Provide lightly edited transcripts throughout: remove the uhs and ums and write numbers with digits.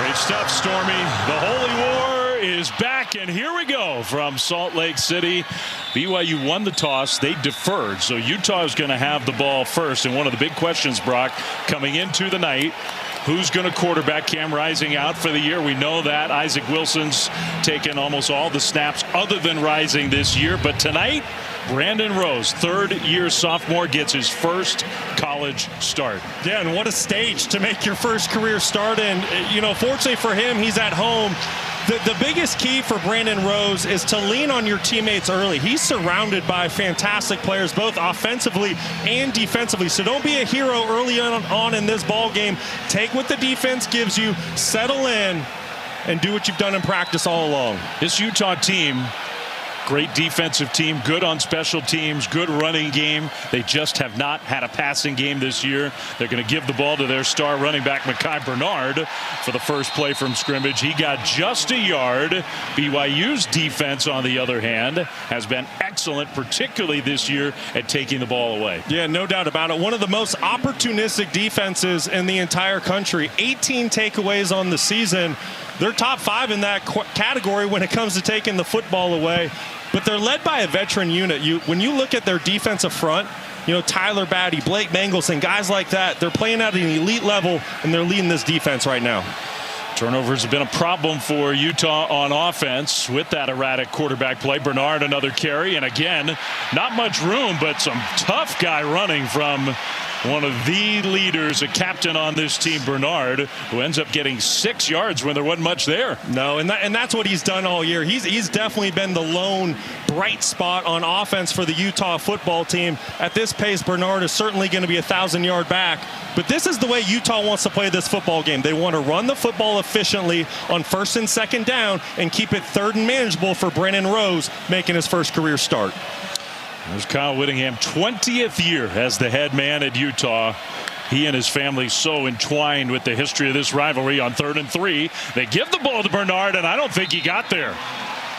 Great stuff, Stormy. The Holy War is back, and here we go from Salt Lake City. BYU won the toss. They deferred, so Utah is going to have the ball first. And one of the big questions, Brock, coming into the night, who's going to quarterback? Cam Rising out for the year. We know that. Isaac Wilson's taken almost all the snaps other than Rising this year. But tonight, Brandon Rose, third-year sophomore, gets his first college start. Yeah, and what a stage to make your first career start in. You know, fortunately for him, he's at home. The biggest key for Brandon Rose is to lean on your teammates early. He's surrounded by fantastic players, both offensively and defensively. So don't be a hero early on in this ball game. Take what the defense gives you, settle in, and do what you've done in practice all along. This Utah team, great defensive team, good on special teams, good running game. They just have not had a passing game this year. They're going to give the ball to their star running back, Mekhi Bernard, for the first play from scrimmage. He got just a yard. BYU's defense, on the other hand, has been excellent, particularly this year, at taking the ball away. Yeah, no doubt about it. One of the most opportunistic defenses in the entire country. 18 takeaways on the season. They're top 5 in that category when it comes to taking the football away. But they're led by a veteran unit. When you look at their defensive front, you know, Tyler Batty, Blake Mangleson, guys like that, they're playing at an elite level, and they're leading this defense right now. Turnovers have been a problem for Utah on offense with that erratic quarterback play. Bernard, another carry, and again, not much room, but some tough guy running from one of the leaders, a captain on this team, Bernard, who ends up getting 6 yards when there wasn't much there. No, and that's what he's done all year. He's definitely been the lone bright spot on offense for the Utah football team. At this pace, Bernard is certainly going to be 1,000-yard back. But this is the way Utah wants to play this football game. They want to run the football efficiently on first and second down and keep it third and manageable for Brandon Rose, making his first career start. There's Kyle Whittingham, 20th year as the head man at Utah. He and his family so entwined with the history of this rivalry. On 3rd and 3, they give the ball to Bernard, and I don't think he got there.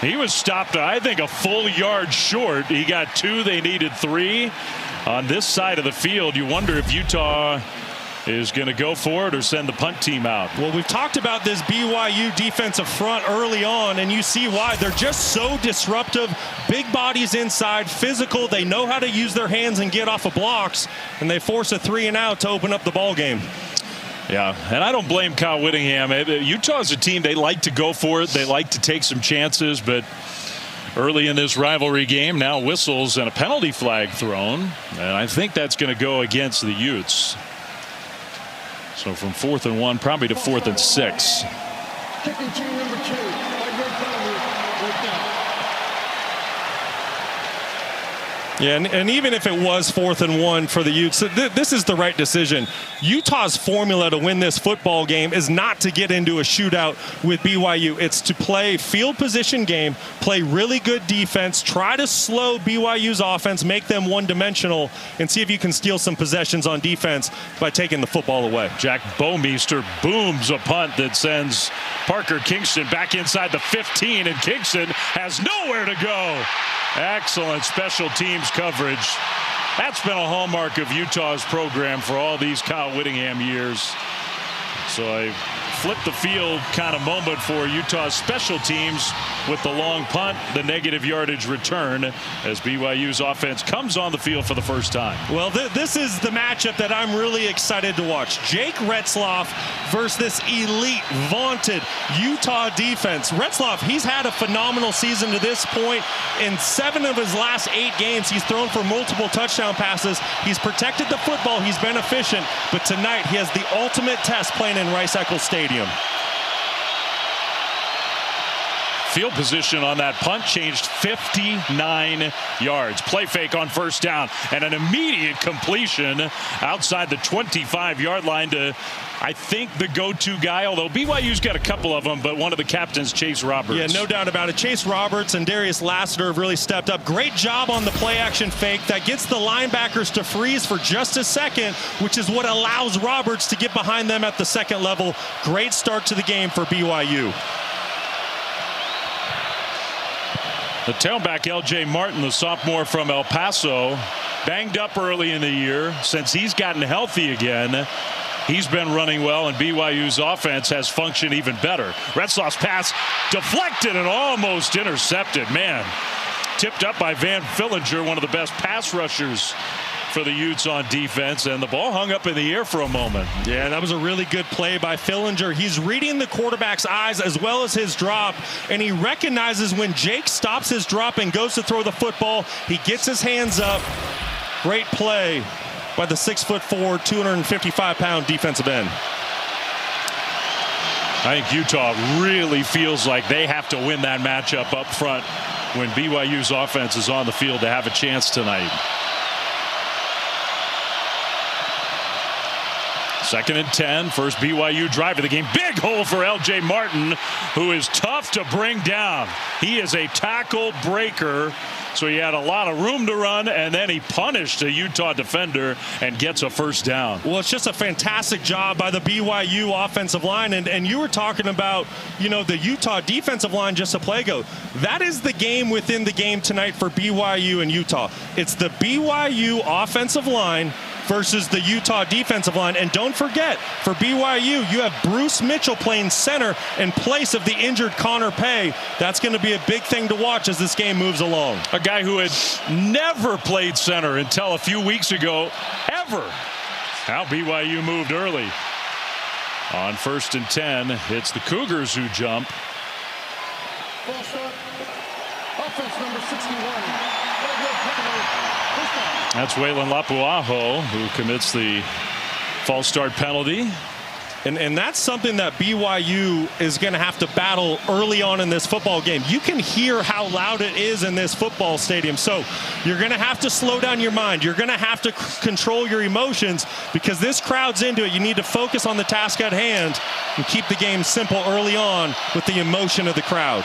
He was stopped, I think, a full yard short. He got 2. They needed 3. On this side of the field, you wonder if Utah is going to go for it or send the punt team out. Well, we've talked about this BYU defensive front early on, and you see why. They're just so disruptive. Big bodies inside, physical. They know how to use their hands and get off of blocks, and they force a 3-and-out to open up the ball game. Yeah, and I don't blame Kyle Whittingham. Utah is a team, they like to go for it. They like to take some chances, but early in this rivalry game, now whistles and a penalty flag thrown, and I think that's going to go against the Utes. So from 4th and 1, probably to 4th and 6. Kicking team number 2. Yeah, and even if it was 4th and 1 for the Utes, this is the right decision. Utah's formula to win this football game is not to get into a shootout with BYU. It's to play field position game, play really good defense, try to slow BYU's offense, make them one-dimensional, and see if you can steal some possessions on defense by taking the football away. Jack Bowmeister booms a punt that sends Parker Kingston back inside the 15, and Kingston has nowhere to go. Excellent special teams coverage. That's been a hallmark of Utah's program for all these Kyle Whittingham years. So a flip the field kind of moment for Utah's special teams with the long punt, the negative yardage return as BYU's offense comes on the field for the first time. Well, this is the matchup that I'm really excited to watch. Jake Retzloff versus this elite, vaunted Utah defense. Retzloff, he's had a phenomenal season to this point. In 7 of his last 8 games, he's thrown for multiple touchdown passes. He's protected the football. He's been efficient. But tonight, he has the ultimate test playing in Rice-Eccles Stadium. Field position on that punt changed 59 yards. Play fake on first down and an immediate completion outside the 25-yard line to, I think, the go-to guy, although BYU's got a couple of them, but one of the captains, Chase Roberts. Yeah, no doubt about it. Chase Roberts and Darius Lassiter have really stepped up. Great job on the play-action fake that gets the linebackers to freeze for just a second, which is what allows Roberts to get behind them at the second level. Great start to the game for BYU. The tailback, L.J. Martin, the sophomore from El Paso, banged up early in the year. Since he's gotten healthy again, he's been running well, and BYU's offense has functioned even better. Retzloff's pass deflected and almost intercepted. Man, tipped up by Van Fillinger, one of the best pass rushers for the Utes on defense, and the ball hung up in the air for a moment. Yeah, that was a really good play by Fillinger. He's reading the quarterback's eyes as well as his drop, and he recognizes when Jake stops his drop and goes to throw the football, he gets his hands up. Great play by the 6'4", 255-pound defensive end. I think Utah really feels like they have to win that matchup up front when BYU's offense is on the field to have a chance tonight. 2nd and 10, first BYU drive of the game. Big hole for L.J. Martin, who is tough to bring down. He is a tackle breaker, so he had a lot of room to run, and then he punished a Utah defender and gets a first down. Well, it's just a fantastic job by the BYU offensive line, and you were talking about, you know, the Utah defensive line just a play ago. That is the game within the game tonight for BYU and Utah. It's the BYU offensive line versus the Utah defensive line. And don't forget, for BYU, you have Bruce Mitchell playing center in place of the injured Connor Pay. That's going to be a big thing to watch as this game moves along. A guy who had never played center until a few weeks ago, ever. Now BYU moved early. On 1st and 10, it's the Cougars who jump. False start. Offense number 61. That's Waylon Lapuaho who commits the false start penalty. And that's something that BYU is going to have to battle early on in this football game. You can hear how loud it is in this football stadium. So you're going to have to slow down your mind. You're going to have to control your emotions because this crowd's into it. You need to focus on the task at hand and keep the game simple early on with the emotion of the crowd.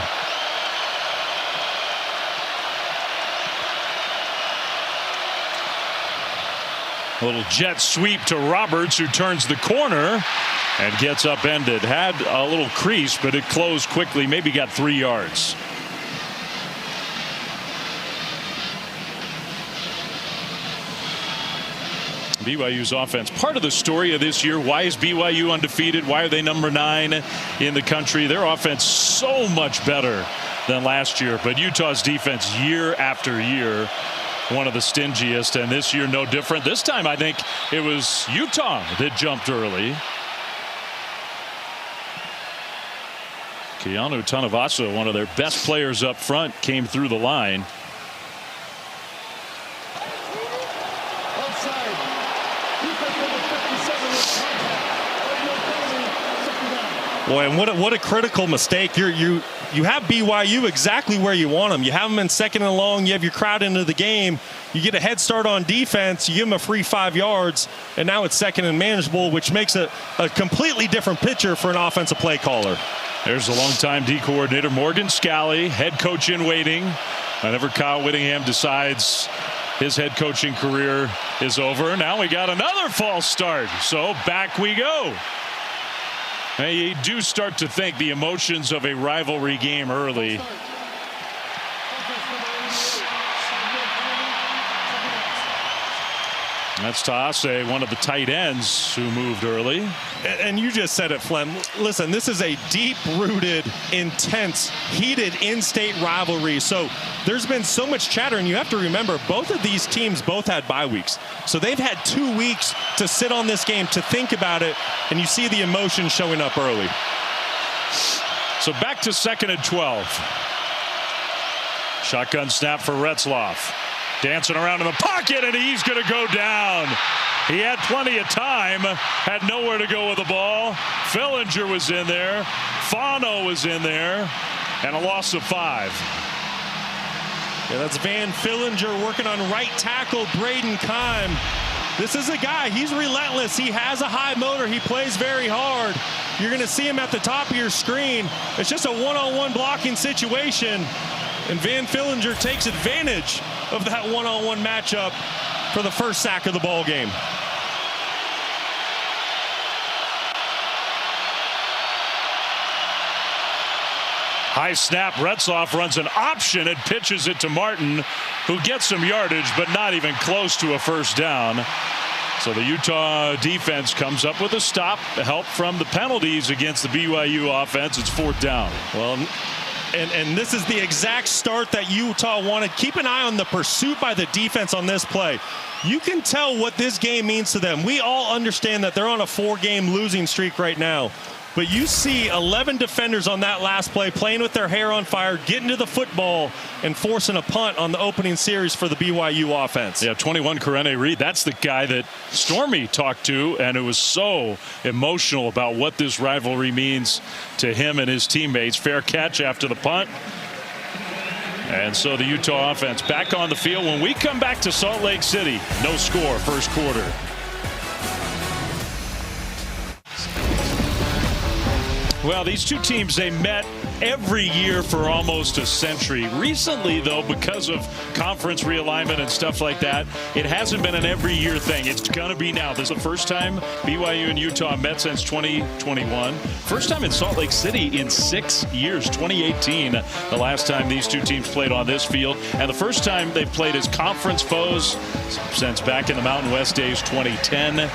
A little jet sweep to Roberts, who turns the corner and gets upended. Had a little crease, but it closed quickly. Maybe got 3 yards. BYU's offense, part of the story of this year. Why is BYU undefeated? Why are they number 9 in the country? Their offense so much better than last year, but Utah's defense year after year one of the stingiest, and this year no different. This time I think it was Utah that jumped early. Keanu Tanavasa, one of their best players up front, came through the line. Boy, and what a critical mistake. You have BYU exactly where you want them. You have them in 2nd and long. You have your crowd into the game. You get a head start on defense. You give them a free 5 yards, and now it's 2nd and manageable, which makes a completely different picture for an offensive play caller. There's the longtime D coordinator Morgan Scalley, head coach in waiting. Whenever Kyle Whittingham decides his head coaching career is over, now we got another false start. So back we go. And you do start to think the emotions of a rivalry game early. That's Taase, one of the tight ends who moved early. And you just said it, Flem. Listen, this is a deep-rooted, intense, heated in-state rivalry. So there's been so much chatter, and you have to remember, both of these teams both had bye weeks. So they've had 2 weeks to sit on this game, to think about it, and you see the emotion showing up early. So back to 2nd and 12. Shotgun snap for Retzloff. Dancing around in the pocket, and he's going to go down. He had plenty of time, had nowhere to go with the ball. Fillinger was in there. Fano was in there, and a loss of 5. Yeah, that's Van Fillinger working on right tackle Braden Keim. This is a guy, he's relentless. He has a high motor. He plays very hard. You're going to see him at the top of your screen. It's just a one-on-one blocking situation. And Van Fillinger takes advantage of that one-on-one matchup for the first sack of the ball game. High snap. Retzloff runs an option and pitches it to Martin, who gets some yardage, but not even close to a first down. So the Utah defense comes up with a stop, help from the penalties against the BYU offense. It's 4th down. Well, and this is the exact start that Utah wanted. Keep an eye on the pursuit by the defense on this play. You can tell what this game means to them. We all understand that they're on a 4-game losing streak right now. But you see 11 defenders on that last play playing with their hair on fire, getting to the football, and forcing a punt on the opening series for the BYU offense. Yeah, 21, Karene Reed. That's the guy that Stormy talked to, and it was so emotional about what this rivalry means to him and his teammates. Fair catch after the punt. And so the Utah offense back on the field. When we come back to Salt Lake City, no score, first quarter. Well, these two teams, they met every year for almost a century. Recently, though, because of conference realignment and stuff like that, it hasn't been an every year thing. It's going to be now. This is the first time BYU and Utah met since 2021. First time in Salt Lake City in 6 years, 2018, the last time these two teams played on this field. And the first time they've played as conference foes since back in the Mountain West days, 2010.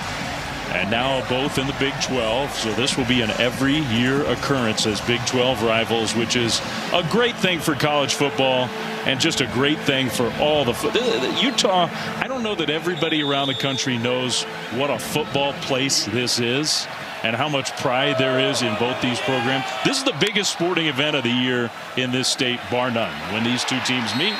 And now both in the Big 12, so this will be an every year occurrence as Big 12 rivals, which is a great thing for college football and just a great thing for all the Utah. I don't know that everybody around the country knows what a football place this is and how much pride there is in both these programs. This is the biggest sporting event of the year in this state, bar none, when these two teams meet.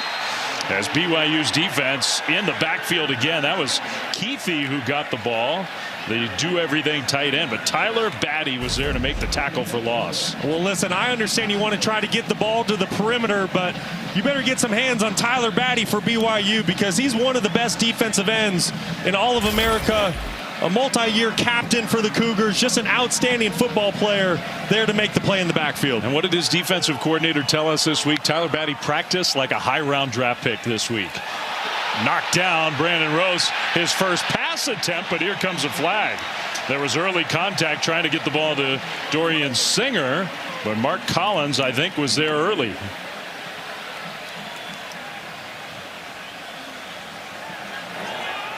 As BYU's defense in the backfield again, that was Keithy who got the ball. They do everything tight end, but Tyler Batty was there to make the tackle for loss. Well, listen, I understand you want to try to get the ball to the perimeter, but you better get some hands on Tyler Batty for BYU because he's one of the best defensive ends in all of America. A multi-year captain for the Cougars, just an outstanding football player there to make the play in the backfield. And what did his defensive coordinator tell us this week? Tyler Batty practiced like a high-round draft pick this week. Knocked down Brandon Rose, his first pass attempt, but here comes a flag. There was early contact trying to get the ball to Dorian Singer, but Mark Collins, I think, was there early.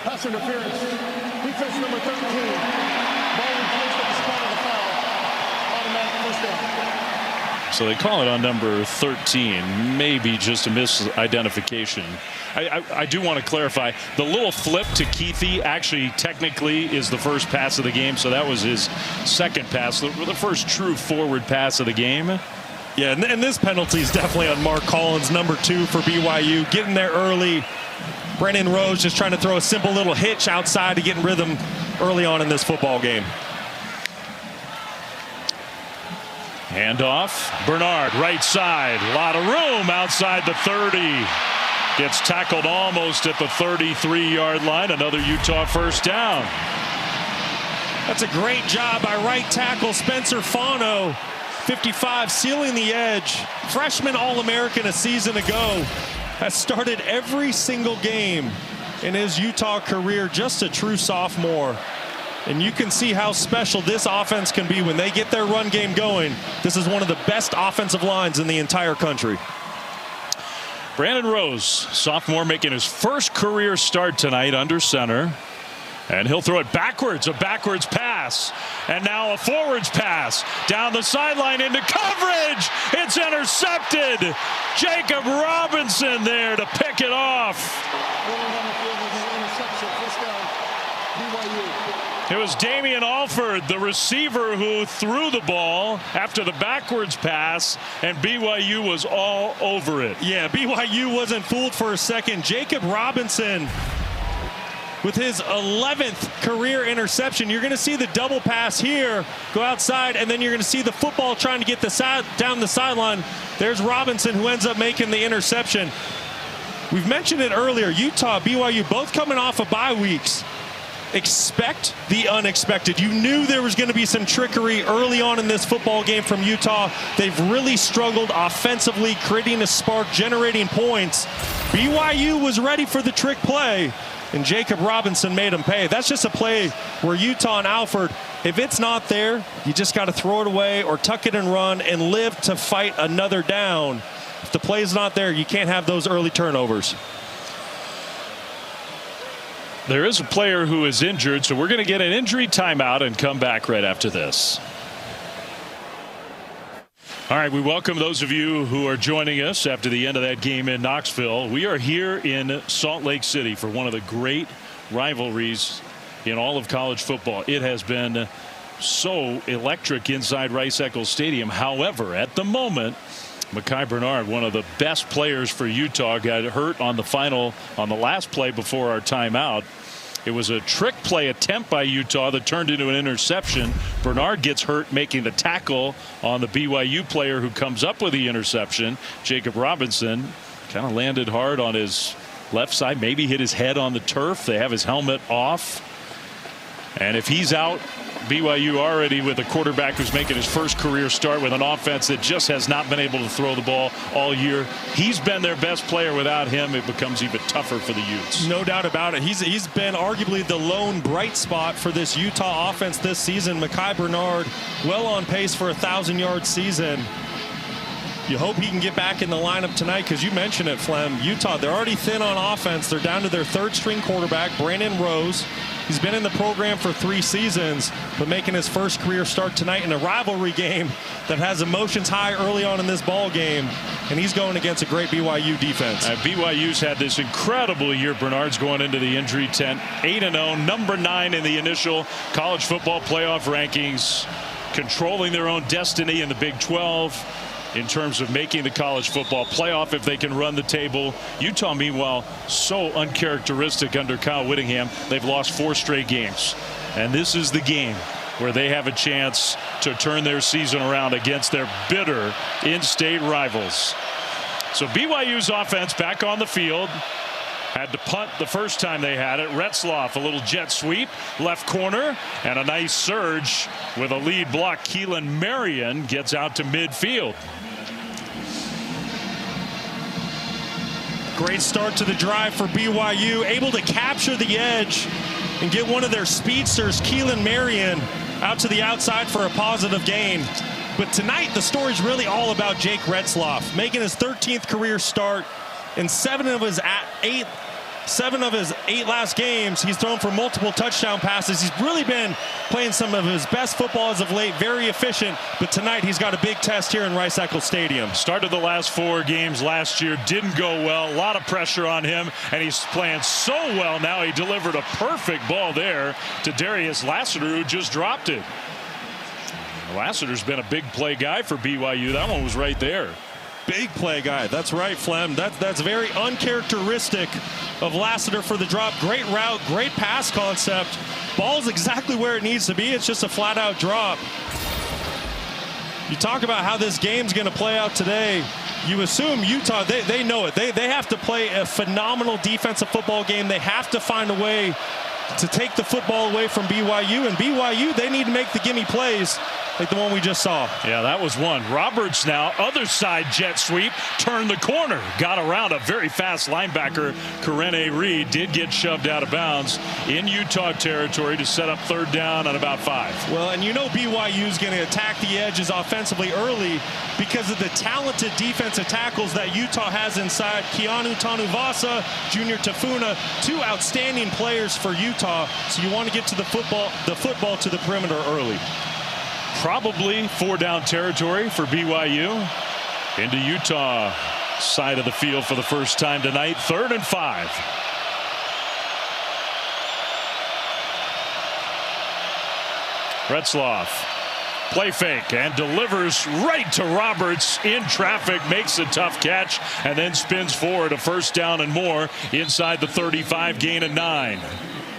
Pass interference. Defense number 13. Ball replaced at the spot of the foul. Automatic first down. So they call it on number 13, maybe just a misidentification. I do want to clarify, the little flip to Keithy actually technically is the first pass of the game, so that was his second pass, the first true forward pass of the game. Yeah, and this penalty is definitely on Mark Collins, number 2 for BYU, getting there early. Brandon Rose just trying to throw a simple little hitch outside to get in rhythm early on in this football game. Handoff. Bernard, right side. A lot of room outside the 30. Gets tackled almost at the 33-yard line. Another Utah first down. That's a great job by right tackle Spencer Fano. 55, sealing the edge. Freshman All-American a season ago. Has started every single game in his Utah career. Just a true sophomore. And you can see how special this offense can be when they get their run game going. This is one of the best offensive lines in the entire country. Brandon Rose, sophomore, making his first career start tonight under center. And he'll throw it backwards, a backwards pass. And now a forwards pass. Down the sideline into coverage. It's intercepted. Jacob Robinson there to pick it off. It was Damian Alford, the receiver, who threw the ball after the backwards pass, and BYU was all over it. Yeah, BYU wasn't fooled for a second. Jacob Robinson with his 11th career interception. You're going to see the double pass here, go outside, and then you're going to see the football trying to get down the sideline. There's Robinson who ends up making the interception. We've mentioned it earlier, Utah, BYU, both coming off of bye weeks. Expect the unexpected. You knew there was going to be some trickery early on in this football game from Utah. They've really struggled offensively, creating a spark, generating points. BYU was ready for the trick play, and Jacob Robinson made him pay. That's just a play where Utah and Alford, if it's not there, you just got to throw it away or tuck it and run and live to fight another down. If the play's not there, you can't have those early turnovers. There is a player who is injured, so we're going to get an injury timeout and come back right after this. All right, we welcome those of you who are joining us after the end of that game in Knoxville. We are here in Salt Lake City for one of the great rivalries in all of college football. It has been so electric inside Rice-Eccles Stadium. However, at the moment, Mekhi Bernard, one of the best players for Utah, got hurt on the last play before our timeout. It was a trick play attempt by Utah that turned into an interception. Bernard gets hurt making the tackle on the BYU player who comes up with the interception. Jacob Robinson kind of landed hard on his left side, maybe hit his head on the turf. They have his helmet off. And if he's out, BYU already with a quarterback who's making his first career start with an offense that just has not been able to throw the ball all year. He's been their best player. Without him, it becomes even tougher for the Utes. No doubt about it. He's been arguably the lone bright spot for this Utah offense this season. Mekhi Bernard well on pace for a 1,000-yard season. You hope he can get back in the lineup tonight, because you mentioned it, Flem. Utah, they're already thin on offense. They're down to their third-string quarterback, Brandon Rose. He's been in the program for 3 seasons, but making his first career start tonight in a rivalry game that has emotions high early on in this ball game, and he's going against a great BYU defense. BYU's had this incredible year. Bernard's going into the injury tent 8-0, number 9 in the initial college football playoff rankings, controlling their own destiny in the Big 12. In terms of making the college football playoff if they can run the table. Utah, meanwhile, so uncharacteristic under Kyle Whittingham. They've lost 4 straight games. And this is the game where they have a chance to turn their season around against their bitter in-state rivals. So BYU's offense back on the field. Had to punt the first time they had it. Retzloff, a little jet sweep, left corner, and a nice surge with a lead block. Keelan Marion gets out to midfield. Great start to the drive for BYU, able to capture the edge and get one of their speedsters, Keelan Marion, out to the outside for a positive gain. But tonight, the story's really all about Jake Retzloff, making his 13th career start. In 7 of his 8 last games, he's thrown for multiple touchdown passes. He's really been playing some of his best football as of late, very efficient. But tonight, he's got a big test here in Rice-Eccles Stadium. Started the last 4 games last year, didn't go well. A lot of pressure on him, and he's playing so well now. He delivered a perfect ball there to Darius Lassiter, who just dropped it. Lassiter's been a big play guy for BYU. That one was right there. Big play guy. That's right, Flem. That's very uncharacteristic of Lassiter for the drop. Great route, great pass concept. Ball's exactly where it needs to be. It's just a flat-out drop. You talk about how this game's going to play out today. You assume Utah, they know it. They have to play a phenomenal defensive football game. They have to find a way to take the football away from BYU. And BYU, they need to make the gimme plays like the one we just saw. Yeah, that was one. Roberts now, other side jet sweep, turned the corner, got around a very fast linebacker. Karene Reed did get shoved out of bounds in Utah territory to set up 3rd down on about 5. Well, and you know BYU's going to attack the edges offensively early because of the talented defensive tackles that Utah has inside. Keanu Tanuvasa, Junior Tafuna, 2 outstanding players for Utah. So you want to get to the football to the perimeter early. Probably 4-down territory for BYU. Into Utah side of the field for the first time tonight. 3rd and 5. Retzloff, play fake, and delivers right to Roberts in traffic, makes a tough catch, and then spins forward. A 1st down and more inside the 35, gain of 9.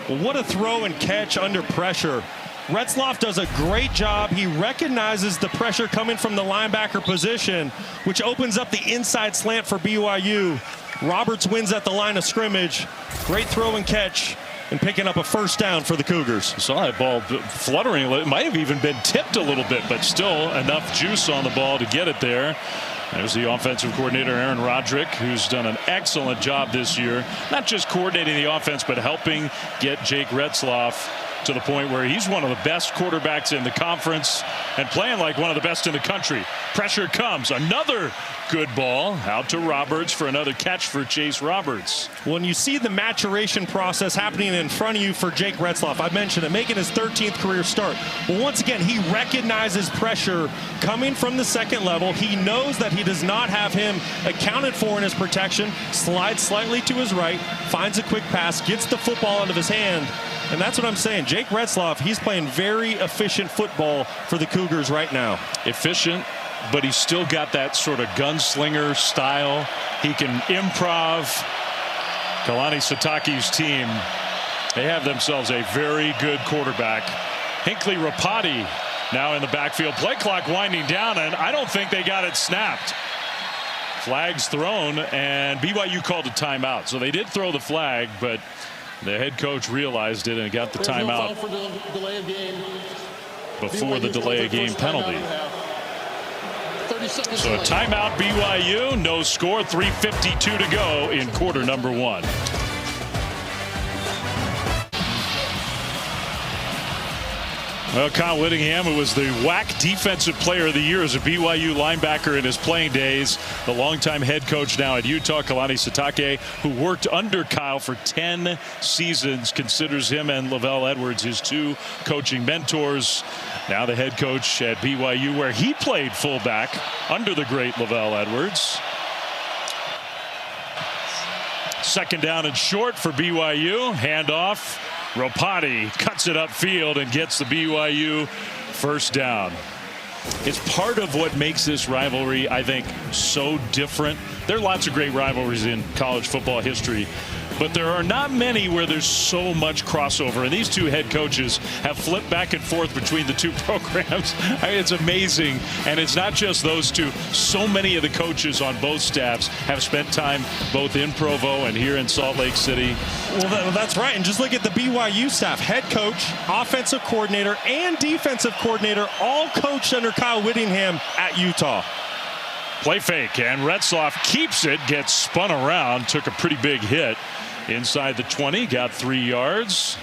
Well, what a throw and catch under pressure. Retzloff does a great job. He recognizes the pressure coming from the linebacker position, which opens up the inside slant for BYU. Roberts wins at the line of scrimmage. Great throw and catch, and picking up a 1st down for the Cougars. Saw that ball fluttering. It might have even been tipped a little bit, but still enough juice on the ball to get it there. There's the offensive coordinator, Aaron Roderick, who's done an excellent job this year, not just coordinating the offense, but helping get Jake Retzloff to the point where he's one of the best quarterbacks in the conference and playing like one of the best in the country. Pressure comes. Another good ball out to Roberts for another catch for Chase Roberts. When you see the maturation process happening in front of you for Jake Retzloff, I mentioned it, making his 13th career start. Well, once again, he recognizes pressure coming from the second level. He knows that he does not have him accounted for in his protection, slides slightly to his right, finds a quick pass, gets the football out of his hand. And that's what I'm saying. Jake Retzloff, he's playing very efficient football for the Cougars right now. Efficient, but he's still got that sort of gunslinger style. He can improv. Kalani Sitake's team, they have themselves a very good quarterback. Hinckley Rapati now in the backfield. Play clock winding down, and I don't think they got it snapped. Flags thrown, and BYU called a timeout. So they did throw the flag, but the head coach realized it and got the timeout before the delay of game penalty. So a timeout BYU, no score, 3:52 to go in quarter number one. Well, Kyle Whittingham, who was the WAC Defensive Player of the Year as a BYU linebacker in his playing days, the longtime head coach now at Utah, Kalani Sitake, who worked under Kyle for 10 seasons, considers him and Lavelle Edwards his two coaching mentors. Now the head coach at BYU, where he played fullback under the great Lavelle Edwards. Second down and short for BYU. Handoff. Rapati cuts it upfield and gets the BYU first down. It's part of what makes this rivalry, I think, so different. There are lots of great rivalries in college football history, but there are not many where there's so much crossover. And these two head coaches have flipped back and forth between the two programs. I mean, it's amazing. And it's not just those two. So many of the coaches on both staffs have spent time both in Provo and here in Salt Lake City. Well, that's right. And just look at the BYU staff. Head coach, offensive coordinator, and defensive coordinator all coached under Kyle Whittingham at Utah. Play fake, and Retzloff keeps it, gets spun around, took a pretty big hit. Inside the 20, got 3 yards.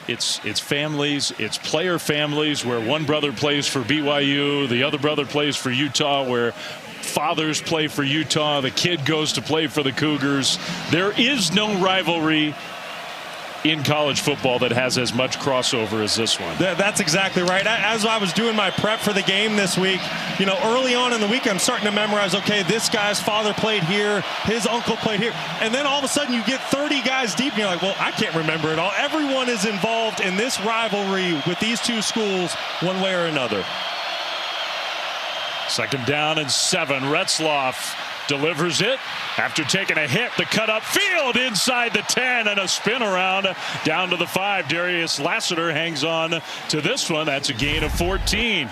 It's families, it's player families where one brother plays for BYU, the other brother plays for Utah, where fathers play for Utah, the kid goes to play for the Cougars. There is no rivalry in college football that has as much crossover as this one. That's exactly right. As I was doing my prep for the game this week, you know, early on in the week, I'm starting to memorize, okay, this guy's father played here, his uncle played here. And then all of a sudden you get 30 guys deep and you're like, well, I can't remember it all. Everyone is involved in this rivalry with these two schools one way or another. Second down and 7. Retzloff delivers it after taking a hit. The cut up field inside the 10 and a spin around down to the 5. Darius Lassiter hangs on to this one. That's a gain of 14.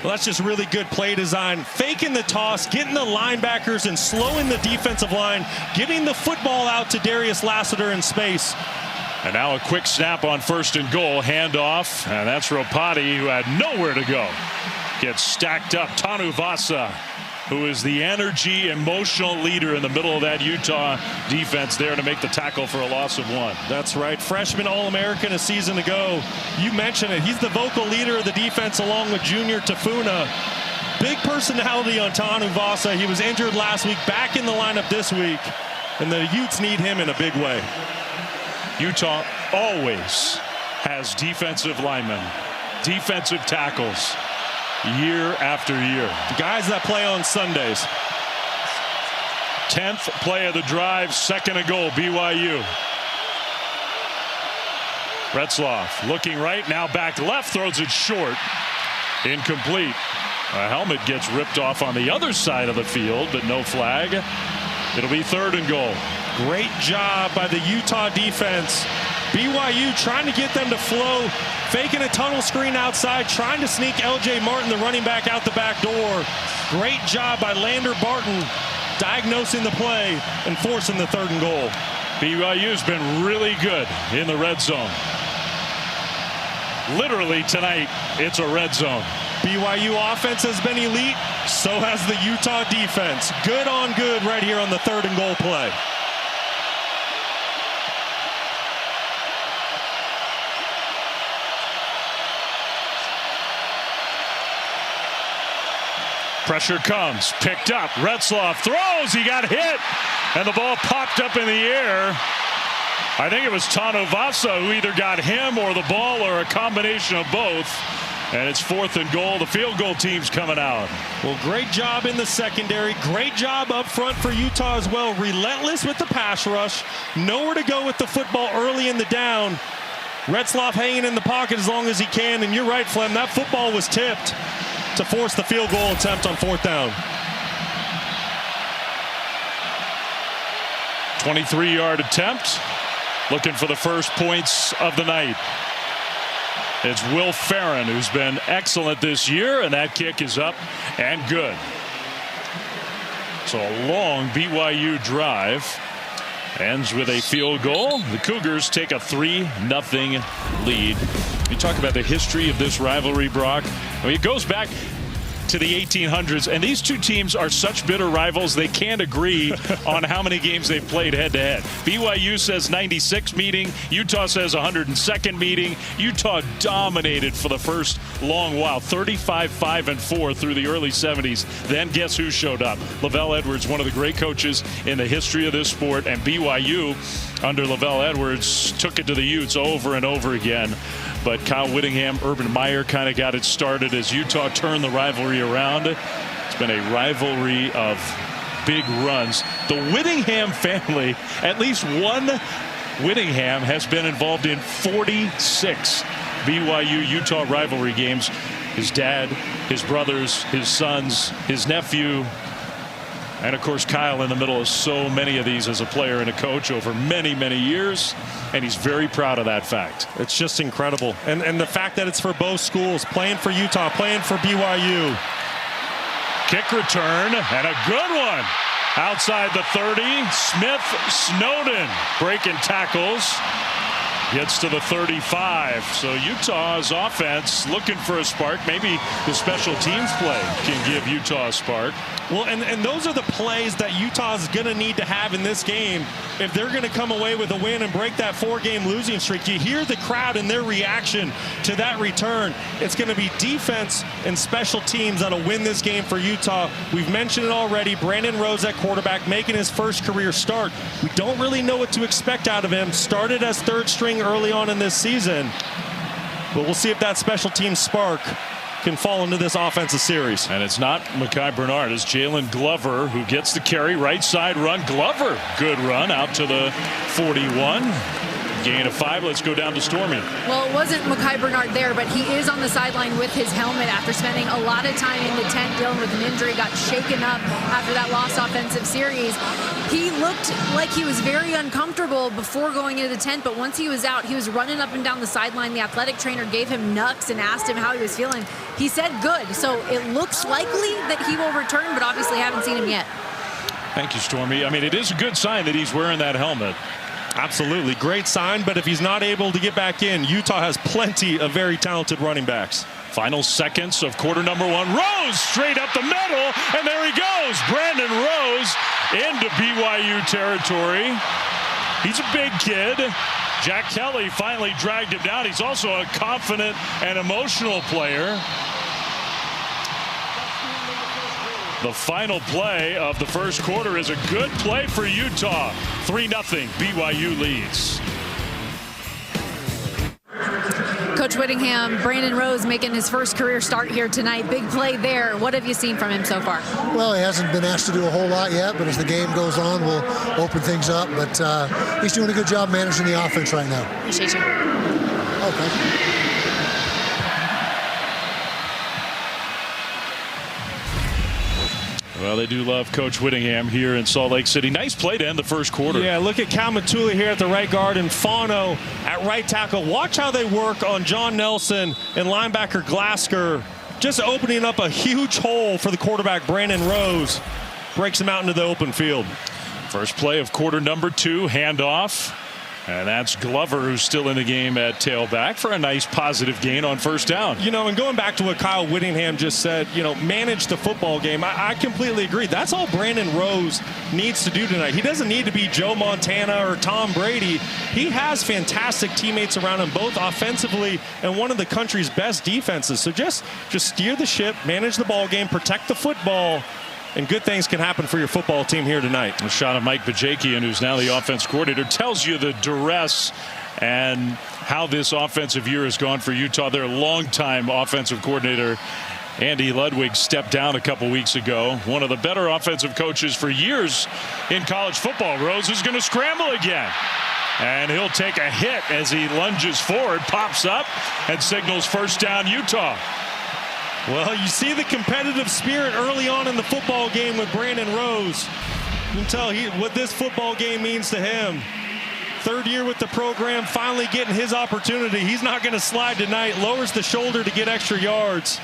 Well, that's just really good play design. Faking the toss, getting the linebackers and slowing the defensive line, getting the football out to Darius Lassiter in space. And now a quick snap on 1st and goal. Handoff, and that's Rapati, who had nowhere to go. Gets stacked up. Tanu Vasa, who is the energy, emotional leader in the middle of that Utah defense, there to make the tackle for a loss of 1. That's right. Freshman All-American a season ago. You mentioned it. He's the vocal leader of the defense along with Junior Tafuna. Big personality on Tanu Vasa. He was injured last week, back in the lineup this week, and the Utes need him in a big way. Utah always has defensive linemen, defensive tackles, year after year. Guys that play on Sundays. 10th play of the drive, 2nd and goal, BYU. Retzloff looking right, now back left, throws it short. Incomplete. A helmet gets ripped off on the other side of the field, but no flag. It'll be 3rd and goal. Great job by the Utah defense. BYU trying to get them to flow, faking a tunnel screen outside, trying to sneak LJ Martin, the running back, out the back door. Great job by Lander Barton diagnosing the play and forcing the 3rd and goal. BYU's been really good in the red zone. Literally tonight, it's a red zone. BYU offense has been elite, so has the Utah defense. Good on good right here on the 3rd and goal play. Pressure comes, picked up. Retzloff throws, he got hit, and the ball popped up in the air. I think it was Tanuvasa who either got him or the ball or a combination of both. And it's 4th and goal. The field goal team's coming out. Well, great job in the secondary. Great job up front for Utah as well. Relentless with the pass rush. Nowhere to go with the football early in the down. Retzloff hanging in the pocket as long as he can. And you're right, Flem, that football was tipped to force the field goal attempt on 4th down. 23-yard attempt. Looking for the first points of the night. It's Will Farron, who's been excellent this year, and that kick is up and good. So a long BYU drive ends with a field goal. The Cougars take a 3-0 lead. You talk about the history of this rivalry, Brock. I mean, it goes back to the 1800s, and these two teams are such bitter rivals they can't agree on how many games they've played head-to-head. BYU says 96 meeting, Utah says 102nd meeting. Utah dominated for the first long while, 35-5-4 through the early 70s. Then guess who showed up? Lavelle Edwards, one of the great coaches in the history of this sport, and BYU under Lavelle Edwards took it to the Utes over and over again. But Kyle Whittingham, Urban Meyer kind of got it started as Utah turned the rivalry around. It's been a rivalry of big runs. The Whittingham family, at least one Whittingham has been involved in 46 BYU-Utah rivalry games. His dad, his brothers, his sons, his nephew, and of course Kyle in the middle of so many of these as a player and a coach over many, many years. And he's very proud of that fact. It's just incredible. And the fact that it's for both schools, playing for Utah, playing for BYU. Kick return and a good one. Outside the 30, Smith Snowden breaking tackles. Gets to the 35. So Utah's offense looking for a spark. Maybe the special teams play can give Utah a spark. Well, and those are the plays that Utah's going to need to have in this game if they're going to come away with a win and break that 4-game losing streak. You hear the crowd and their reaction to that return. It's going to be defense and special teams that'll win this game for Utah. We've mentioned it already. Brandon Rose at quarterback making his first career start. We don't really know what to expect out of him. Started as 3rd string early on in this season. But we'll see if that special team spark can fall into this offensive series. And it's not Mekhi Bernard. It's Jalen Glover who gets the carry. Right side run. Glover. Good run out to the 41. Gain of 5. Let's go down to Stormy. Well, it wasn't Mekhi Bernard there, but he is on the sideline with his helmet after spending a lot of time in the tent dealing with an injury. Got shaken up after that lost offensive series. He looked like he was very uncomfortable before going into the tent, but once he was out, he was running up and down the sideline. The athletic trainer gave him knucks and asked him how he was feeling. He said good, so it looks likely that he will return, but obviously haven't seen him yet. Thank you, Stormy. I mean, it is a good sign that he's wearing that helmet. Absolutely. Great sign, but if he's not able to get back in, Utah has plenty of very talented running backs. Final seconds of quarter number 1. Rose straight up the middle, and there he goes. Brandon Rose into BYU territory. He's a big kid. Jack Kelly finally dragged him down. He's also a confident and emotional player. The final play of the first quarter is a good play for Utah. 3-0 BYU leads. Coach Whittingham, Brandon Rose making his first career start here tonight. Big play there. What have you seen from him so far? Well, he hasn't been asked to do a whole lot yet, but as the game goes on, we'll open things up. But he's doing a good job managing the offense right now. Appreciate you. Okay. Well, they do love Coach Whittingham here in Salt Lake City. Nice play to end the first quarter. Yeah, look at Cal Matula here at the right guard and Fano at right tackle. Watch how they work on John Nelson and linebacker Glasker, just opening up a huge hole for the quarterback, Brandon Rose. Breaks him out into the open field. First play of quarter number 2, handoff. And that's Glover, who's still in the game at tailback, for a nice positive gain on first down. You know, and going back to what Kyle Whittingham just said, you know, manage the football game. I completely agree. That's all Brandon Rose needs to do tonight. He doesn't need to be Joe Montana or Tom Brady. He has fantastic teammates around him, both offensively and one of the country's best defenses. So just steer the ship, manage the ball game, protect the football, and good things can happen for your football team here tonight. A shot of Mike Bajakian, who's now the offense coordinator, tells you the duress and how this offensive year has gone for Utah. Their longtime offensive coordinator, Andy Ludwig, stepped down a couple weeks ago. One of the better offensive coaches for years in college football. Rose is going to scramble again. And he'll take a hit as he lunges forward, pops up, and signals first down Utah. Well, you see the competitive spirit early on in the football game with Brandon Rose. You can tell what this football game means to him. Third year with the program, finally getting his opportunity. He's not going to slide tonight. Lowers the shoulder to get extra yards.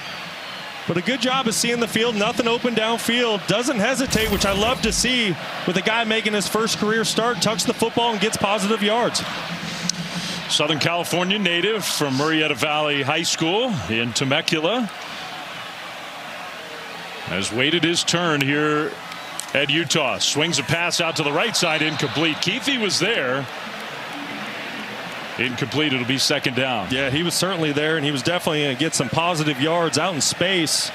But a good job of seeing the field. Nothing open downfield. Doesn't hesitate, which I love to see with a guy making his first career start. Tucks the football and gets positive yards. Southern California native from Murrieta Valley High School in Temecula has waited his turn here at Utah. Swings a pass out to the right side, incomplete. Keithy was there. Incomplete. It'll be second down. Yeah, he was certainly there, and he was definitely going to get some positive yards out in space.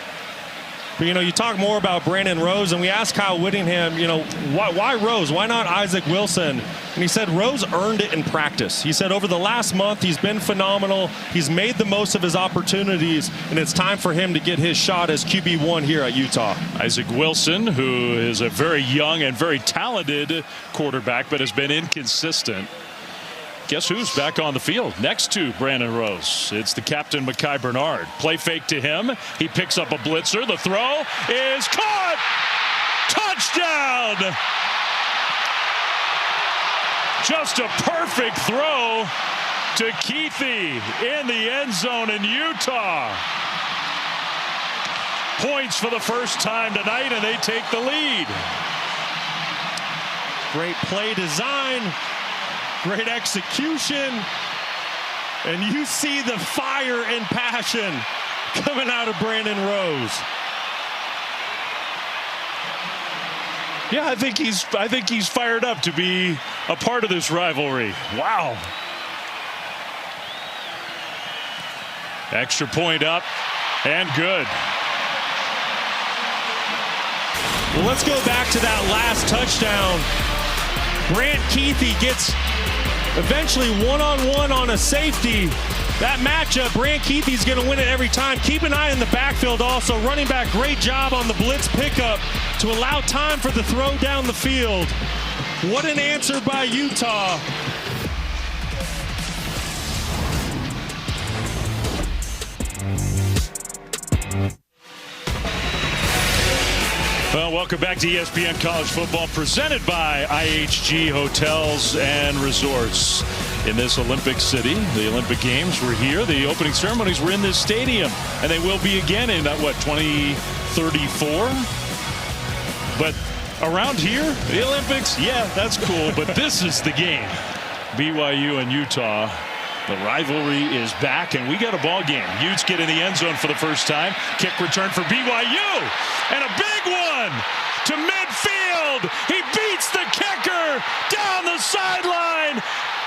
But, you know, you talk more about Brandon Rose, and we asked Kyle Whittingham, you know, why Rose? Why not Isaac Wilson? And he said Rose earned it in practice. He said over the last month he's been phenomenal. He's made the most of his opportunities, and it's time for him to get his shot as QB1 here at Utah. Isaac Wilson, who is a very young and very talented quarterback, but has been inconsistent. Guess who's back on the field next to Brandon Rose? It's the captain, Mekhi Bernard. Play fake to him. He picks up a blitzer. The throw is caught. Touchdown. Just a perfect throw to Keithy in the end zone in Utah. Points for the first time tonight, and they take the lead. Great play design. Great execution, and you see the fire and passion coming out of Brandon Rose. Yeah, I think he's fired up to be a part of this rivalry. Wow. Extra point up and good. Well, let's go back to that last touchdown. Grant Keithy gets eventually one-on-one on a safety. That matchup, Brant Keithy's going to win it every time. Keep an eye in the backfield also. Running back, great job on the blitz pickup to allow time for the throw down the field. What an answer by Utah. Well, welcome back to ESPN College Football, presented by IHG Hotels and Resorts. In this Olympic city, the Olympic Games were here. The opening ceremonies were in this stadium, and they will be again in, 2034? But around here, the Olympics, yeah, that's cool, but this is the game. BYU and Utah. The rivalry is back, and we got a ball game. Utes get in the end zone for the first time. Kick return for BYU, and a big one to midfield. He beats the kicker down the sideline.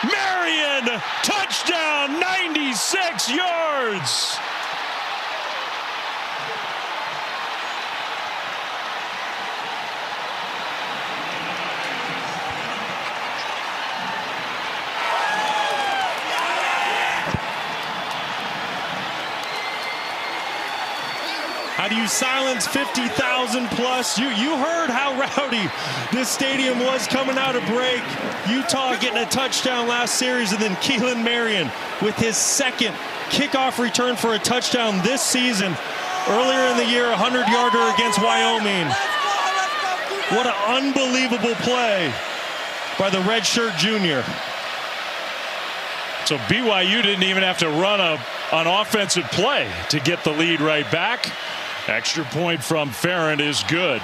Marion, touchdown, 96 yards. How do you silence 50,000 plus? You heard how rowdy this stadium was coming out of break. Utah getting a touchdown last series, and then Keelan Marion with his second kickoff return for a touchdown this season. Earlier in the year, a 100-yarder against Wyoming. What an unbelievable play by the redshirt junior. So BYU didn't even have to run an offensive play to get the lead right back. Extra point from Farron is good.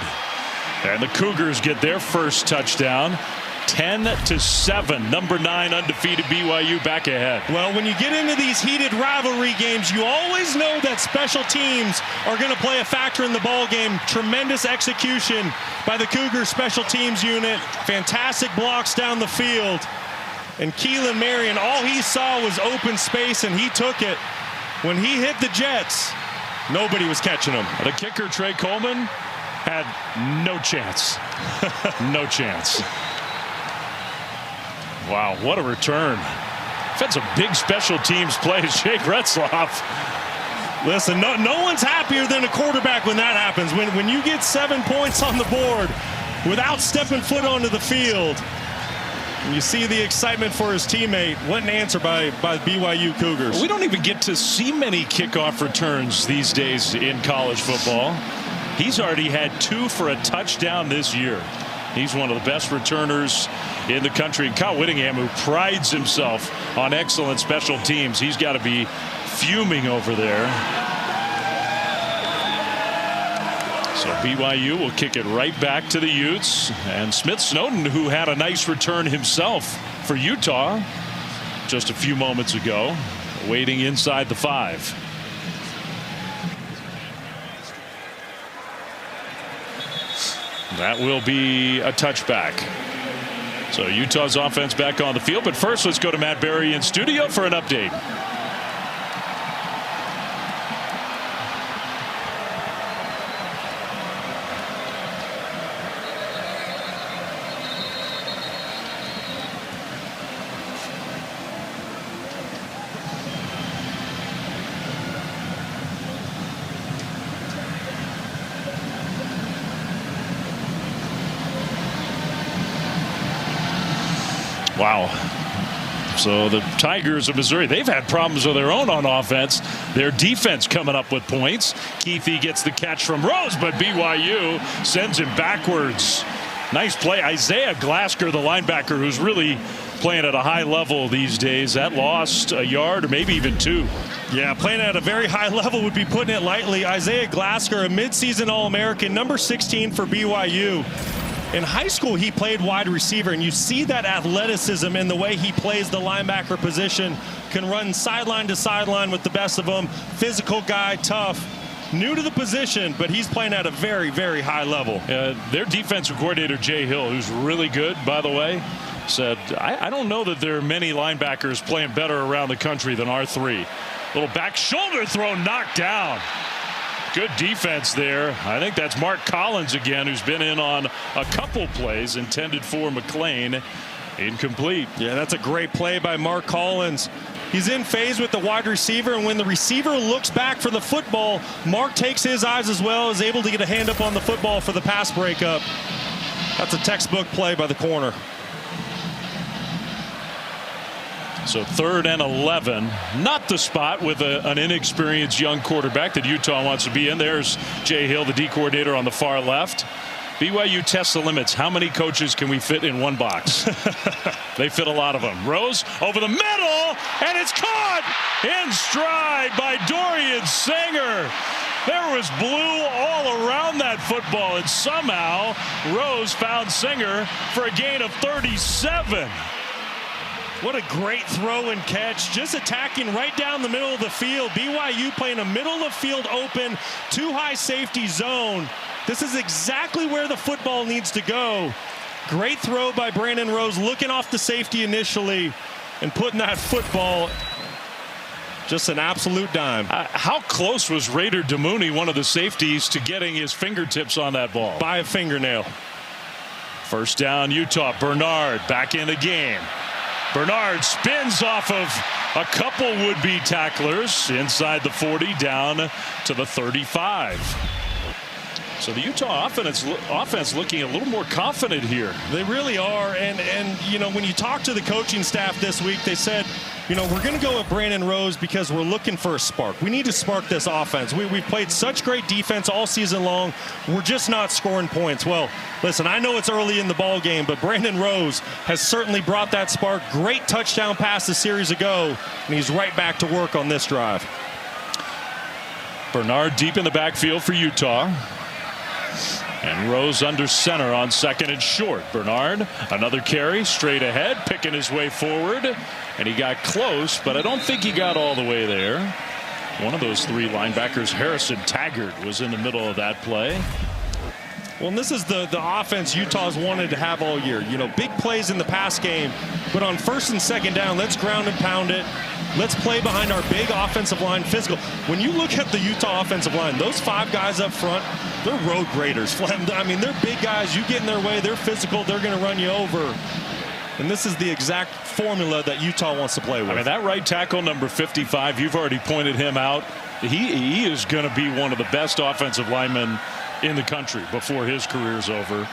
And the Cougars get their first touchdown. 10-7. Number 9 undefeated BYU back ahead. Well, when you get into these heated rivalry games, you always know that special teams are going to play a factor in the ball game. Tremendous execution by the Cougars special teams unit. Fantastic blocks down the field. And Keelan Marion, all he saw was open space, and he took it. When he hit the Jets, nobody was catching him. The kicker, Trey Coleman, had no chance. No chance. Wow, what a return. We've had some big special teams plays. Jake Retzloff. Listen, no one's happier than a quarterback when that happens. When you get 7 points on the board without stepping foot onto the field, and you see the excitement for his teammate. What an answer by BYU Cougars. We don't even get to see many kickoff returns these days in college football. He's already had 2 for a touchdown this year. He's one of the best returners in the country. And Kyle Whittingham, who prides himself on excellent special teams, he's got to be fuming over there. So BYU will kick it right back to the Utes. And Smith Snowden, who had a nice return himself for Utah just a few moments ago, waiting inside the 5. That will be a touchback. So Utah's offense back on the field. But first, let's go to Matt Berry in studio for an update. Wow. So the Tigers of Missouri, they've had problems of their own on offense. Their defense coming up with points. Keithy gets the catch from Rose, but BYU sends him backwards. Nice play. Isaiah Glasker, the linebacker, who's really playing at a high level these days. That lost a yard or maybe even 2. Yeah, playing at a very high level would be putting it lightly. Isaiah Glasker, a midseason All-American, number 16 for BYU. In high school, he played wide receiver, and you see that athleticism in the way he plays the linebacker position. Can run sideline to sideline with the best of them. Physical guy, tough. New to the position, but he's playing at a very, very high level. Their defensive coordinator, Jay Hill, who's really good, by the way, said, I don't know that there are many linebackers playing better around the country than our 3. Little back shoulder throw knocked down. Good defense there. I think that's Mark Collins again, who's been in on a couple plays intended for McLean. Incomplete. Yeah, that's a great play by Mark Collins. He's in phase with the wide receiver, and when the receiver looks back for the football, Mark takes his eyes as well, is able to get a hand up on the football for the pass breakup. That's a textbook play by the corner. So 3rd and 11, not the spot with an inexperienced young quarterback that Utah wants to be in. There's Jay Hill, the D coordinator, on the far left. BYU tests the limits. How many coaches can we fit in one box? They fit a lot of them. Rose over the middle, and it's caught in stride by Dorian Singer. There was blue all around that football, and somehow Rose found Singer for a gain of 37. What a great throw and catch. Just attacking right down the middle of the field. BYU playing a middle of field open, 2 high safety zone. This is exactly where the football needs to go. Great throw by Brandon Rose, looking off the safety initially and putting that football just an absolute dime. How close was Raider Damouni, one of the safeties, to getting his fingertips on that ball? By a fingernail. First down, Utah. Bernard back in the game. Bernard spins off of a couple would-be tacklers inside the 40 down to the 35. So the Utah offense looking a little more confident here. They really are. And you know, when you talk to the coaching staff this week, they said, you know, we're going to go with Brandon Rose because we're looking for a spark. We need to spark this offense. We've played such great defense all season long. We're just not scoring points. Well, listen, I know it's early in the ball game, but Brandon Rose has certainly brought that spark. Great touchdown pass a series ago, and he's right back to work on this drive. Bernard deep in the backfield for Utah. And Rose under center on 2nd and short. Bernard, another carry straight ahead, picking his way forward. And he got close, but I don't think he got all the way there. One of those 3 linebackers, Harrison Taggart, was in the middle of that play. Well, and this is the offense Utah's wanted to have all year. You know, big plays in the pass game, but on 1st and 2nd down, let's ground and pound it. Let's play behind our big offensive line, physical. When you look at the Utah offensive line, those 5 guys up front, they're road graders. I mean, they're big guys. You get in their way, they're physical, they're going to run you over. And this is the exact formula that Utah wants to play with. I mean, that right tackle, number 55, you've already pointed him out. He is going to be one of the best offensive linemen in the country before his career's over.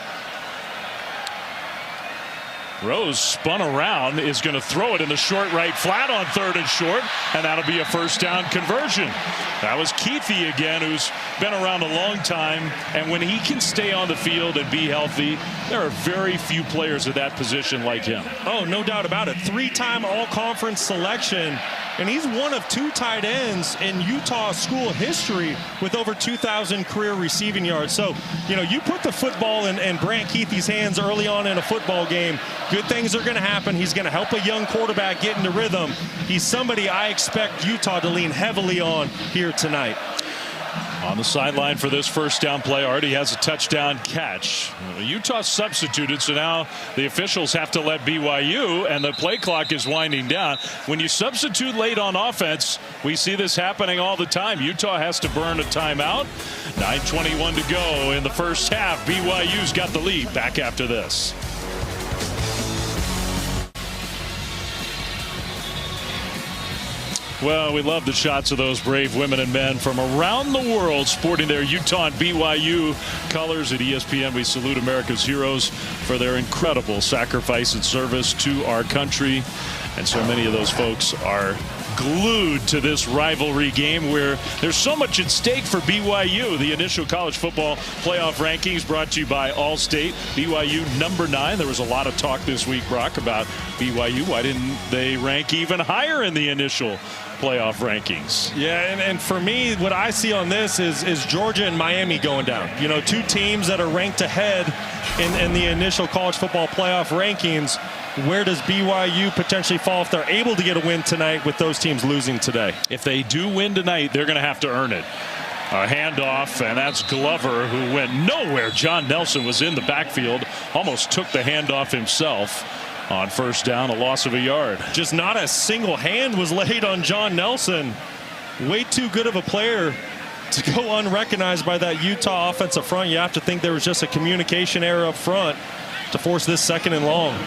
Rose spun around, is going to throw it in the short right flat on 3rd and short, and that'll be a 1st down conversion. That was Keithy again, who's been around a long time, and when he can stay on the field and be healthy, there are very few players at that position like him. Oh, no doubt about it. 3-time all-conference selection, and he's one of 2 tight ends in Utah school history with over 2,000 career receiving yards. So, you know, you put the football in Brant Keithy's hands early on in a football game, good things are going to happen. He's going to help a young quarterback get into rhythm. He's somebody I expect Utah to lean heavily on here tonight. On the sideline for this 1st down play, already has a touchdown catch. Utah substituted, so now the officials have to let BYU, and the play clock is winding down. When you substitute late on offense, we see this happening all the time. Utah has to burn a timeout. 9:21 to go in the 1st half. BYU's got the lead. Back after this. Well, we love the shots of those brave women and men from around the world sporting their Utah and BYU colors. At ESPN, we salute America's heroes for their incredible sacrifice and service to our country. And so many of those folks are glued to this rivalry game where there's so much at stake for BYU. The initial college football playoff rankings brought to you by Allstate. BYU number 9. There was a lot of talk this week, Brock, about BYU. Why didn't they rank even higher in the initial playoff rankings? Yeah, and for me, what I see on this is Georgia and Miami going down. You know, 2 teams that are ranked ahead in the initial college football playoff rankings. Where does BYU potentially fall if they're able to get a win tonight with those teams losing today? If they do win tonight, they're going to have to earn it. A handoff, and that's Glover, who went nowhere. John Nelson was in the backfield, almost took the handoff himself. On 1st down, a loss of a yard. Just not a single hand was laid on John Nelson. Way too good of a player to go unrecognized by that Utah offensive front. You have to think there was just a communication error up front to force this 2nd and long.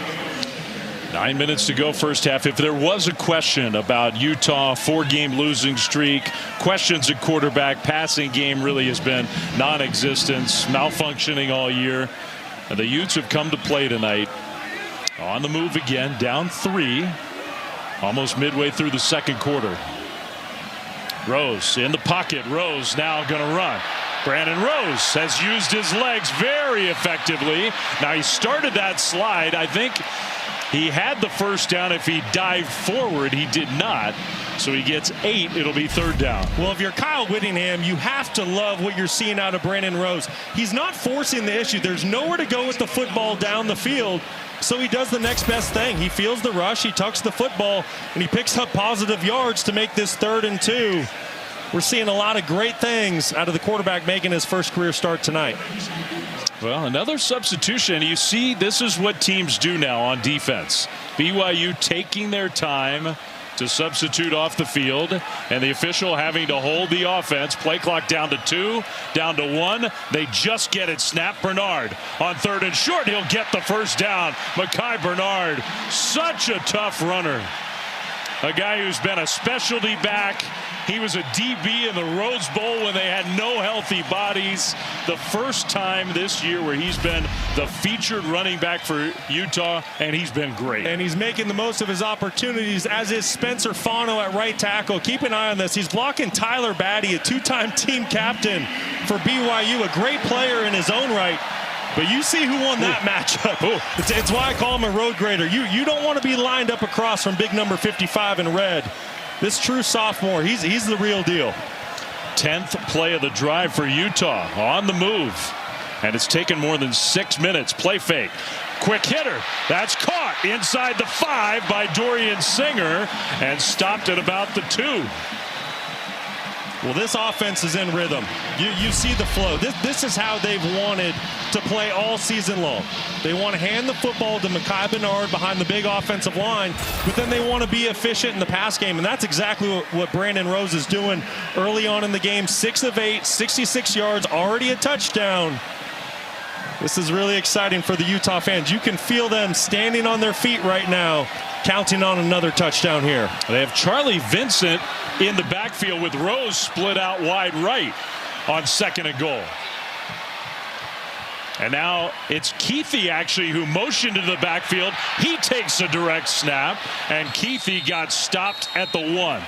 9 minutes to go 1st half. If there was a question about Utah 4-game losing streak, questions at quarterback, passing game really has been non-existent, malfunctioning all year. And the Utes have come to play tonight. On the move again, down 3, almost midway through the 2nd quarter. Rose in the pocket. Rose now going to run. Brandon Rose has used his legs very effectively. Now he started that slide. I think he had the 1st down if he dived forward. He did not. So he gets 8. It'll be 3rd down. Well, if you're Kyle Whittingham, you have to love what you're seeing out of Brandon Rose. He's not forcing the issue. There's nowhere to go with the football down the field. So he does the next best thing. He feels the rush, he tucks the football, and he picks up positive yards to make this 3rd and 2. We're seeing a lot of great things out of the quarterback making his 1st career start tonight. Well, another substitution. You see, this is what teams do now on defense. BYU taking their time to substitute off the field, and the official having to hold the offense. Play clock down to 2, down to 1. They just get it. Snap. Bernard on 3rd and short. He'll get the 1st down. Mekhi Bernard, such a tough runner. A guy who's been a specialty back. He was a DB in the Rose Bowl when they had no healthy bodies. The first time this year where he's been the featured running back for Utah, and he's been great. And he's making the most of his opportunities, as is Spencer Fano at right tackle. Keep an eye on this. He's blocking Tyler Batty, a 2-time team captain for BYU, a great player in his own right. But you see who won that matchup. It's why I call him a road grader. You don't want to be lined up across from big number 55 in red. This true sophomore, he's the real deal. 10th play of the drive for Utah. On the move. And it's taken more than 6 minutes. Play fake. Quick hitter. That's caught inside the 5 by Dorian Singer and stopped at about the 2. Well, this offense is in rhythm. You see the flow. This is how they've wanted to play all season long. They want to hand the football to Mekhi Bernard behind the big offensive line, but then they want to be efficient in the pass game, and that's exactly what Brandon Rose is doing early on in the game. 6 of 8, 66 yards, already a touchdown. This is really exciting for the Utah fans. You can feel them standing on their feet right now, counting on another touchdown here. They have Charlie Vincent in the backfield with Rose split out wide right on 2nd and goal. And now it's Keithy actually who motioned into the backfield. He takes a direct snap, and Keithy got stopped at the 1.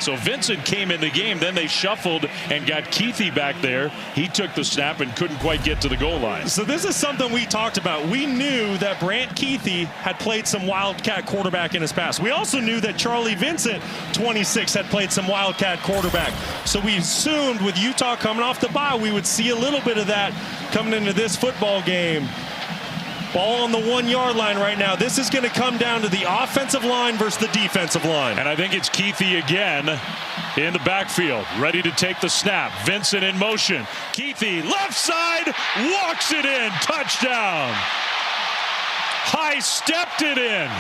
So Vincent came in the game, then they shuffled and got Keithy back there. He took the snap and couldn't quite get to the goal line. So this is something we talked about. We knew that Brant Keithy had played some Wildcat quarterback in his past. We also knew that Charlie Vincent, 26, had played some Wildcat quarterback. So we assumed with Utah coming off the bye, we would see a little bit of that coming into this football game. Ball on the 1-yard line right now. This is going to come down to the offensive line versus the defensive line. And I think it's Keithy again in the backfield, ready to take the snap. Vincent in motion. Keithy, left side, walks it in. Touchdown. High stepped it in.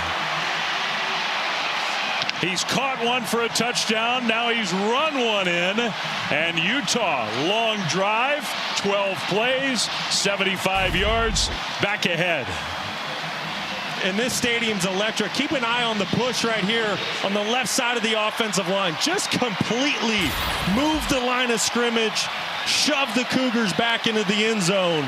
He's caught one for a touchdown. Now he's run one in. And Utah, long drive, 12 plays, 75 yards, back ahead. And this stadium's electric. Keep an eye on the push right here on the left side of the offensive line. Just completely move the line of scrimmage, shove the Cougars back into the end zone.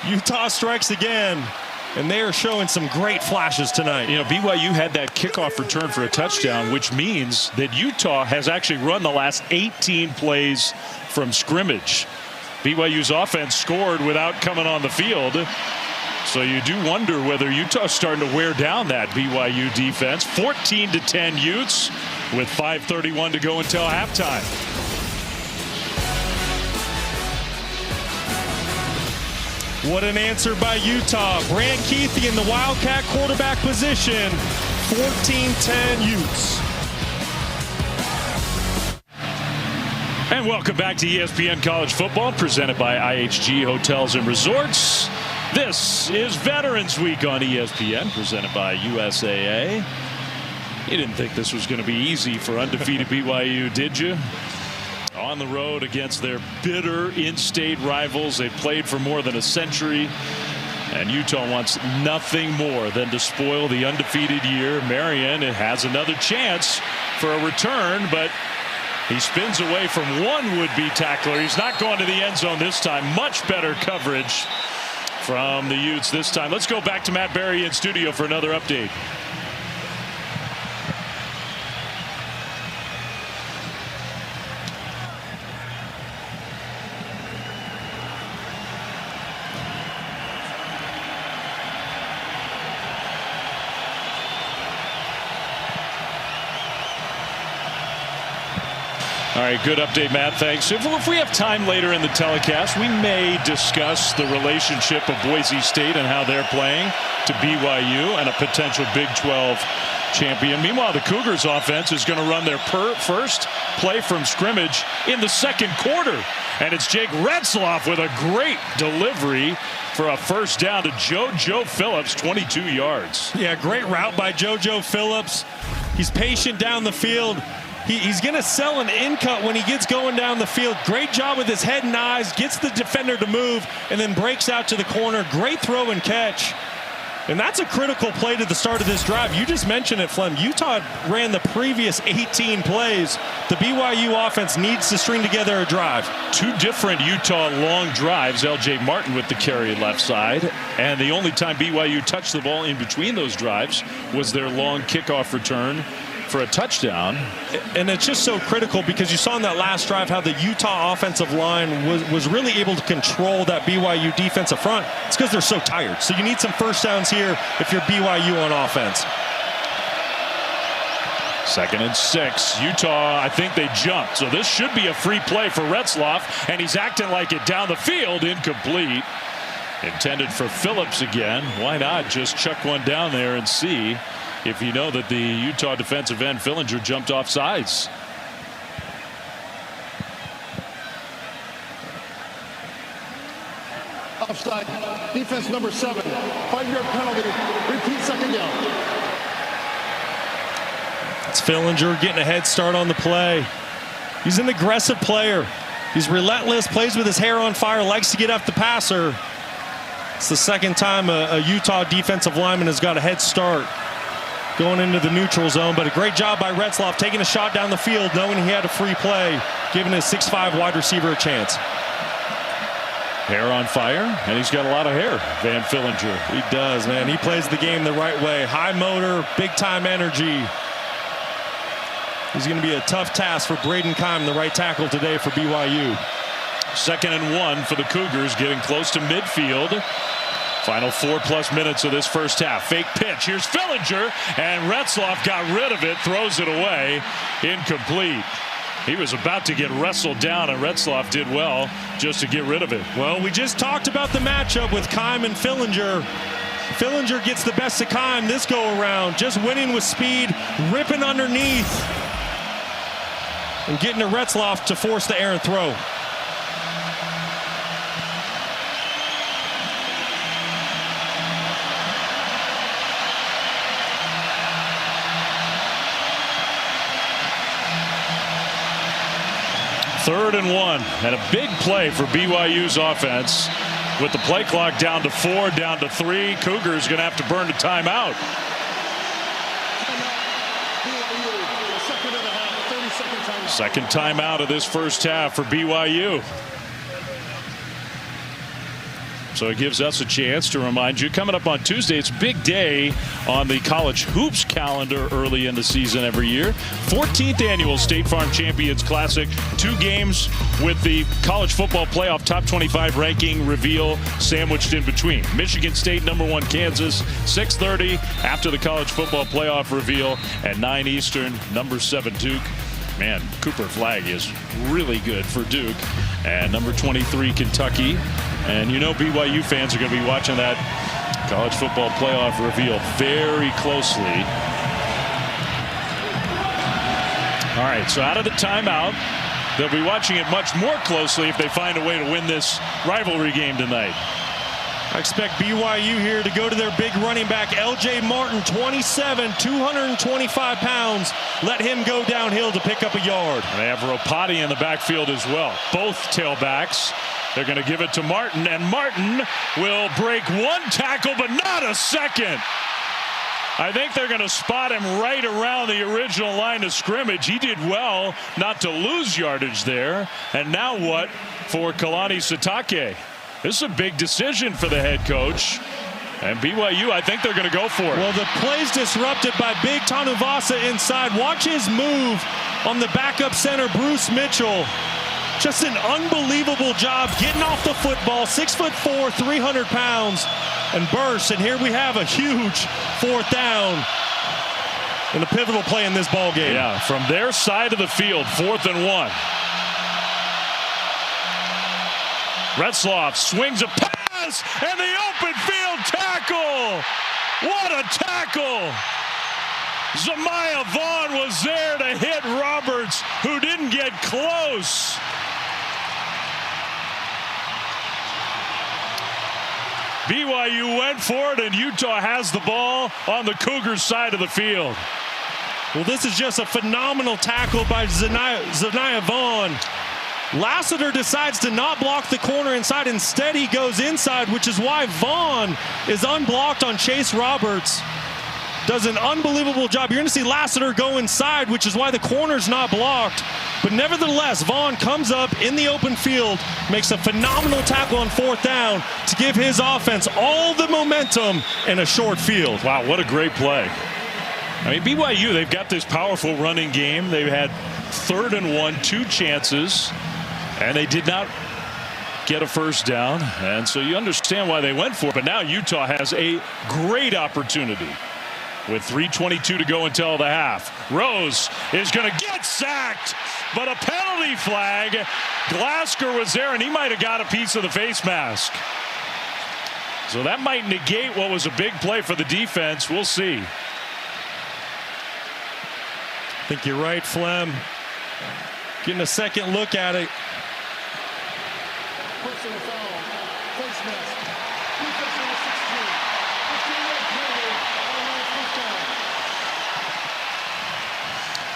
Utah strikes again. And they are showing some great flashes tonight. You know, BYU had that kickoff return for a touchdown, which means that Utah has actually run the last 18 plays from scrimmage. BYU's offense scored without coming on the field. So you do wonder whether Utah's starting to wear down that BYU defense. 14-10 Utes with 5:31 to go until halftime. What an answer by Utah. Brant Keithy in the Wildcat quarterback position. 14-10 Utes. And welcome back to ESPN College Football, presented by IHG Hotels and Resorts. This is Veterans Week on ESPN, presented by USAA. You didn't think this was going to be easy for undefeated BYU, did you? On the road against their bitter in-state rivals. They played for more than a century, and Utah wants nothing more than to spoil the undefeated year. Marion has another chance for a return, but he spins away from one would-be tackler. He's not going to the end zone this time. Much better coverage from the Utes this time. Let's go back to Matt Berry in studio for another update. All right, good update, Matt. Thanks. If we have time later in the telecast, we may discuss the relationship of Boise State and how they're playing to BYU and a potential Big 12 champion. Meanwhile, the Cougars offense is going to run their first play from scrimmage in the second quarter. And it's Jake Retzloff with a great delivery for a first down to JoJo Phillips, 22 yards. Yeah, great route by JoJo Phillips. He's patient down the field. He's going to sell an in-cut when he gets going down the field. Great job with his head and eyes. Gets the defender to move and then breaks out to the corner. Great throw and catch. And that's a critical play to the start of this drive. You just mentioned it, Flem. Utah ran the previous 18 plays. The BYU offense needs to string together a drive. Two different Utah long drives. L.J. Martin with the carry left side. And the only time BYU touched the ball in between those drives was their long kickoff return for a touchdown. And it's just so critical because you saw in that last drive how the Utah offensive line was really able to control that BYU defensive front. It's because they're so tired. So you need some first downs here if you're BYU on offense. 2nd and 6. Utah, I think they jumped. So this should be a free play for Retzloff, and he's acting like it down the field. Incomplete. Intended for Phillips again. Why not just chuck one down there and see if you know that the Utah defensive end Fillinger jumped off sides. Offside. Defense number 7. 5-yard penalty. Repeat, 2nd down. It's Fillinger getting a head start on the play. He's an aggressive player. He's relentless, plays with his hair on fire, likes to get up the passer. It's the 2nd time a Utah defensive lineman has got a head start going into the neutral zone. But a great job by Retzloff taking a shot down the field, knowing he had a free play, giving his 6'5" wide receiver a chance. Hair on fire, and he's got a lot of hair, Van Fillinger. He does, man. He plays the game the right way. High motor, big-time energy. He's going to be a tough task for Braden Keim, the right tackle today for BYU. 2nd and 1 for the Cougars, getting close to midfield. Final 4+ minutes of this first half. Fake pitch. Here's Fillinger, and Retzloff got rid of it, throws it away. Incomplete. He was about to get wrestled down, and Retzloff did well just to get rid of it. Well, we just talked about the matchup with Keim and Fillinger. Fillinger gets the best of Keim this go around, just winning with speed, ripping underneath, and getting to Retzloff to force the errant throw. Third and 1, and a big play for BYU's offense. With the play clock down to 4, down to 3, Cougars going to have to burn a timeout. Second timeout of this first half for BYU. So it gives us a chance to remind you, coming up on Tuesday, it's a big day on the college hoops calendar early in the season every year. 14th annual State Farm Champions Classic. 2 games with the college football playoff top 25 ranking reveal sandwiched in between. Michigan State #1 Kansas, 6:30 after the college football playoff reveal, at 9 Eastern, #7 Duke. Man, Cooper Flagg is really good for Duke. And #23 Kentucky. And you know BYU fans are going to be watching that college football playoff reveal very closely. All right, so out of the timeout, they'll be watching it much more closely if they find a way to win this rivalry game tonight. I expect BYU here to go to their big running back, L.J. Martin, 27, 225 pounds. Let him go downhill to pick up a yard. They have Ropati in the backfield as well. Both tailbacks. They're going to give it to Martin, and Martin will break 1 tackle, but not a second. I think they're going to spot him right around the original line of scrimmage. He did well not to lose yardage there. And now what for Kalani Sitake? This is a big decision for the head coach. And BYU, I think they're going to go for it. Well, the play's disrupted by Big Tanuvasa inside. Watch his move on the backup center, Bruce Mitchell. Just an unbelievable job getting off the football. 6'4", 300 pounds, and bursts. And here we have a huge 4th down and a pivotal play in this ball game. Yeah, from their side of the field, 4th and 1. Retzloff swings a pass, and the open field tackle. What a tackle! Zamiah Vaughn was there to hit Roberts, who didn't get close. BYU went for it, and Utah has the ball on the Cougars' side of the field. Well, this is just a phenomenal tackle by Zamiah Vaughn. Lassiter decides to not block the corner inside. Instead, he goes inside, which is why Vaughn is unblocked on Chase Roberts. Does an unbelievable job. You're going to see Lassiter go inside, which is why the corner's not blocked. But nevertheless, Vaughn comes up in the open field, makes a phenomenal tackle on 4th down to give his offense all the momentum in a short field. Wow, what a great play. I mean, BYU, they've got this powerful running game. They've had 3rd and 1, 2 chances, and they did not get a first down. And so you understand why they went for it. But now Utah has a great opportunity with 3:22 to go until the half. Rose is going to get sacked, but a penalty flag. Glasgow was there, and he might have got a piece of the face mask. So that might negate what was a big play for the defense. We'll see. I think you're right, Flem. Getting a second look at it. Personal foul. Face mask. Defense number 16. 15-yard penalty. First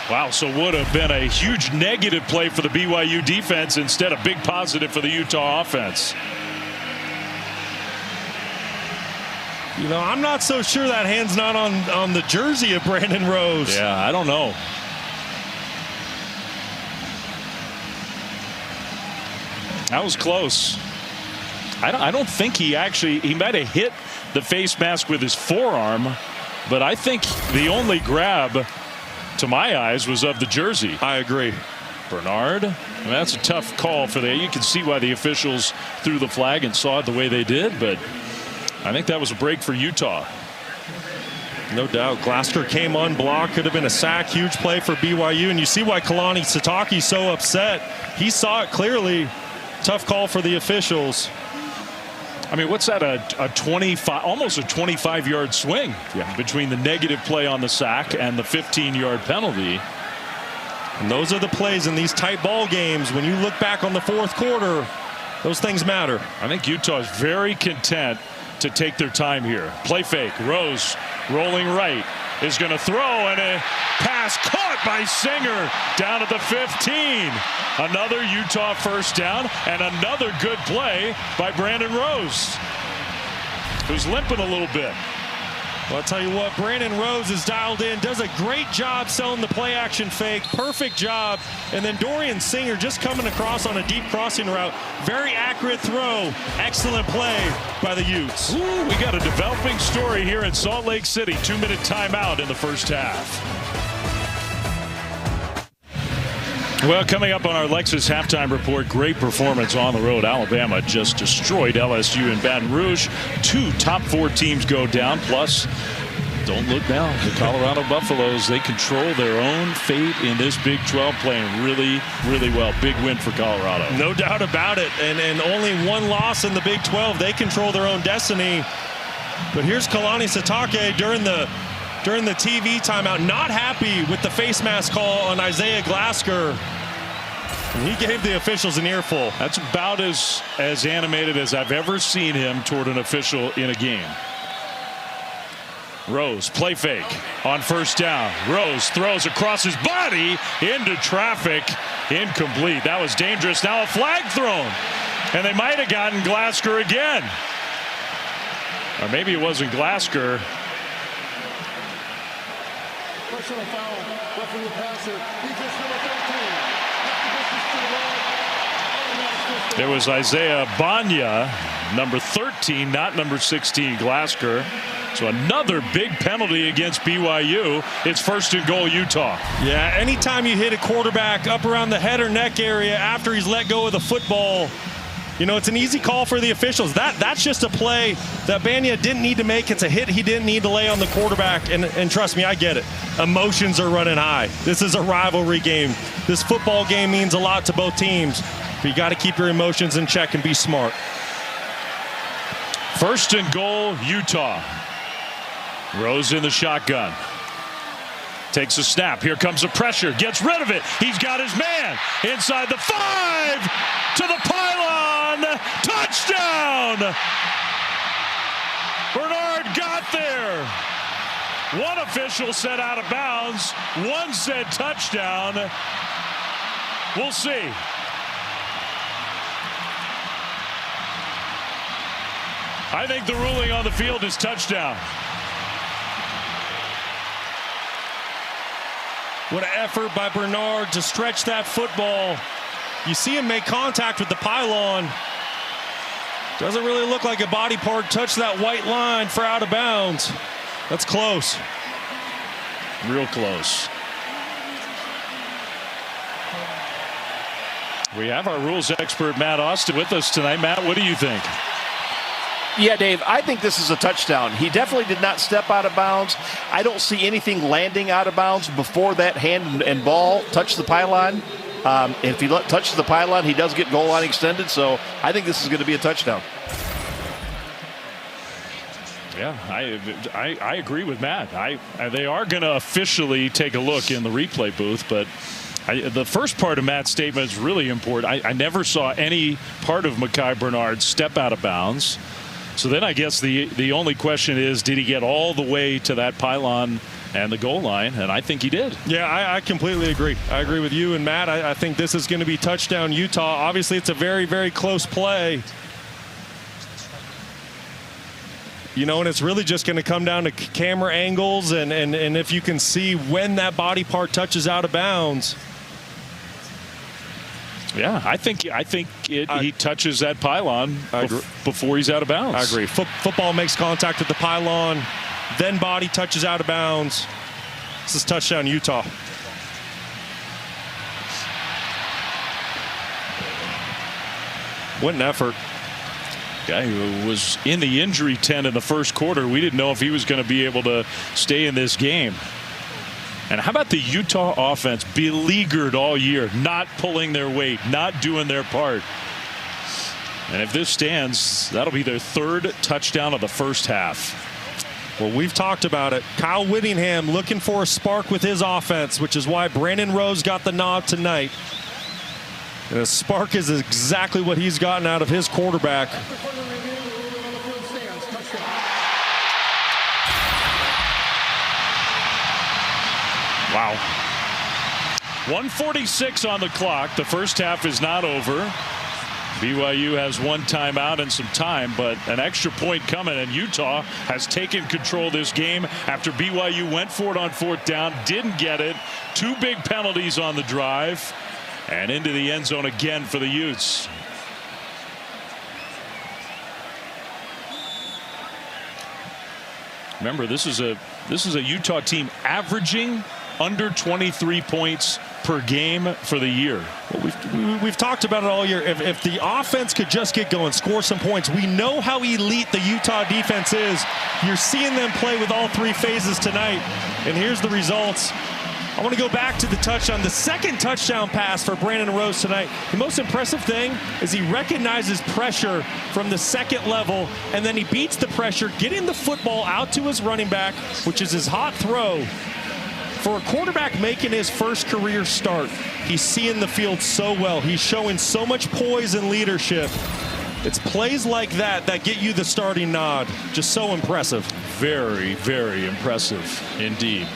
down. Wow, so would have been a huge negative play for the BYU defense instead of big positive for the Utah offense. You know, I'm not so sure that hand's not on the jersey of Brandon Rose. Yeah, I don't know. That was close. I don't think he might have hit the face mask with his forearm, but I think the only grab, to my eyes, was of the jersey. I agree. Bernard, that's a tough call for you can see why the officials threw the flag and saw it the way they did, but I think that was a break for Utah. No doubt. Glasgow came unblocked. Could have been a sack. Huge play for BYU. And you see why Kalani Sitake's so upset. He saw it clearly. Tough call for the officials. I mean, what's that? A 25, almost a 25-yard swing between the negative play on the sack and the 15-yard penalty. And those are the plays in these tight ball games. When you look back on the fourth quarter, those things matter. I think Utah is very content to take their time here. Play fake. Rose rolling right is going to throw, and a pass caught by Singer down at the 15. Another Utah first down and another good play by Brandon Rose, who's limping a little bit. Well, I'll tell you what, Brandon Rose is dialed in, does a great job selling the play action fake. Perfect job. And then Dorian Singer just coming across on a deep crossing route. Very accurate throw. Excellent play by the Utes. Ooh, we got a developing story here in Salt Lake City. 2-minute timeout in the first half. Well, coming up on our Lexus halftime report, great performance on the road. Alabama just destroyed LSU in Baton Rouge. 2 top 4 teams go down. Plus, don't look down. The Colorado Buffaloes, they control their own fate in this Big 12, playing really, really well. Big win for Colorado. No doubt about it. And only one loss in the Big 12. They control their own destiny. But here's Kalani Sitake during the TV timeout, not happy with the face mask call on Isaiah Glasgow. And he gave the officials an earful. That's about as animated as I've ever seen him toward an official in a game. Rose, play fake on first down. Rose throws across his body into traffic. Incomplete. That was dangerous. Now a flag thrown. And they might have gotten Glasgow again. Or maybe it wasn't Glasgow. Personal foul. Roughing the passer. Defense number 13. There was Isaiah Banya, number 13, not number 16, Glasgow. So another big penalty against BYU. It's first and goal, Utah. Yeah, anytime you hit a quarterback up around the head or neck area after he's let go of the football, you know, it's an easy call for the officials. That's just a play that Banya didn't need to make. It's a hit he didn't need to lay on the quarterback. And trust me, I get it. Emotions are running high. This is a rivalry game. This football game means a lot to both teams. But you got to keep your emotions in check and be smart. First and goal, Utah. Rose in the shotgun. Takes a snap. Here comes the pressure. Gets rid of it. He's got his man inside the 5 to the pylon. Touchdown! Bernard got there. One official said out of bounds. One said touchdown. We'll see. I think the ruling on the field is touchdown. What an effort by Bernard to stretch that football. You see him make contact with the pylon. Doesn't really look like a body part touched that white line for out of bounds. That's close. Real close. We have our rules expert, Matt Austin, with us tonight. Matt, what do you think? Yeah, Dave, I think this is a touchdown. He definitely did not step out of bounds. I don't see anything landing out of bounds before that hand and ball touch the pylon. If he touches the pylon, he does get goal line extended, so I think this is going to be a touchdown. Yeah, I agree with Matt. They are going to officially take a look in the replay booth, but the first part of Matt's statement is really important. I never saw any part of Mekhi Bernard step out of bounds. So then I guess the only question is, did he get all the way to that pylon and the goal line? And I think he did. Yeah, I completely agree. I agree with you and Matt. I think this is going to be touchdown Utah. Obviously, it's a very, very close play. You know, and it's really just going to come down to camera angles and if you can see when that body part touches out of bounds. Yeah, I think he touches that pylon before he's out of bounds. I agree. Football makes contact with the pylon, then body touches out of bounds. This is touchdown Utah. What an effort. Guy who was in the injury tent in the first quarter. We didn't know if he was going to be able to stay in this game. And how about the Utah offense beleaguered all year, not pulling their weight, not doing their part. And if this stands, that'll be their third touchdown of the first half. Well, we've talked about it. Kyle Whittingham looking for a spark with his offense, which is why Brandon Rose got the nod tonight. And a spark is exactly what he's gotten out of his quarterback. Wow. 1:46 on the clock. The first half is not over. BYU has one timeout and some time, but an extra point coming, and Utah has taken control of this game after BYU went for it on fourth down, didn't get it. Two big penalties on the drive, and into the end zone again for the Utes. Remember, this is a Utah team averaging under 23 points per game for the year. Well, we've talked about it all year. If the offense could just get going, score some points. We know how elite the Utah defense is. You're seeing them play with all three phases tonight. And here's the results. I want to go back to the touchdown. The second touchdown pass for Brandon Rose tonight. The most impressive thing is he recognizes pressure from the second level, and then he beats the pressure, getting the football out to his running back, which is his hot throw. For a quarterback making his first career start, he's seeing the field so well. He's showing so much poise and leadership. It's plays like that that get you the starting nod. Just so impressive. Very, very impressive indeed.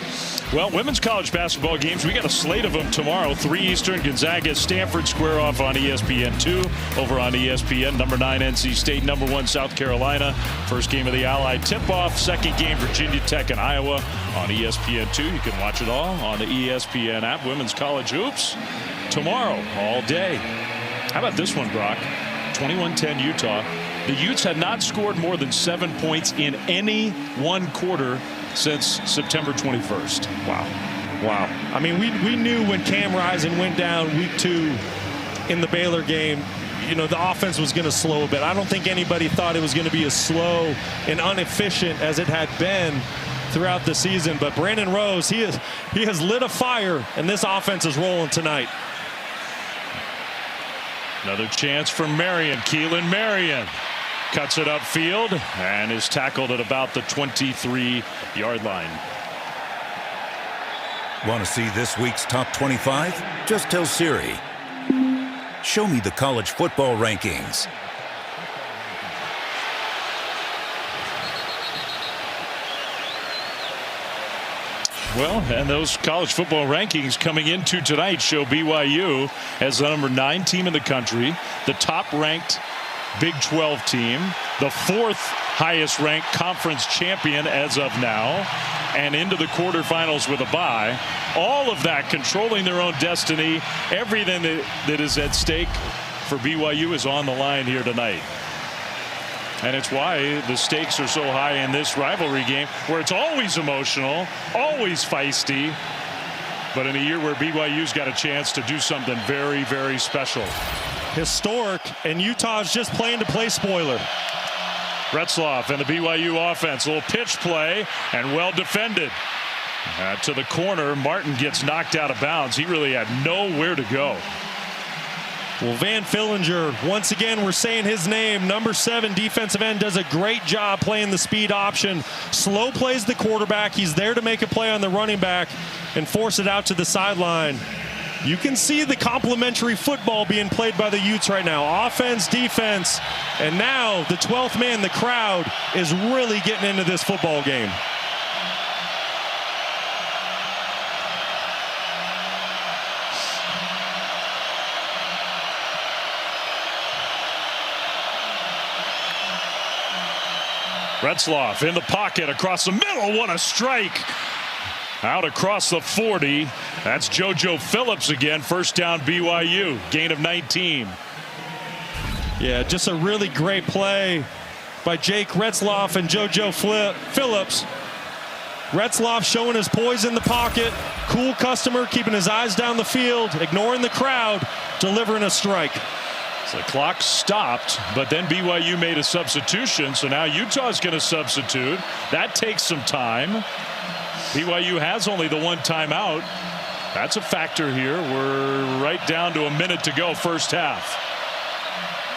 Well, women's college basketball games, we got a slate of them tomorrow. 3 Eastern, Gonzaga, Stanford square off on ESPN2. Over on ESPN, number 9 NC State, number 1 South Carolina. First game of the Allied tip-off. Second game, Virginia Tech and Iowa on ESPN2. You can watch it all on the ESPN app. Women's college hoops tomorrow all day. How about this one, Brock? 21-10 Utah. The Utes had not scored more than 7 points in any one quarter since September 21st. Wow. I mean, we knew when Cam Rising went down week 2 in the Baylor game, you know, the offense was going to slow a bit. I don't think anybody thought it was going to be as slow and inefficient as it had been throughout the season. But Brandon Rose, he has lit a fire, and this offense is rolling tonight. Another chance for Marion. Keelan Marion cuts it upfield and is tackled at about the 23-yard line. Want to see this week's top 25? Just tell Siri, show me the college football rankings. Well, and those college football rankings coming into tonight show BYU as the number 9 team in the country, the top-ranked Big 12 team, the 4th highest ranked conference champion as of now, and into the quarterfinals with a bye. All of that controlling their own destiny. Everything that is at stake for BYU is on the line here tonight. And it's why the stakes are so high in this rivalry game, where it's always emotional, always feisty, but in a year where BYU's got a chance to do something very, very special. Historic, and Utah's just playing to play spoiler. Retzloff and the BYU offense. A little pitch play and well defended. To the corner. Martin gets knocked out of bounds. He really had nowhere to go. Well, Van Fillinger, once again, we're saying his name. Number 7 defensive end, does a great job playing the speed option. Slow plays the quarterback. He's there to make a play on the running back and force it out to the sideline. You can see the complementary football being played by the Utes right now. Offense, defense, and now the 12th man, the crowd, is really getting into this football game. Retzloff in the pocket across the middle. What a strike. Out across the 40. That's JoJo Phillips again. First down BYU. Gain of 19. Yeah, just a really great play by Jake Retzloff and JoJo Phillips. Retzloff showing his poise in the pocket. Cool customer, keeping his eyes down the field, ignoring the crowd, delivering a strike. So the clock stopped, but then BYU made a substitution. So now Utah's going to substitute. That takes some time. BYU has only the one timeout. That's a factor here. We're right down to a minute to go, first half.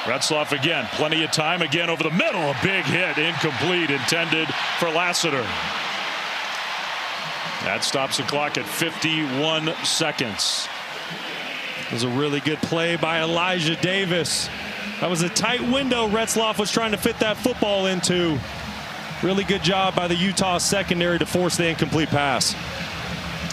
Retzloff again, plenty of time again over the middle. A big hit, incomplete, intended for Lassiter. That stops the clock at 51 seconds. It was a really good play by Elijah Davis. That was a tight window Retzloff was trying to fit that football into. Really good job by the Utah secondary to force the incomplete pass.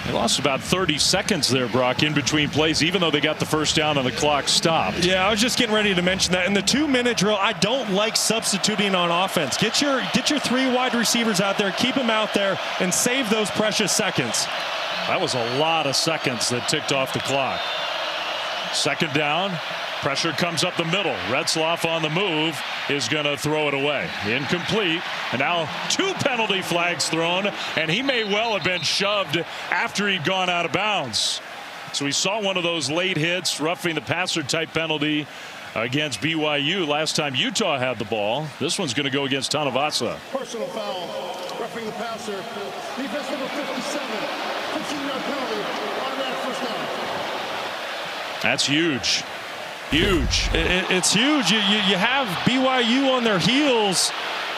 They lost about 30 seconds there, Brock, in between plays, even though they got the first down and the clock stopped. Yeah, I was just getting ready to mention that. In the 2-minute drill, I don't like substituting on offense. Get your 3 wide receivers out there, keep them out there, and save those precious seconds. That was a lot of seconds that ticked off the clock. Second down. Pressure comes up the middle. Retzloff on the move is going to throw it away. Incomplete. And now 2 penalty flags thrown, and he may well have been shoved after he'd gone out of bounds. So we saw one of those late hits, roughing the passer type penalty against BYU last time Utah had the ball. This one's going to go against Tanavasa. Personal foul, roughing the passer. Defense number 57, 15-yard penalty, automatic first down. That's huge. Huge. It's huge. You have BYU on their heels,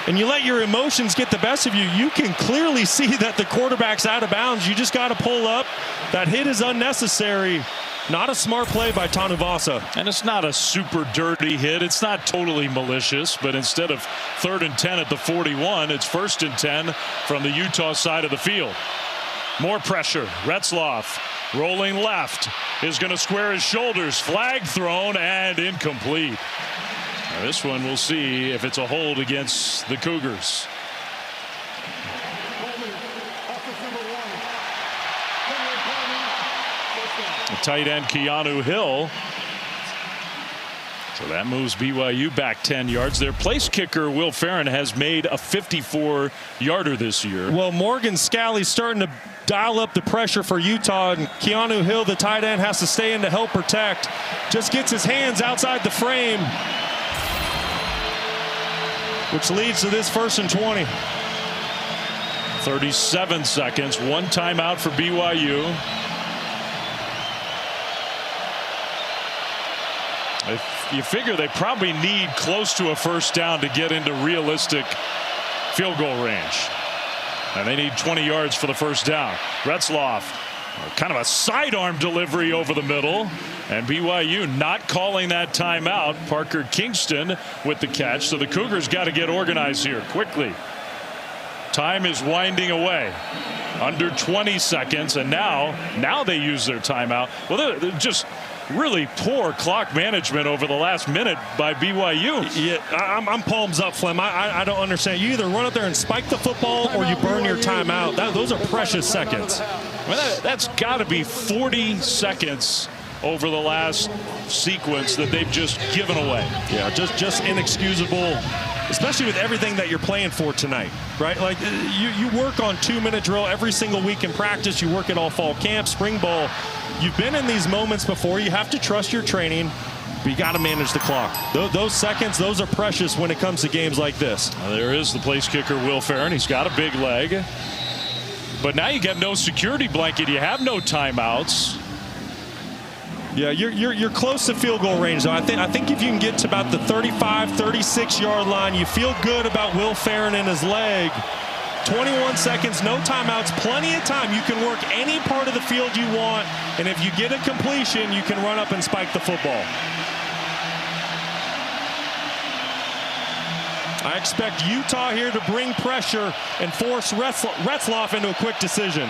and you let your emotions get the best of you. You can clearly see that the quarterback's out of bounds. You just got to pull up. That hit is unnecessary. Not a smart play by Tanuvasa. And it's not a super dirty hit. It's not totally malicious, but instead of 3rd and 10 at the 41, it's 1st and 10 from the Utah side of the field. More pressure. Retzloff rolling left is going to square his shoulders. Flag thrown and incomplete. Now this one we'll see if it's a hold against the Cougars. The tight end Keanu Hill. So that moves BYU back 10 yards. Their place kicker, Will Farron, has made a 54-yarder this year. Well, Morgan Scalley's starting to dial up the pressure for Utah, and Keanu Hill, the tight end, has to stay in to help protect. Just gets his hands outside the frame, which leads to this 1st and 20. 37 seconds, 1 timeout for BYU. You figure they probably need close to a first down to get into realistic field goal range. And they need 20 yards for the first down. Retzloff, kind of a sidearm delivery over the middle. And BYU not calling that timeout. Parker Kingston with the catch. So the Cougars got to get organized here quickly. Time is winding away. Under 20 seconds. And now they use their timeout. Well, they're just really poor clock management over the last minute by BYU. Yeah, I'm palms up, Flem. I don't understand. You either run up there and spike the football or you burn your timeout. Those are precious seconds. Well, that's got to be 40 seconds over the last sequence that they've just given away. Yeah, just inexcusable, especially with everything that you're playing for tonight, right? Like you work on 2-minute drill every single week in practice. You work at all fall camp, spring ball. You've been in these moments before. You have to trust your training. But you got to manage the clock. Those seconds, those are precious when it comes to games like this. There is the place kicker, Will Farron. He's got a big leg. But now you get no security blanket. You have no timeouts. Yeah, you're close to field goal range, though. I think if you can get to about the 35, 36-yard line, you feel good about Will Farron and his leg. 21 seconds, no timeouts, plenty of time. You can work any part of the field you want, and if you get a completion, you can run up and spike the football. I expect Utah here to bring pressure and force Retzloff into a quick decision.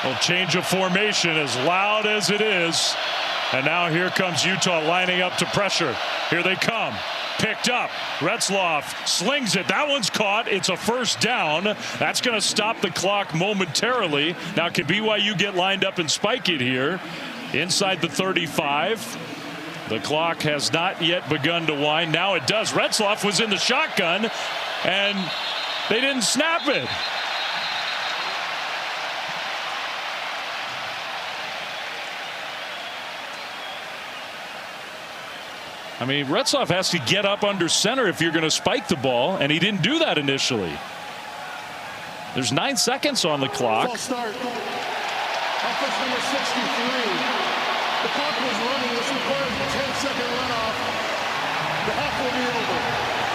Well, change of formation as loud as it is. And now here comes Utah lining up to pressure. Here they come. Picked up. Retzloff slings it. That one's caught. It's a first down. That's going to stop the clock momentarily. Now, can BYU get lined up and spike it here inside the 35? The clock has not yet begun to wind. Now it does. Retzloff was in the shotgun, and they didn't snap it. I mean, Retzloff has to get up under center if you're going to spike the ball, and he didn't do that initially. There's 9 seconds on the clock. False start. Offense number 63. The clock was running. This requires a 10-second runoff. The half will be over.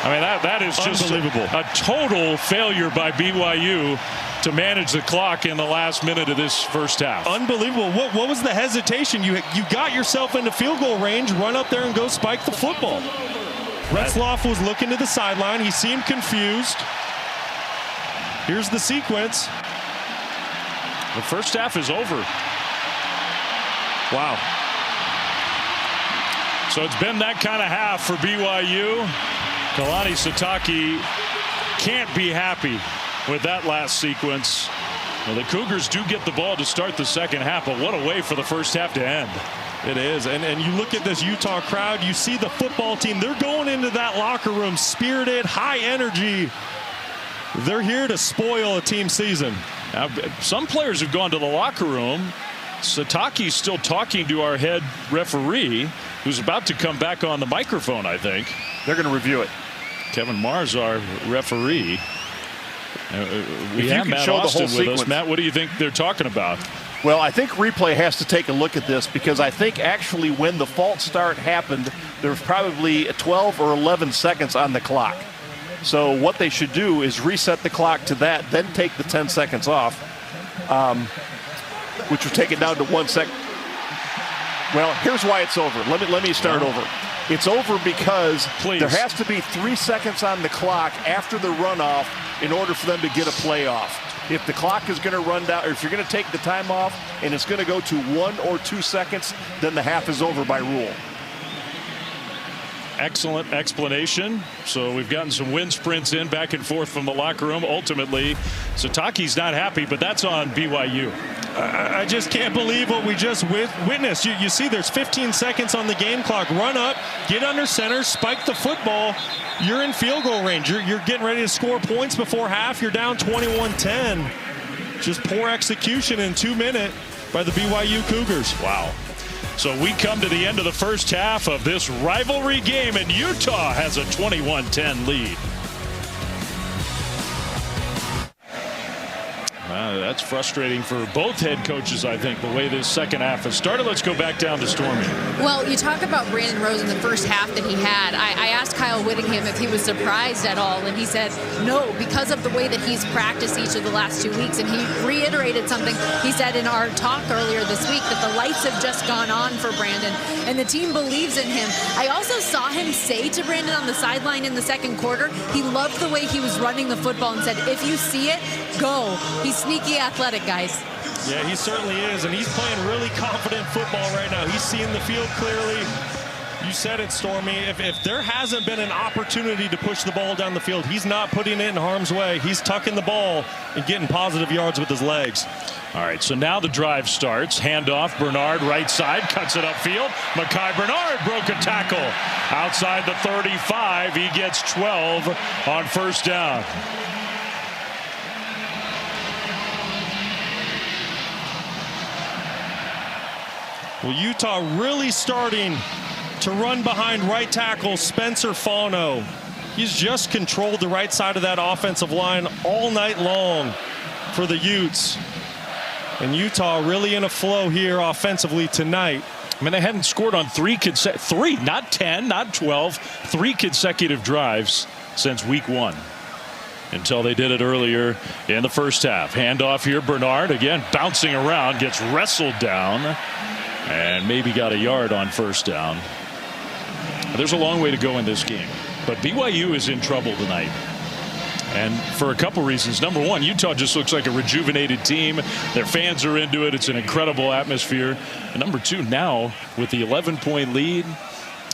I mean, that is just unbelievable. A total failure by BYU to manage the clock in the last minute of this first half. Unbelievable. What was the hesitation? You got yourself into field goal range, run up there and go spike the football. Retzloff was looking to the sideline. He seemed confused. Here's the sequence. The first half is over. Wow. So it's been that kind of half for BYU. Kalani Sitake can't be happy with that last sequence. Well, the Cougars do get the ball to start the second half, but what a way for the first half to end. It is. And you look at this Utah crowd, you see the football team. They're going into that locker room spirited, high energy. They're here to spoil a team season. Now, some players have gone to the locker room. Sitake's still talking to our head referee, who's about to come back on the microphone, I think. They're going to review it. Kevin Mars, our referee. We have Matt show Austin the whole with sequence. us. Matt, what do you think they're talking about? Well, I think replay has to take a look at this, because I think actually when the false start happened, there was probably 12 or 11 seconds on the clock. So what they should do is reset the clock to that, then take the 10 seconds off, which would take it down to 1 second. Well, here's why it's over. Let me start over. It's over because there has to be 3 seconds on the clock after the runoff in order for them to get a play off. If the clock is going to run down, or if you're going to take the time off and it's going to go to 1 or 2 seconds, then the half is over by rule. Excellent explanation. So we've gotten some wind sprints in back and forth from the locker room. Ultimately, Sitake's not happy, but that's on BYU. I just can't believe what we just witnessed. You see there's 15 seconds on the game clock. Run up, get under center, spike the football. You're in field goal range. You're getting ready to score points before half. You're down 21-10. Just poor execution in 2 minutes by the BYU Cougars. Wow. So we come to the end of the first half of this rivalry game, and Utah has a 21-10 lead. That's frustrating for both head coaches, I think, the way this second half has started. Let's go back down to Stormy. Well, you talk about Brandon Rose in the first half that he had. I asked Kyle Whittingham if he was surprised at all, and he said no, because of the way that he's practiced each of the last 2 weeks. And he reiterated something he said in our talk earlier this week, that the lights have just gone on for Brandon, and the team believes in him. I also saw him say to Brandon on the sideline in the second quarter, he loved the way he was running the football and said, if you see it, go. He's sneaky athletic, guys. Yeah, he certainly is, and he's playing really confident football right now. He's seeing the field clearly. You said it, Stormy. If there hasn't been an opportunity to push the ball down the field, he's not putting it in harm's way. He's tucking the ball and getting positive yards with his legs. All right, so now the drive starts. Handoff, Bernard right side, cuts it upfield. Mekhi Bernard broke a tackle. Outside the 35, he gets 12 on first down. Well, Utah really starting to run behind right tackle Spencer Fano. He's just controlled the right side of that offensive line all night long for the Utes. And Utah really in a flow here offensively tonight. I mean, they hadn't scored on three, not 10, not 12, 3 consecutive drives since week 1. Until they did it earlier in the first half. Handoff here, Bernard again bouncing around, gets wrestled down, and maybe got a yard on first down. There's a long way to go in this game, but BYU is in trouble tonight. And for a couple reasons. Number one, Utah just looks like a rejuvenated team. Their fans are into it. It's an incredible atmosphere. And number two, now with the 11-point lead,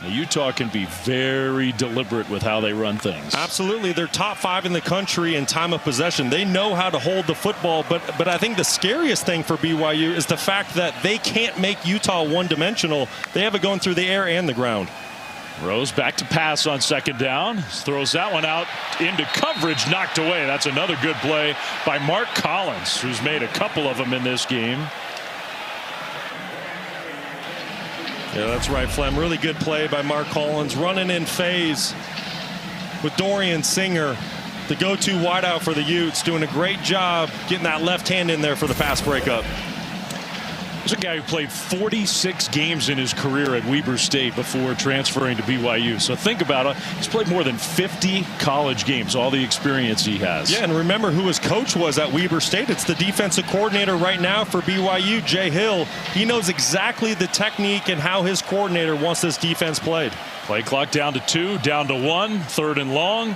Utah can be very deliberate with how they run things. Absolutely. They're top 5 in the country in time of possession. They know how to hold the football, but I think the scariest thing for BYU is the fact that they can't make Utah one-dimensional. They have it going through the air and the ground. Rose back to pass on second down. Throws that one out into coverage, knocked away. That's another good play by Mark Collins, who's made a couple of them in this game. Yeah, that's right, Flem. Really good play by Mark Collins, running in phase with Dorian Singer, the go-to wideout for the Utes, doing a great job getting that left hand in there for the pass breakup. There's a guy who played 46 games in his career at Weber State before transferring to BYU. So think about it. He's played more than 50 college games, all the experience he has. Yeah, and remember who his coach was at Weber State. It's the defensive coordinator right now for BYU, Jay Hill. He knows exactly the technique and how his coordinator wants this defense played. Play clock down to 2, down to 1, 3rd and long.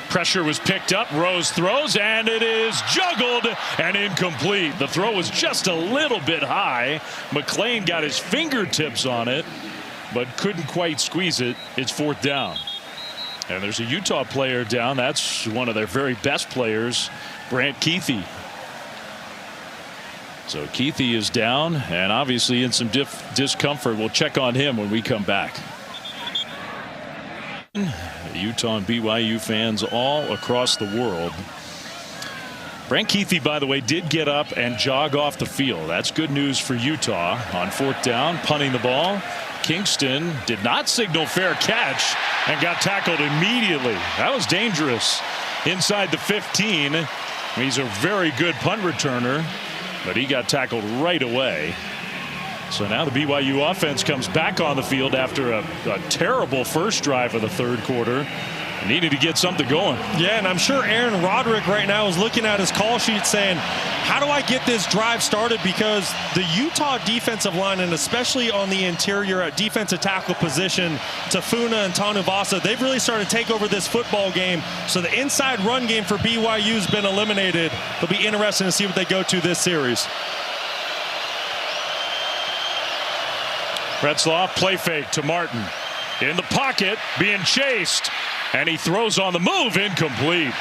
Pressure was picked up. Rose throws, and it is juggled and incomplete. The throw was just a little bit high. McLean got his fingertips on it, but couldn't quite squeeze it. It's 4th down. And there's a Utah player down. That's one of their very best players, Brant Keithy. So Keithy is down, and obviously in some discomfort. We'll check on him when we come back. Utah and BYU fans all across the world. Brant Keithy, by the way, did get up and jog off the field. That's good news for Utah on 4th down, punting the ball. Kingston did not signal fair catch and got tackled immediately. That was dangerous inside the 15. He's a very good punt returner, but he got tackled right away. So now the BYU offense comes back on the field after a terrible first drive of the 3rd quarter. Needed to get something going. Yeah, and I'm sure Aaron Roderick right now is looking at his call sheet saying, how do I get this drive started? Because the Utah defensive line, and especially on the interior at defensive tackle position, Tafuna and Tanuvasa, they've really started to take over this football game. So the inside run game for BYU has been eliminated. It'll be interesting to see what they go to this series. Retzlaff, play fake to Martin. In the pocket, being chased. And he throws on the move, incomplete.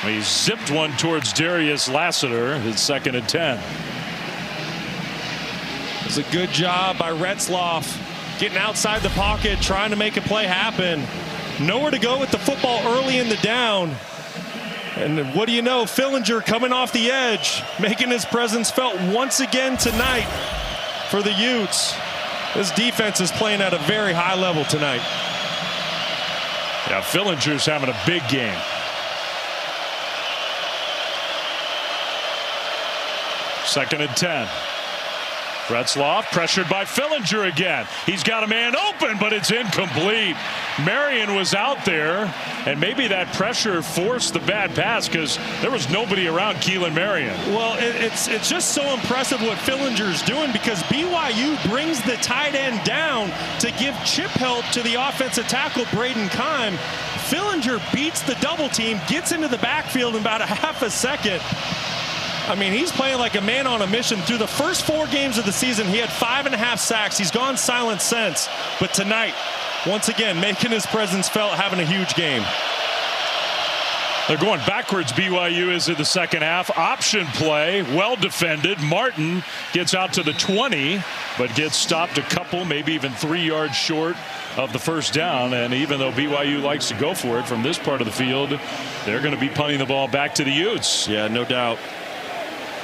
He zipped one towards Darius Lassiter, his 2nd and 10. It's a good job by Retzlaff getting outside the pocket, trying to make a play happen. Nowhere to go with the football early in the down. And what do you know, Fillinger coming off the edge, making his presence felt once again tonight for the Utes. This defense is playing at a very high level tonight. Yeah, Fillinger's having a big game. Second and 10. Retzlaff pressured by Fillinger again. He's got a man open, but it's incomplete. Marion was out there, and maybe that pressure forced the bad pass because there was nobody around Keelan Marion. Well, it's just so impressive what Fillinger's doing because BYU brings the tight end down to give chip help to the offensive tackle Braden Keim. Fillinger beats the double team, gets into the backfield in about a half a second. I mean, he's playing like a man on a mission. Through the first 4 games of the season, he had 5.5 sacks. He's gone silent since. But tonight, once again, making his presence felt, having a huge game. They're going backwards, BYU is in the second half. Option play, well defended. Martin gets out to the 20, but gets stopped a couple, maybe even 3 yards short of the first down. And even though BYU likes to go for it from this part of the field, they're going to be punting the ball back to the Utes. Yeah, no doubt.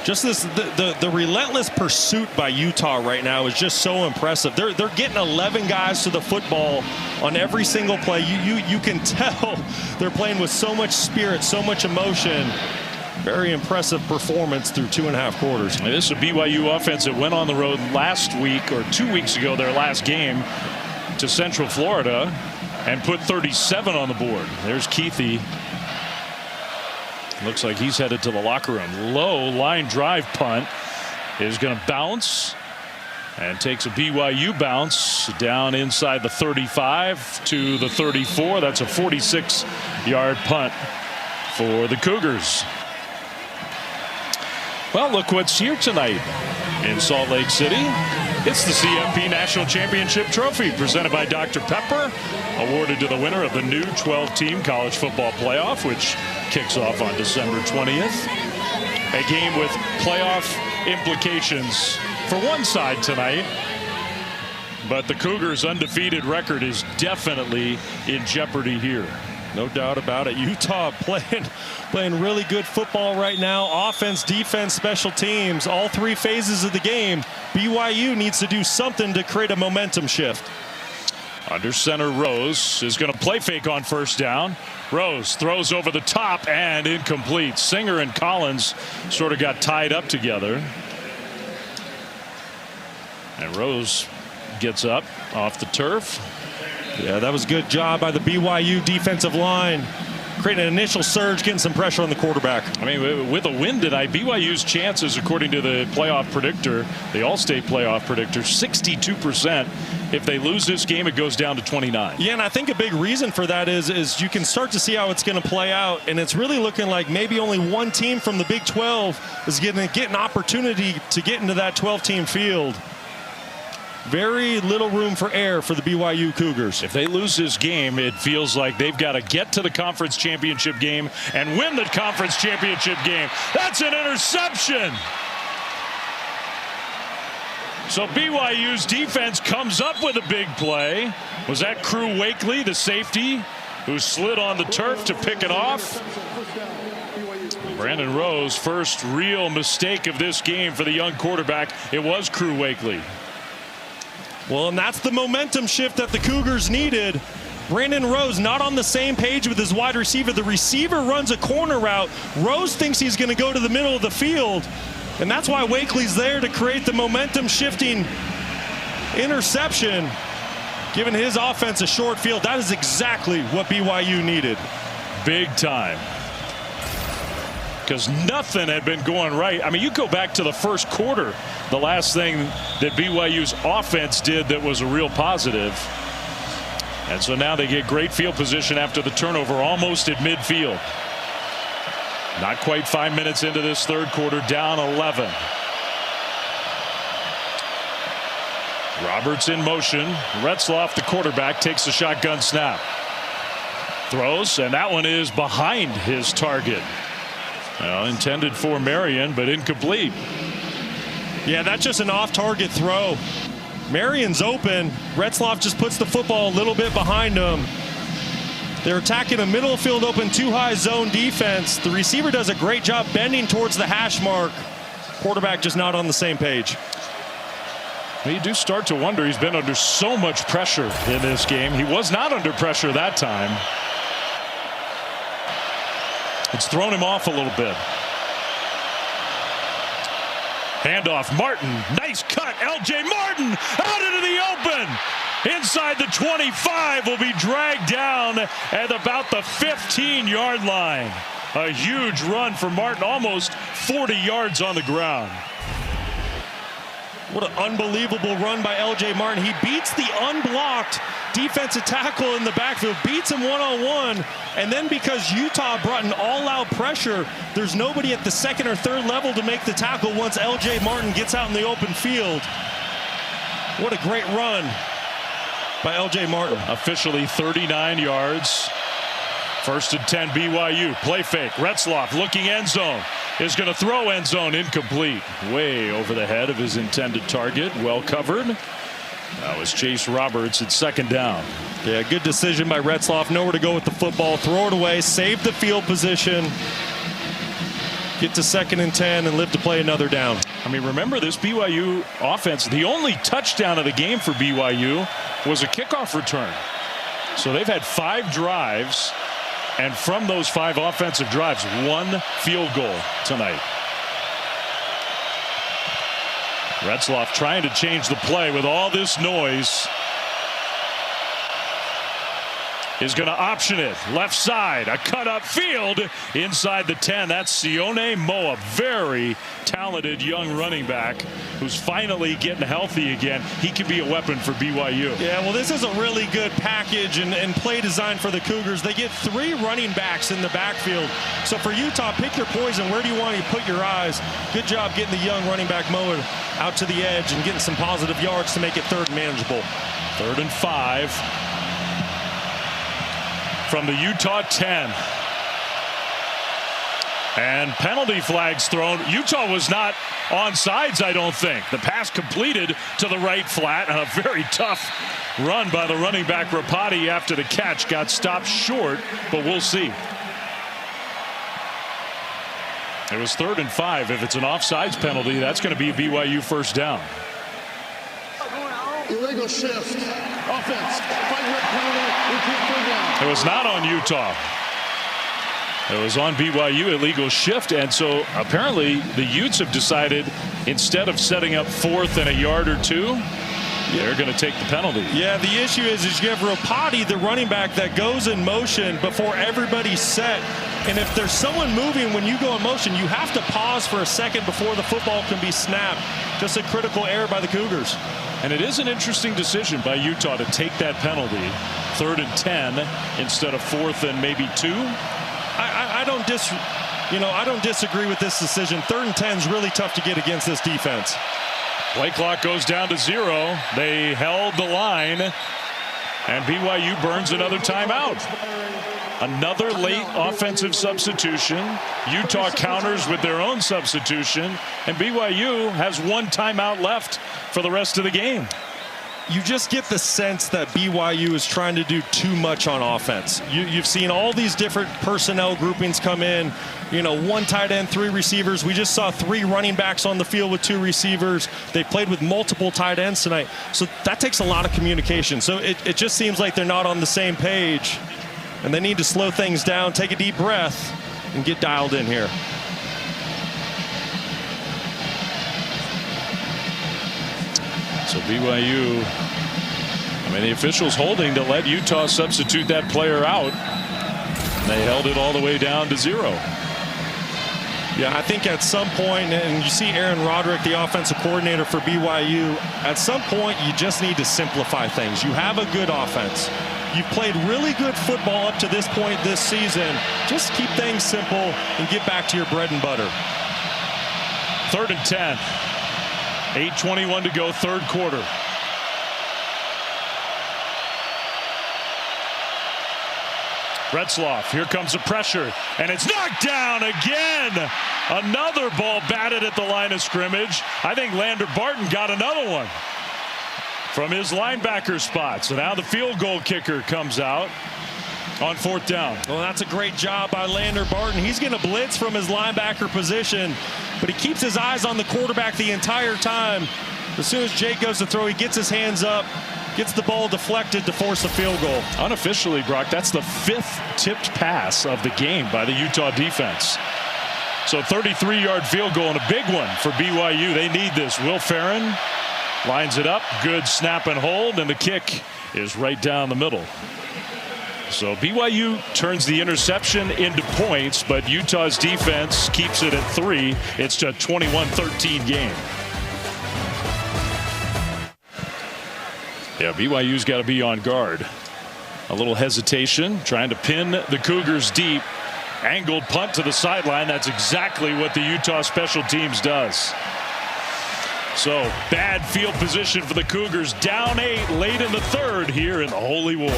Just the relentless pursuit by Utah right now is just so impressive. They're getting 11 guys to the football on every single play. You can tell they're playing with so much spirit, so much emotion. Very impressive performance through 2.5 quarters. This is a BYU offense that went on the road last week or 2 weeks ago, their last game, to Central Florida and put 37 on the board. There's Keithy. Looks like he's headed to the locker room. Low line drive punt is going to bounce and takes a BYU bounce down inside the 35 to the 34. That's a 46-yard punt for the Cougars. Well, look what's here tonight in Salt Lake City. It's the CFB National Championship Trophy presented by Dr. Pepper, awarded to the winner of the new 12-team college football playoff, which kicks off on December 20th. A game with playoff implications for one side tonight, but the Cougars' undefeated record is definitely in jeopardy here. No doubt about it. Utah playing really good football right now. Offense, defense, special teams, all three phases of the game. BYU needs to do something to create a momentum shift. Under center, Rose is going to play fake on first down. Rose throws over the top and incomplete. Singer and Collins sort of got tied up together. And Rose gets up off the turf. Yeah, that was a good job by the BYU defensive line. Creating an initial surge, getting some pressure on the quarterback. I mean, with a win tonight, BYU's chances, according to the playoff predictor, the All-State playoff predictor, 62%. If they lose this game, it goes down to 29. Yeah, and I think a big reason for that is you can start to see how it's going to play out, and it's really looking like maybe only one team from the Big 12 is going to get an opportunity to get into that 12-team field. Very little room for error for the BYU Cougars. If they lose this game, it feels like they've got to get to the conference championship game and win the conference championship game. That's an interception. So BYU's defense comes up with a big play. Was that Crew Wakely, the safety, who slid on the turf to pick it off? Brandon Rose, first real mistake of this game for the young quarterback. It was Crew Wakely. Well, and that's the momentum shift that the Cougars needed. Brandon Rose not on the same page with his wide receiver. The receiver runs a corner route. Rose thinks he's going to go to the middle of the field. And that's why Wakely's there to create the momentum shifting interception. Giving his offense a short field. That is exactly what BYU needed. Big time. Because nothing had been going right. I mean, you go back to the first quarter, the last thing that BYU's offense did that was a real positive. And so now they get great field position after the turnover, almost at midfield. Not quite 5 minutes into this third quarter, down 11. Roberts in motion. Retzloff, the quarterback, takes the shotgun snap. Throws, and that one is behind his target. Well, intended for Marion, but incomplete. Yeah, that's just an off-target throw. Marion's open. Retzloff just puts the football a little bit behind him. They're attacking a middle field open, too high zone defense. The receiver does a great job bending towards the hash mark. Quarterback just not on the same page. You do start to wonder. He's been under so much pressure in this game. He was not under pressure that time. It's thrown him off a little bit. Handoff, Martin, nice cut. LJ Martin out into the open. Inside the 25, will be dragged down at about the 15-yard line. A huge run for Martin, almost 40 yards on the ground. What an unbelievable run by LJ Martin. He beats the unblocked defensive tackle in the backfield, beats him one-on-one, and then because Utah brought an all-out pressure, there's nobody at the second or third level to make the tackle once LJ Martin gets out in the open field. What a great run by LJ Martin. Officially 39 yards. First and 10 BYU. Play fake. Retzloff looking end zone. Is going to throw end zone, incomplete. Way over the head of his intended target. Well covered. That was Chase Roberts at second down. Yeah, good decision by Retzloff. Nowhere to go with the football. Throw it away. Save the field position. get to 2nd and 10 and live to play another down. I mean, remember this BYU offense, the only touchdown of the game for BYU was a kickoff return. So they've had 5 drives, and from those 5 offensive drives, 1 field goal tonight. Retzloff trying to change the play with all this noise. Is going to option it. Left side, a cut up field inside the 10. That's Sione Moa, very talented young running back who's finally getting healthy again. He can be a weapon for BYU. Yeah, well, this is a really good package and play design for the Cougars. They get 3 running backs in the backfield. So for Utah, pick your poison. Where do you want to put your eyes? Good job getting the young running back Moa out to the edge and getting some positive yards to make it 3rd and manageable. 3rd and 5. From the Utah 10. And penalty flags thrown. Utah was not onside, I don't think. The pass completed to the right flat, and a very tough run by the running back Rapati after the catch. Got stopped short, but we'll see. It was 3rd and 5. If it's an offsides penalty, that's going to be a BYU 1st down. Illegal shift. Offense. 5-yard penalty. Repeat 3rd down. It was not on Utah. It was on BYU, illegal shift. And so apparently the Utes have decided instead of setting up 4th and a yard or 2, they're going to take the penalty. Yeah, the issue is you have Rapati, the running back that goes in motion before everybody's set. And if there's someone moving when you go in motion, you have to pause for a second before the football can be snapped. Just a critical error by the Cougars. And it is an interesting decision by Utah to take that penalty. 3rd and 10 instead of 4th and maybe 2. I don't disagree with this decision. 3rd and 10 is really tough to get against this defense. Play clock goes down to 0. They held the line, and BYU burns another timeout. Another late offensive substitution. Utah counters with their own substitution, and BYU has 1 timeout left for the rest of the game. You just get the sense that BYU is trying to do too much on offense. You've seen all these different personnel groupings come in. 1 tight end, 3 receivers. We just saw 3 running backs on the field with 2 receivers. They played with multiple tight ends tonight. So that takes a lot of communication. So it just seems like they're not on the same page. And they need to slow things down, take a deep breath, and get dialed in here. So BYU, the officials holding to let Utah substitute that player out. They held it all the way down to 0. Yeah, I think at some point, and you see Aaron Roderick, the offensive coordinator for BYU, at some point you just need to simplify things. You have a good offense. You've played really good football up to this point this season. Just keep things simple and get back to your bread and butter. 3rd and 10. 8:21 to go, 3rd quarter. Retzloff, here comes the pressure, and it's knocked down again. Another ball batted at the line of scrimmage. I think Lander Barton got another one from his linebacker spot. So now the field goal kicker comes out on 4th down. Well, that's a great job by Lander Barton. He's going to blitz from his linebacker position, but he keeps his eyes on the quarterback the entire time. As soon as Jake goes to throw, he gets his hands up, gets the ball deflected to force a field goal. Unofficially, Brock, that's the 5th tipped pass of the game by the Utah defense. So 33-yard field goal and a big one for BYU. They need this. Will Farron lines it up. Good snap and hold, and the kick is right down the middle. So BYU turns the interception into points, but Utah's defense keeps it at 3. It's a 21-13 game. Yeah, BYU's got to be on guard. A little hesitation, trying to pin the Cougars deep. Angled punt to the sideline. That's exactly what the Utah special teams does. So bad field position for the Cougars. Down 8 late in the 3rd here in the Holy War.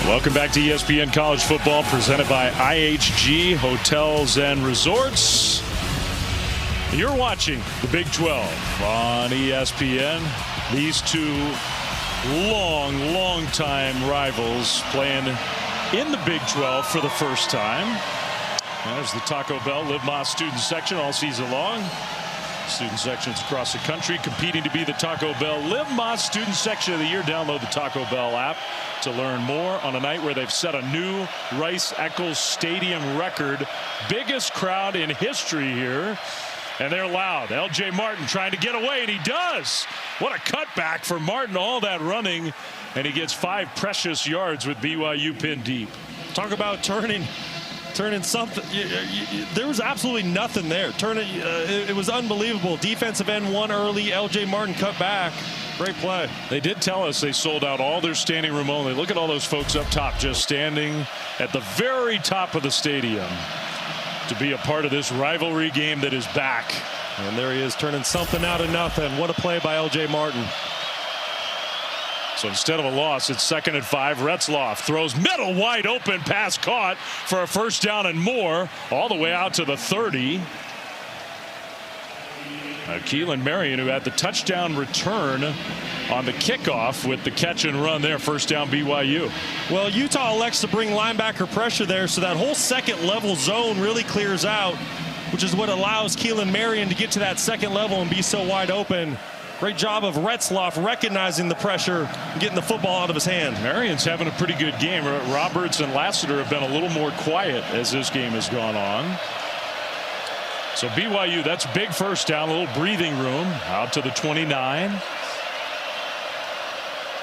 Welcome back to ESPN College Football, presented by IHG Hotels and Resorts. You're watching the Big 12 on ESPN. These two long time rivals playing in the Big 12 for the first time. There's the Taco Bell Live Más student section all season long. Student sections across the country competing to be the Taco Bell Live Más student section of the year. Download the Taco Bell app to learn more on a night where they've set a new Rice-Eccles Stadium record. Biggest crowd in history here. And they're loud. L.J. Martin trying to get away, and he does. What a cutback for Martin. All that running, and he gets 5 precious yards with BYU pinned deep. Talk about turning something. There was absolutely nothing there. It was unbelievable. Defensive end one early. L.J. Martin cut back. Great play. They did tell us they sold out all their standing room only. Look at all those folks up top just standing at the very top of the stadium to be a part of this rivalry game that is back. And there he is, turning something out of nothing. What a play by L.J. Martin. So instead of a loss, it's 2nd and 5. Retzloff throws middle wide open, pass caught for a first down and more, all the way out to the 30. Keelan Marion, who had the touchdown return on the kickoff with the catch and run there, first down BYU. Well, Utah elects to bring linebacker pressure there, so that whole second level zone really clears out, which is what allows Keelan Marion to get to that second level and be so wide open. Great job of Retzloff recognizing the pressure and getting the football out of his hand. Marion's having a pretty good game. Roberts and Lassiter have been a little more quiet as this game has gone on. So BYU, that's a big first down, a little breathing room out to the 29.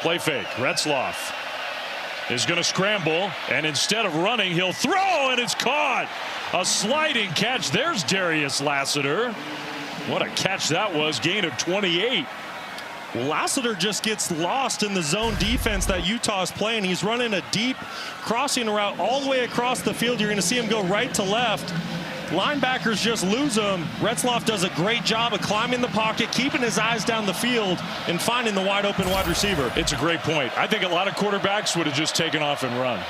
Play fake. Retzloff is going to scramble, and instead of running, he'll throw, and it's caught. A sliding catch. There's Darius Lassiter. What a catch that was. Gain of 28. Lassiter just gets lost in the zone defense that Utah is playing. He's running a deep crossing route all the way across the field. You're going to see him go right to left. Linebackers just lose him. Retzloff does a great job of climbing the pocket, keeping his eyes down the field, and finding the wide open wide receiver. It's a great point. I think a lot of quarterbacks would have just taken off and run.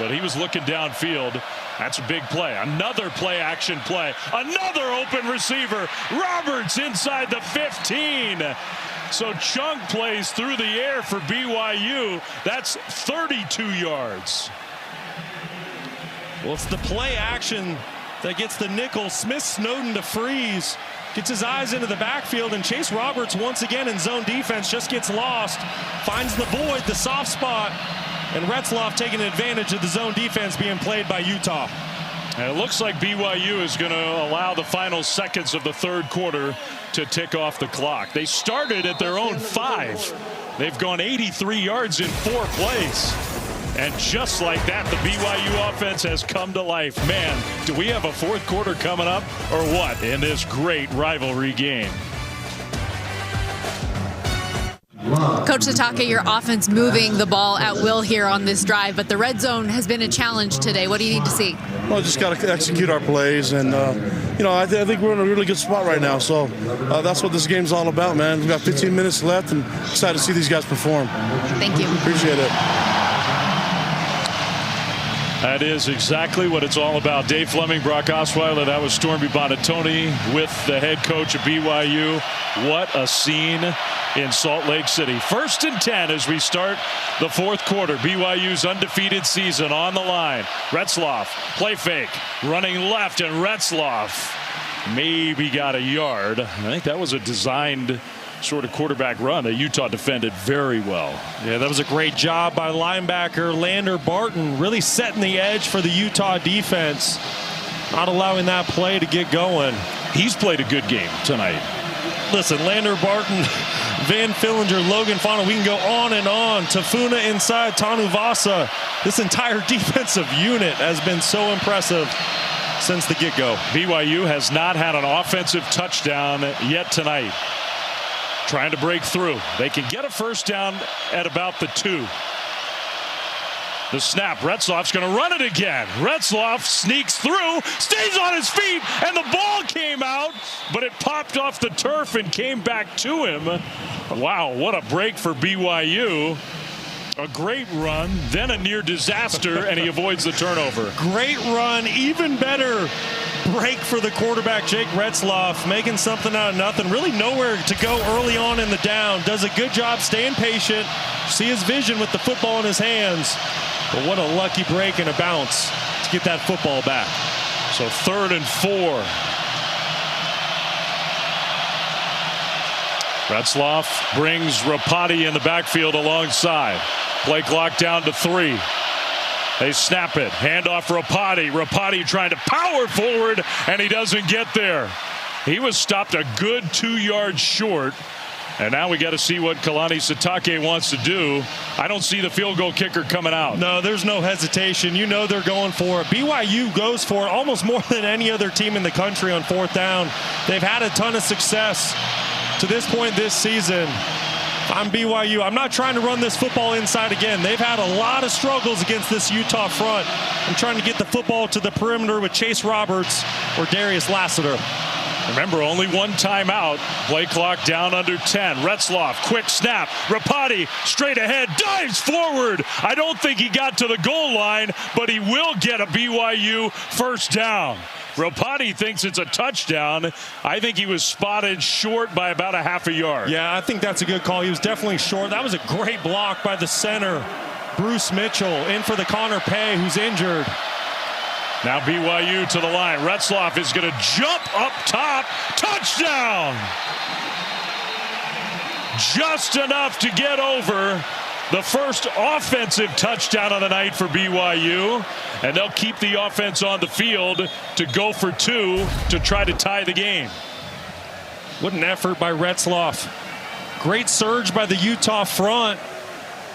But he was looking downfield. That's a big play. Another play action play. Another open receiver. Roberts inside the 15. So chunk plays through the air for BYU. That's 32 yards. Well, it's the play action that gets the nickel. Smith Snowden to freeze. Gets his eyes into the backfield, and Chase Roberts once again in zone defense just gets lost. Finds the void, the soft spot, and Retzloff taking advantage of the zone defense being played by Utah. And it looks like BYU is going to allow the final seconds of the third quarter to tick off the clock. They started at their own 5. They've gone 83 yards in 4 plays. And just like that, the BYU offense has come to life. Man, do we have a fourth quarter coming up or what in this great rivalry game? Coach Satake, your offense moving the ball at will here on this drive, but the red zone has been a challenge today. What do you need to see? Well, just got to execute our plays, and I think we're in a really good spot right now. So that's what this game's all about, man. We've got 15 minutes left, and excited to see these guys perform. Thank you. Appreciate it. That is exactly what it's all about. Dave Fleming, Brock Osweiler, that was Stormy Bonatoni with the head coach of BYU. What a scene in Salt Lake City. 1st and 10 as we start the fourth quarter. BYU's undefeated season on the line. Retzloff, play fake, running left, and Retzloff maybe got a yard. I think that was a designed sort of quarterback run that Utah defended very well. Yeah, that was a great job by linebacker Lander Barton, really setting the edge for the Utah defense, not allowing that play to get going. He's played a good game tonight. Listen, Lander Barton, Van Fillinger, Logan Fano, we can go on and on. Tafuna inside, Tanu Vasa. This entire defensive unit has been so impressive since the get-go. BYU has not had an offensive touchdown yet tonight. Trying to break through. They can get a first down at about the 2. The snap. Retzloff's going to run it again. Retzloff sneaks through, stays on his feet, and the ball came out, but it popped off the turf and came back to him. Wow, what a break for BYU. A great run, then a near disaster, and he avoids the turnover. Great run, even better break for the quarterback, Jake Retzloff, making something out of nothing. Really nowhere to go early on in the down. Does a good job staying patient. See his vision with the football in his hands. But what a lucky break and a bounce to get that football back. So 3rd and 4. Retzloff brings Rapati in the backfield alongside. Play clock down to 3. They snap it. Handoff Rapati. Rapati trying to power forward, and he doesn't get there. He was stopped a good 2 yards short. And now we got to see what Kalani Sitake wants to do. I don't see the field goal kicker coming out. No, there's no hesitation. You know they're going for it. BYU goes for it almost more than any other team in the country on 4th down. They've had a ton of success to this point this season. I'm BYU. I'm not trying to run this football inside again. They've had a lot of struggles against this Utah front. I'm trying to get the football to the perimeter with Chase Roberts or Darius Lassiter. Remember, only one timeout. Play clock down under 10. Retzloff, quick snap. Rapati straight ahead, dives forward. I don't think he got to the goal line, but he will get a BYU first down. Rapati thinks it's a touchdown. I think he was spotted short by about a half a yard. Yeah, I think that's a good call. He was definitely short. That was a great block by the center, Bruce Mitchell, in for the Connor Pay, who's injured. Now BYU to the line. Retzloff is going to jump up top. Touchdown! Just enough to get over. The first offensive touchdown of the night for BYU. And they'll keep the offense on the field to go for 2 to try to tie the game. What an effort by Retzloff. Great surge by the Utah front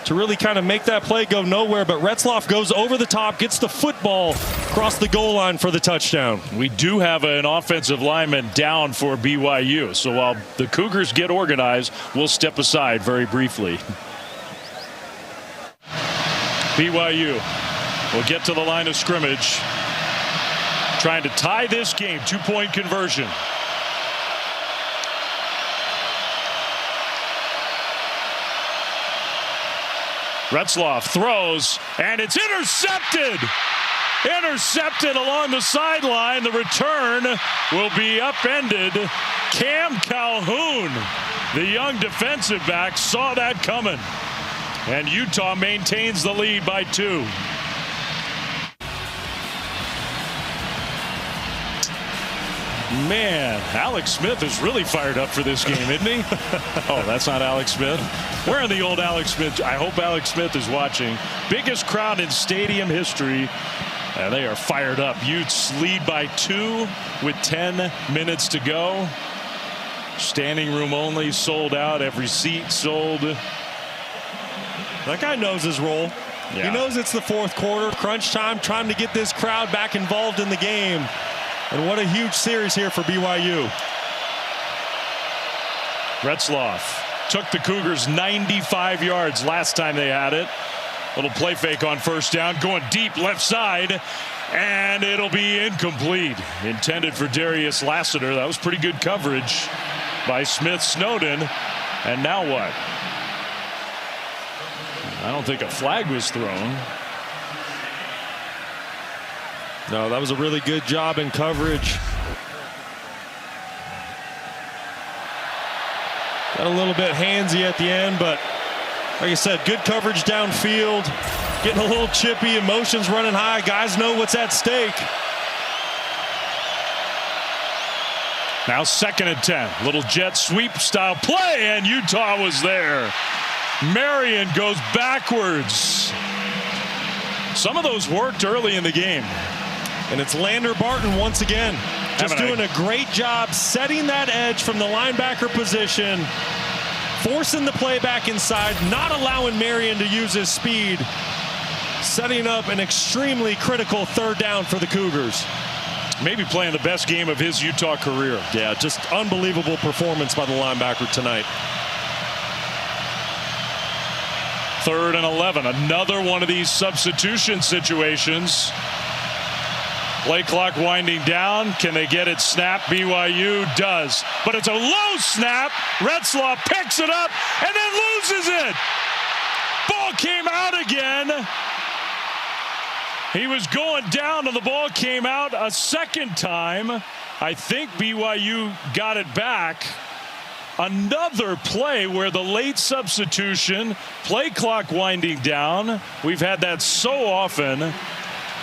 to really kind of make that play go nowhere. But Retzloff goes over the top, gets the football across the goal line for the touchdown. We do have an offensive lineman down for BYU. So while the Cougars get organized, we'll step aside very briefly. BYU will get to the line of scrimmage, trying to tie this game. 2-point conversion. Retzloff throws, and it's intercepted. Intercepted along the sideline. The return will be upended. Cam Calhoun, the young defensive back, saw that coming. And Utah maintains the lead by 2. Man, Alex Smith is really fired up for this game, isn't he? Oh, that's not Alex Smith. Where are the old Alex Smith? I hope Alex Smith is watching. Biggest crowd in stadium history. And they are fired up. Utes lead by 2 with 10 minutes to go. Standing room only, sold out. Every seat sold. That guy knows his role. Yeah. He knows it's the 4th quarter, crunch time, trying to get this crowd back involved in the game. And what a huge series here for BYU. Retzloff took the Cougars 95 yards last time they had it. Little play fake on 1st down, going deep left side, and it'll be incomplete. Intended for Darius Lassiter. That was pretty good coverage by Smith Snowden. And now what? I don't think a flag was thrown. No, that was a really good job in coverage. Got a little bit handsy at the end, but like I said, good coverage downfield. Getting a little chippy, emotions running high. Guys know what's at stake. Now 2nd and 10. Little jet sweep style play, and Utah was there. Marion goes backwards. Some of those worked early in the game. And it's Lander Barton once again. Just doing a great job setting that edge from the linebacker position, forcing the play back inside, not allowing Marion to use his speed, setting up an extremely critical 3rd down for the Cougars. Maybe playing the best game of his Utah career. Yeah, just unbelievable performance by the linebacker tonight. 3rd and 11. Another one of these substitution situations. Play clock winding down. Can they get it snapped? BYU does. But it's a low snap. Retzloff picks it up and then loses it. Ball came out again. He was going down and the ball came out a second time. I think BYU got it back. Another play where the late substitution, play clock winding down. We've had that so often.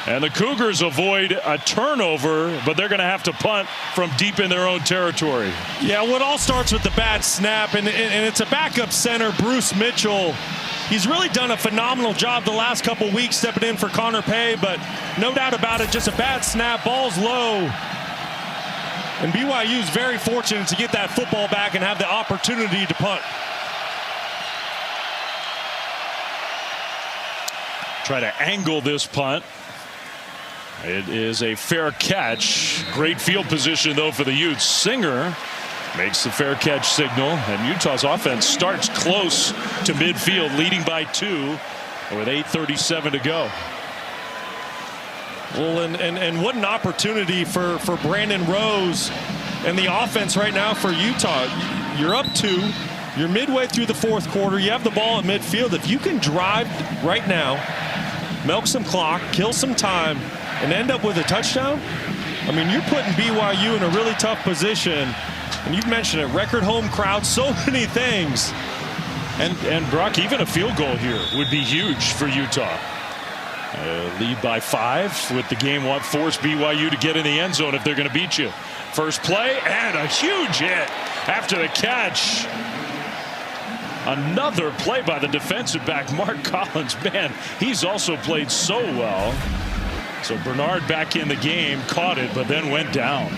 And the Cougars avoid a turnover, but they're going to have to punt from deep in their own territory. Yeah, well, it all starts with the bad snap, and it's a backup center, Bruce Mitchell. He's really done a phenomenal job the last couple weeks stepping in for Connor Pay, but no doubt about it, just a bad snap, ball's low. And BYU's very fortunate to get that football back and have the opportunity to punt. Try to angle this punt. It is a fair catch. Great field position, though, for the Utes. Singer makes the fair catch signal, and Utah's offense starts close to midfield, leading by 2 with 8:37 to go. Well, and what an opportunity for Brandon Rose and the offense right now for Utah. You're up 2. You're midway through the fourth quarter. You have the ball at midfield. If you can drive right now, milk some clock, kill some time, and end up with a touchdown, I mean, you're putting BYU in a really tough position. And you've mentioned it, record home crowd, so many things. And Brock, even a field goal here would be huge for Utah. Lead by 5 with the game force BYU to get in the end zone if they're going to beat you. First play and a huge hit after the catch. Another play by the defensive back, Mark Collins. Man, he's also played so well. So Bernard back in the game, caught it, but then went down.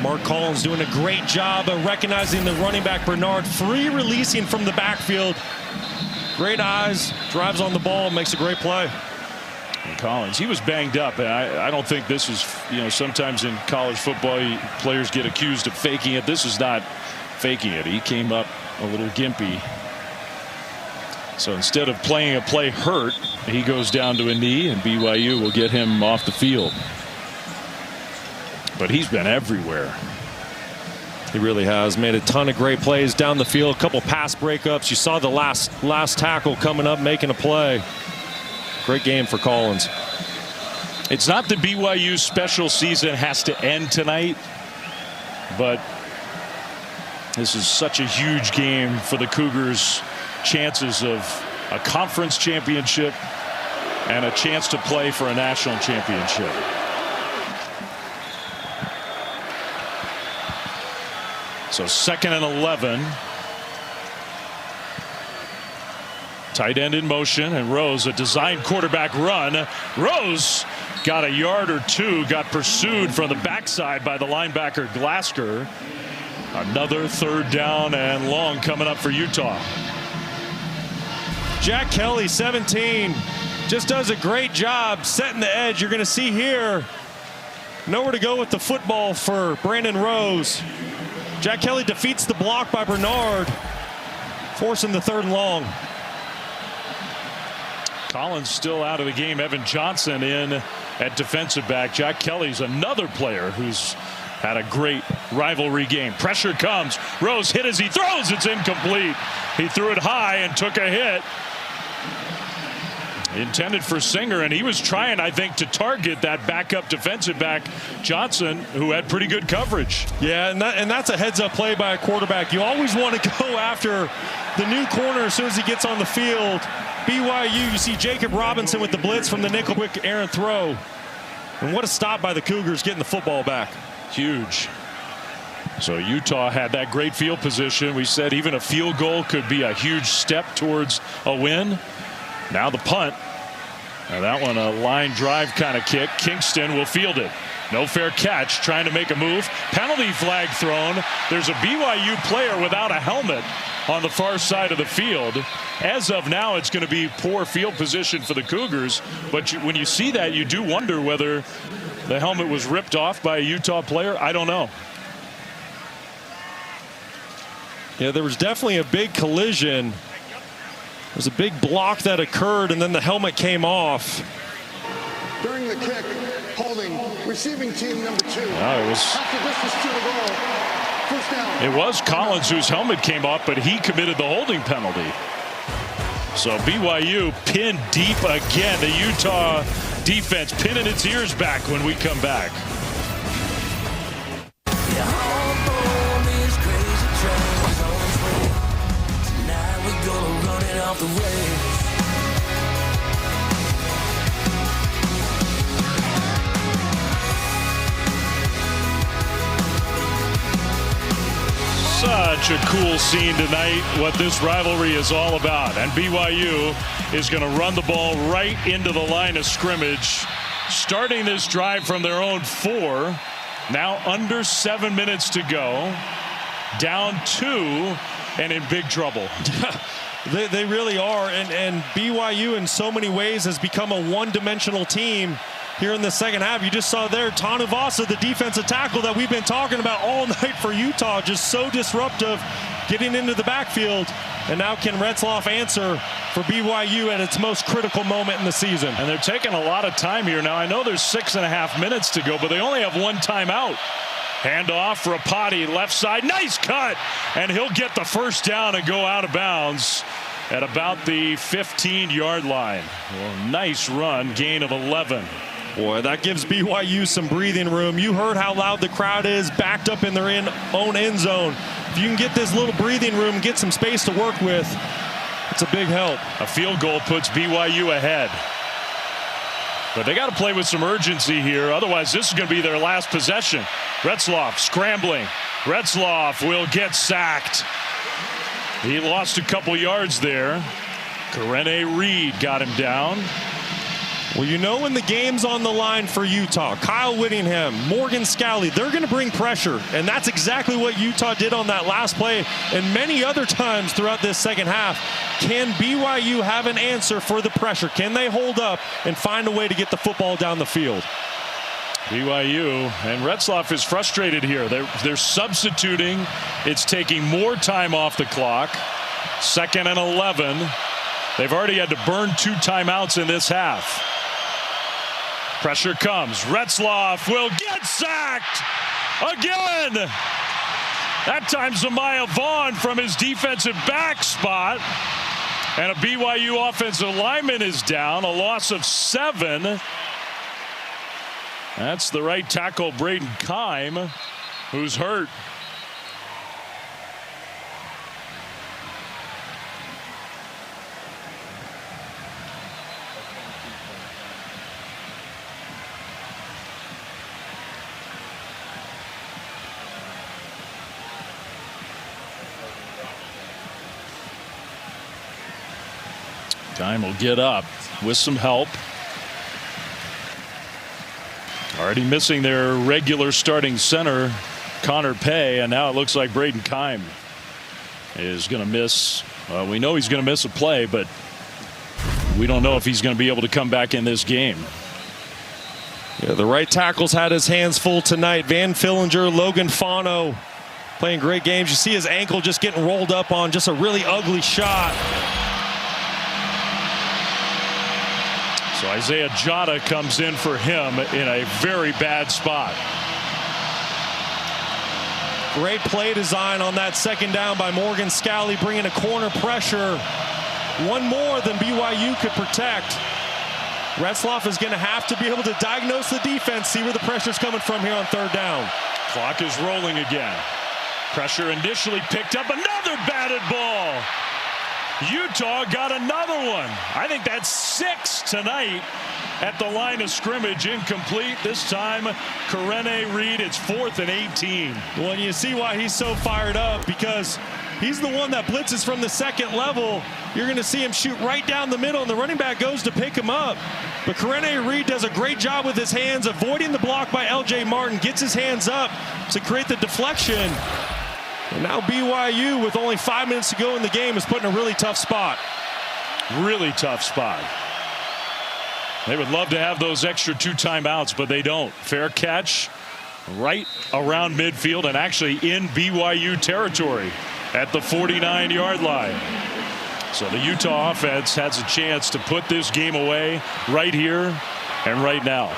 Mark Collins doing a great job of recognizing the running back Bernard, free releasing from the backfield. Great eyes, drives on the ball, makes a great play. And Collins, he was banged up, and I don't think this is, sometimes in college football players get accused of faking it. This is not faking it. He came up a little gimpy. So instead of playing a play hurt, he goes down to a knee, and BYU will get him off the field. But he's been everywhere. He really has made a ton of great plays down the field, a couple pass breakups. You saw the last tackle coming up, making a play. Great game for Collins. It's not that BYU's special season has to end tonight, but this is such a huge game for the Cougars' chances of a conference championship and a chance to play for a national championship. So 2nd and 11. Tight end in motion, and Rose, a designed quarterback run. Rose got a yard or 2, got pursued from the backside by the linebacker Glasker. Another 3rd down and long coming up for Utah. Jack Kelly, 17, just does a great job setting the edge. You're going to see here, nowhere to go with the football for Brandon Rose. Jack Kelly defeats the block by Bernard, forcing the 3rd and long. Collins still out of the game. Evan Johnson in at defensive back. Jack Kelly's another player who's had a great rivalry game. Pressure comes. Rose hit as he throws. It's incomplete. He threw it high and took a hit. Intended for Singer, and he was trying, I think, to target that backup defensive back Johnson, who had pretty good coverage. Yeah, and that's a heads-up play by a quarterback. You always want to go after the new corner as soon as he gets on the field. BYU, you see Jacob Robinson with the blitz from the nickel, quick errant throw. And what a stop by the Cougars getting the football back. Huge. So Utah had that great field position. We said even a field goal could be a huge step towards a win. Now the punt. And that one a line drive kind of kick. Kingston will field it. No fair catch, trying to make a move. Penalty flag thrown. There's a BYU player without a helmet on the far side of the field. As of now, it's going to be poor field position for the Cougars. But when you see that, you do wonder whether the helmet was ripped off by a Utah player. I don't know. Yeah, there was definitely a big collision. There's a big block that occurred, and then the helmet came off. During the kick, holding, receiving team number 2. No, Half the distance to the goal. First down. It was Collins whose helmet came off, but he committed the holding penalty. So BYU pinned deep again. The Utah defense pinning its ears back when we come back. Such a cool scene tonight, what this rivalry is all about. And BYU is going to run the ball right into the line of scrimmage, starting this drive from their own 4. Now under 7 minutes to go. Down 2 and in big trouble. They really are. And BYU in so many ways has become a one-dimensional team here in the second half. You just saw there Tanuvasa, the defensive tackle that we've been talking about all night for Utah, just so disruptive getting into the backfield. And now can Retzloff answer for BYU at its most critical moment in the season? And they're taking a lot of time here. Now, I know there's 6.5 minutes to go, but they only have 1 timeout. Handoff for Rapati, left side. Nice cut. And he'll get the first down and go out of bounds at about the 15-yard line. Well, nice run, gain of 11. Boy, that gives BYU some breathing room. You heard how loud the crowd is, backed up in their own end zone. If you can get this little breathing room, get some space to work with, it's a big help. A field goal puts BYU ahead. But they got to play with some urgency here. Otherwise, this is going to be their last possession. Retzloff scrambling. Retzloff will get sacked. He lost a couple yards there. Karene Reed got him down. Well, you know when the game's on the line for Utah, Kyle Whittingham, Morgan Scalley, they're going to bring pressure. And that's exactly what Utah did on that last play and many other times throughout this second half. Can BYU have an answer for the pressure? Can they hold up and find a way to get the football down the field? BYU, and Retzloff is frustrated here. They're substituting. It's taking more time off the clock. 2nd and 11. They've already had to burn 2 timeouts in this half. Pressure comes. Retzloff will get sacked again. That time Zamaya Vaughn from his defensive back spot. And a BYU offensive lineman is down. A loss of 7. That's the right tackle, Braden Keim, who's hurt. Keim will get up with some help. Already missing their regular starting center, Connor Pay, and now it looks like Braden Keim is going to miss. We know he's going to miss a play, but we don't know if he's going to be able to come back in this game. Yeah, the right tackle's had his hands full tonight. Van Fillinger, Logan Fano playing great games. You see his ankle just getting rolled up on just a really ugly shot. So Isaiah Jota comes in for him in a very bad spot. Great play design on that 2nd down by Morgan Scalley, bringing a corner pressure. One more than BYU could protect. Retzloff is going to have to be able to diagnose the defense, see where the pressure's coming from here on 3rd down. Clock is rolling again. Pressure initially picked up. Another batted ball. Utah got another one. I think that's 6 tonight at the line of scrimmage. Incomplete. This time, Karene Reed. It's 4th and 18. Well, and you see why he's so fired up, because he's the one that blitzes from the 2nd level. You're going to see him shoot right down the middle, and the running back goes to pick him up. But Karene Reed does a great job with his hands, avoiding the block by L.J. Martin, gets his hands up to create the deflection. And now BYU, with only 5 minutes to go in the game, is put in a really tough spot. Really tough spot. They would love to have those extra 2 timeouts, but they don't. Fair catch right around midfield and actually in BYU territory at the 49-yard line. So the Utah offense has a chance to put this game away right here and right now.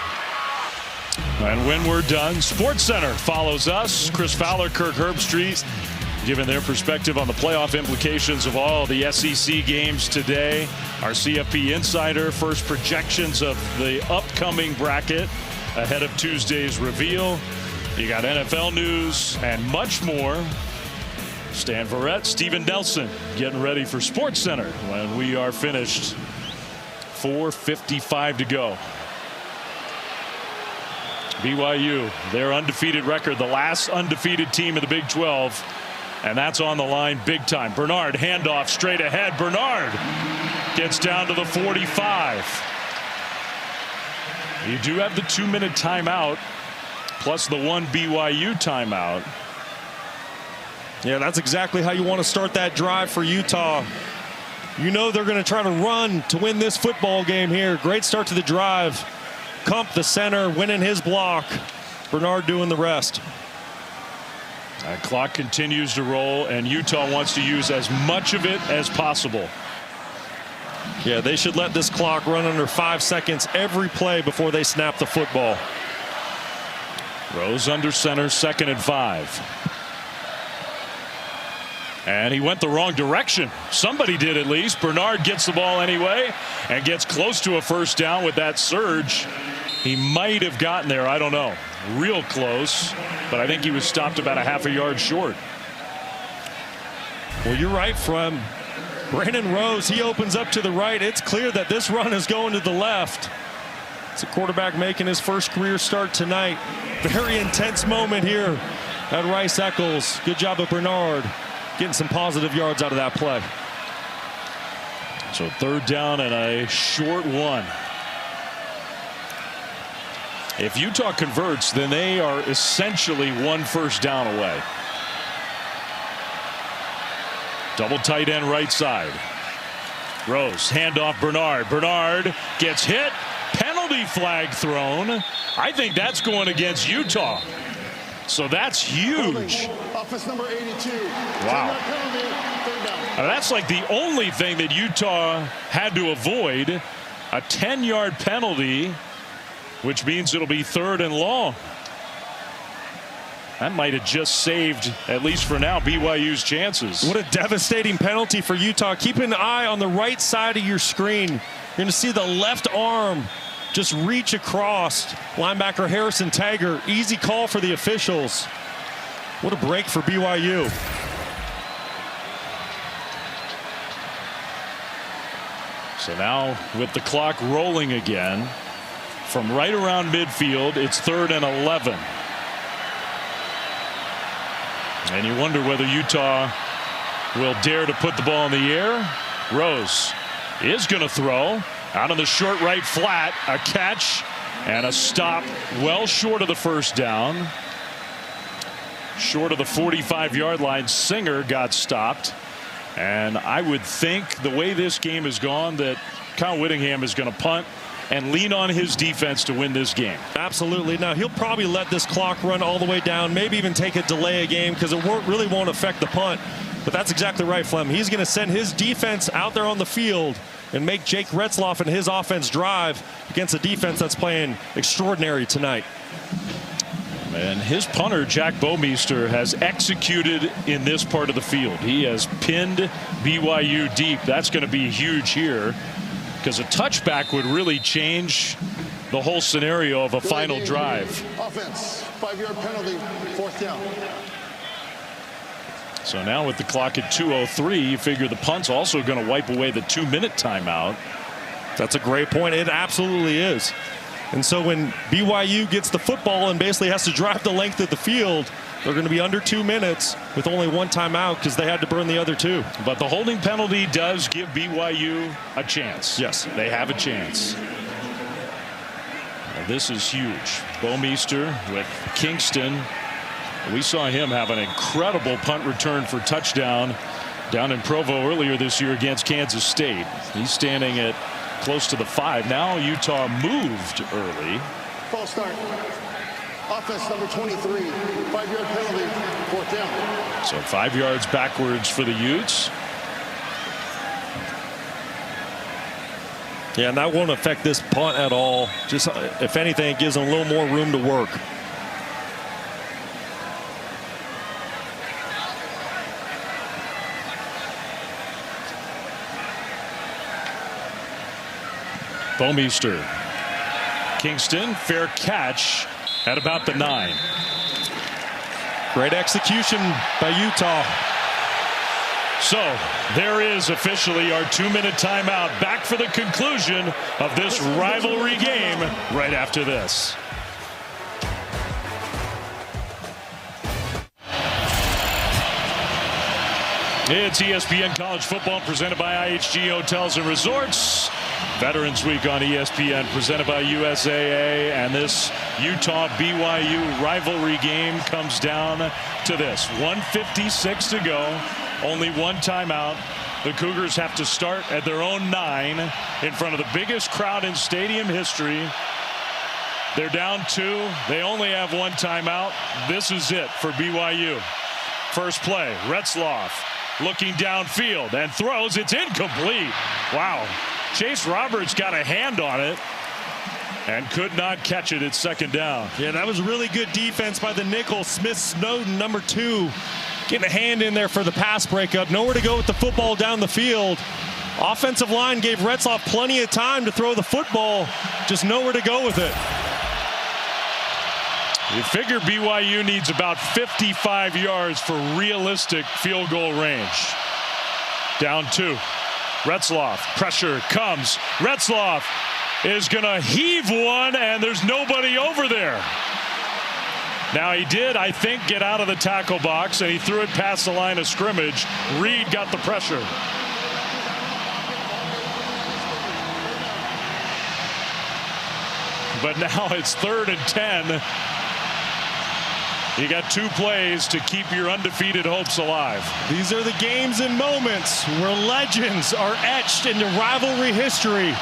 And when we're done, SportsCenter follows us. Chris Fowler, Kirk Herbstreit, giving their perspective on the playoff implications of all the SEC games today. Our CFB insider, first projections of the upcoming bracket ahead of Tuesday's reveal. You got NFL news and much more. Stan Verrett, Steven Nelson getting ready for SportsCenter when we are finished. 4:55 to go. BYU, their undefeated record, the last undefeated team in the Big 12 And that's on the line big time. Bernard, handoff straight ahead. Bernard gets down to the 45. You do have the 2-minute timeout plus the 1 BYU timeout. Yeah, that's exactly how you want to start that drive for Utah. You know they're going to try to run to win this football game here. Great start to the drive. Kump, the center, winning his block. Bernard doing the rest. That clock continues to roll, and Utah wants to use as much of it as possible. Yeah, they should let this clock run under 5 seconds every play before they snap the football. Rose under center, 2nd and 5. And he went the wrong direction. Somebody did at least. Bernard gets the ball anyway and gets close to a first down with that surge. He might have gotten there. I don't know. Real close. But I think he was stopped about a half a yard short. Well, you're right, from Brandon Rose. He opens up to the right. It's clear that this run is going to the left. It's a quarterback making his first career start tonight. Very intense moment here at Rice Eccles. Good job of Bernard getting some positive yards out of that play. So 3rd down and a short one. If Utah converts, then they are essentially 1 first down away. Double tight end right side. Rose, handoff Bernard. Bernard gets hit. Penalty flag thrown. I think that's going against Utah. So that's huge. Offense number 82. Wow. That's like the only thing that Utah had to avoid. A 10-yard penalty, which means it'll be 3rd and long. That might have just saved, at least for now, BYU's chances. What a devastating penalty for Utah. Keep an eye on the right side of your screen. You're going to see the left arm just reach across. Linebacker Harrison Taggart. Easy call for the officials. What a break for BYU. So now with the clock rolling again, from right around midfield, it's 3rd and 11. And you wonder whether Utah will dare to put the ball in the air. Rose is going to throw. Out on the short right flat, a catch and a stop well short of the first down. Short of the 45-yard line. Singer got stopped. And I would think the way this game has gone that Kyle Whittingham is going to punt and lean on his defense to win this game. Absolutely. Now he'll probably let this clock run all the way down, maybe even take a delay a game because it really won't affect the punt. But that's exactly right, Flem. He's going to send his defense out there on the field and make Jake Retzloff and his offense drive against a defense that's playing extraordinary tonight. And his punter, Jack Bomeister, has executed in this part of the field. He has pinned BYU deep. That's going to be huge here because a touchback would really change the whole scenario of a final drive. Offense, 5-yard penalty, 4th down. So now with the clock at 2:03, you figure the punt's also going to wipe away the 2-minute timeout. That's a great point. It absolutely is. And so when BYU gets the football and basically has to drive the length of the field, they're going to be under 2 minutes with only 1 timeout because they had to burn the other 2. But the holding penalty does give BYU a chance. Yes, they have a chance. Well, this is huge. Bomeister with Kingston. We saw him have an incredible punt return for touchdown down in Provo earlier this year against Kansas State. He's standing at close to the 5. Now Utah moved early. False start. Offense number 23. 5-yard penalty. 4th down. So 5 yards backwards for the Utes. Yeah, and that won't affect this punt at all. Just, if anything, it gives them a little more room to work. Bomeister. Kingston, fair catch at about the 9. Great execution by Utah. So there is officially our 2-minute timeout. Back for the conclusion of this rivalry game right after this. It's ESPN College Football presented by IHG Hotels and Resorts. Veterans Week on ESPN presented by USAA. And this Utah-BYU rivalry game comes down to this. 1:56 to go. Only one timeout. The Cougars have to start at their own 9 in front of the biggest crowd in stadium history. They're down 2. They only have one timeout. This is it for BYU. First play, Retzloff looking downfield and throws. It's incomplete. Wow. Chase Roberts got a hand on it and could not catch it. It's second down. Yeah, that was really good defense by the nickel. Smith Snowden, number 2, getting a hand in there for the pass breakup. Nowhere to go with the football down the field. Offensive line gave Retzloff plenty of time to throw the football. Just nowhere to go with it. You figure BYU needs about 55 yards for realistic field goal range. Down 2. Retzloff, pressure comes. Retzloff is going to heave one, and there's nobody over there. Now he did, I think, get out of the tackle box, and he threw it past the line of scrimmage. Reed got the pressure. But now it's 3rd and 10. You got 2 plays to keep your undefeated hopes alive. These are the games and moments where legends are etched into rivalry history.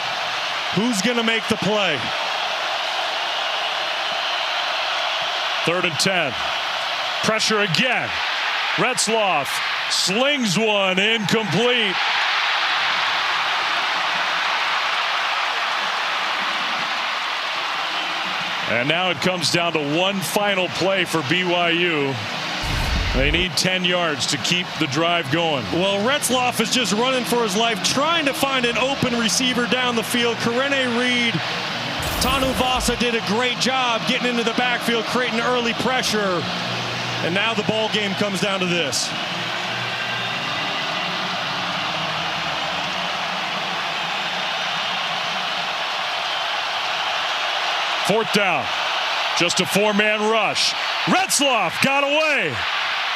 Who's going to make the play? 3rd and 10. Pressure again. Retzloff slings one incomplete. And now it comes down to one final play for BYU. They need 10 yards to keep the drive going. Well, Retzloff is just running for his life, trying to find an open receiver down the field. Karene Reed, Tanu Vasa did a great job getting into the backfield, creating early pressure. And now the ball game comes down to this. Fourth down. Just a 4-man rush. Retzloff got away.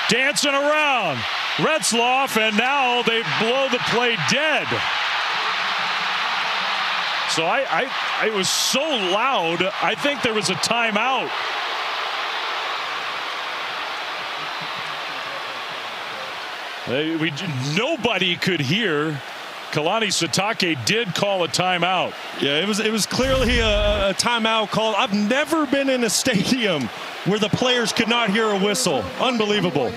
Dancing around. Retzloff, and now they blow the play dead. So it was so loud, I think there was a timeout. Nobody could hear. Kalani Sitake did call a timeout. Yeah, it was clearly a timeout call. I've never been in a stadium where the players could not hear a whistle. Unbelievable.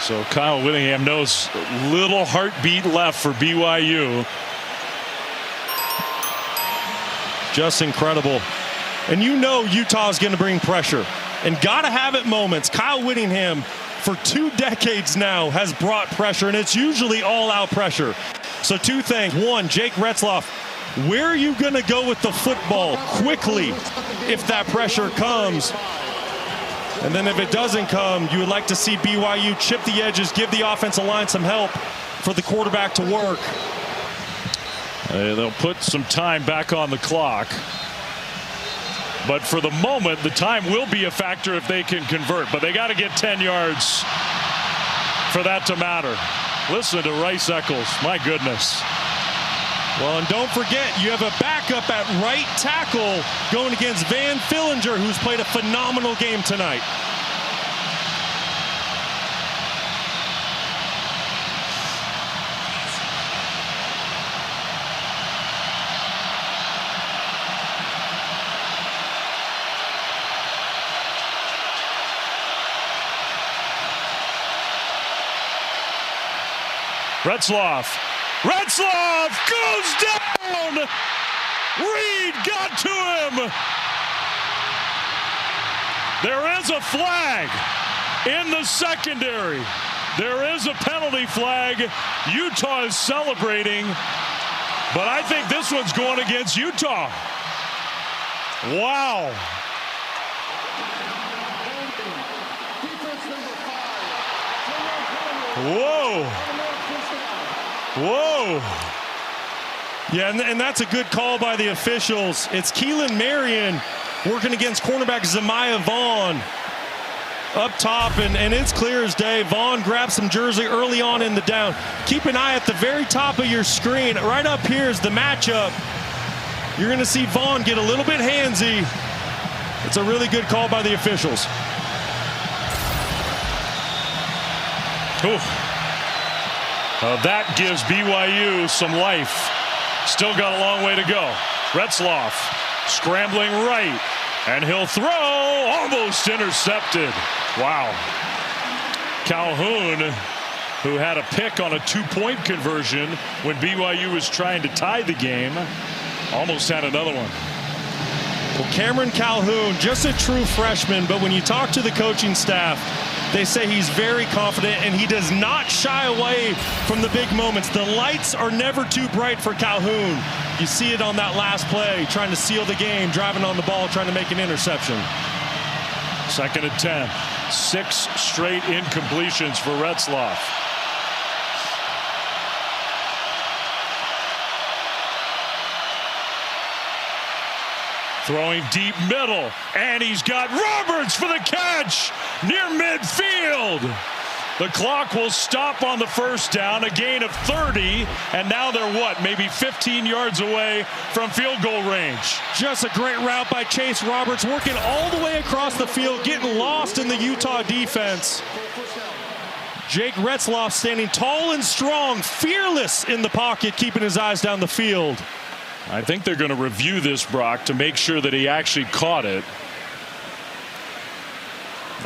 So Kyle Whittingham knows little heartbeat left for BYU. Just incredible. And you know Utah's going to bring pressure. And gotta have it moments. Kyle Whittingham, for 2 decades now, has brought pressure, and it's usually all-out pressure. So 2 things. 1, Jake Retzloff, where are you going to go with the football quickly if that pressure comes? And then if it doesn't come, you would like to see BYU chip the edges, give the offensive line some help for the quarterback to work. They'll put some time back on the clock. But for the moment, the time will be a factor if they can convert. But they got to get 10 yards for that to matter. Listen to Rice Eccles. My goodness. Well, and don't forget, you have a backup at right tackle going against Van Fillinger, who's played a phenomenal game tonight. Retzloff goes down. Reed got to him. There is a flag in the secondary. There is a penalty flag. Utah is celebrating, but I think this one's going against Utah. Wow. Whoa. Whoa. Yeah, and that's a good call by the officials. It's Keelan Marion working against cornerback Zemiah Vaughn up top, and it's clear as day. Vaughn grabs some jersey early on in the down. Keep an eye at the very top of your screen. Right up here is the matchup. You're going to see Vaughn get a little bit handsy. It's a really good call by the officials. That gives BYU some life. Still got a long way to go. Retzloff scrambling right, and he'll throw, almost intercepted. Wow. Calhoun, who had a pick on a 2-point conversion when BYU was trying to tie the game, almost had another one. Well, Cameron Calhoun, just a true freshman, but when you talk to the coaching staff, they say he's very confident and he does not shy away from the big moments. The lights are never too bright for Calhoun. You see it on that last play, trying to seal the game, driving on the ball, trying to make an interception. 2nd and 10. 6 straight incompletions for Retzloff. Throwing deep middle, and he's got Roberts for the catch near midfield. The clock will stop on the first down, a gain of 30, and now they're what, maybe 15 yards away from field goal range. Just a great route by Chase Roberts, working all the way across the field, getting lost in the Utah defense. Jake Retzloff standing tall and strong, fearless in the pocket, keeping his eyes down the field. I think they're going to review this, Brock, to make sure that he actually caught it.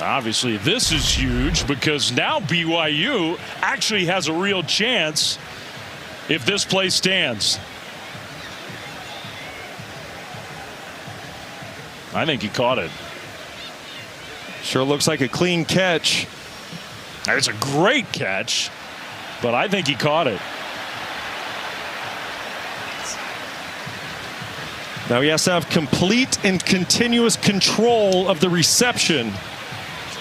Obviously, this is huge because now BYU actually has a real chance if this play stands. I think he caught it. Sure looks like a clean catch. It's a great catch, but I think he caught it. Now he has to have complete and continuous control of the reception.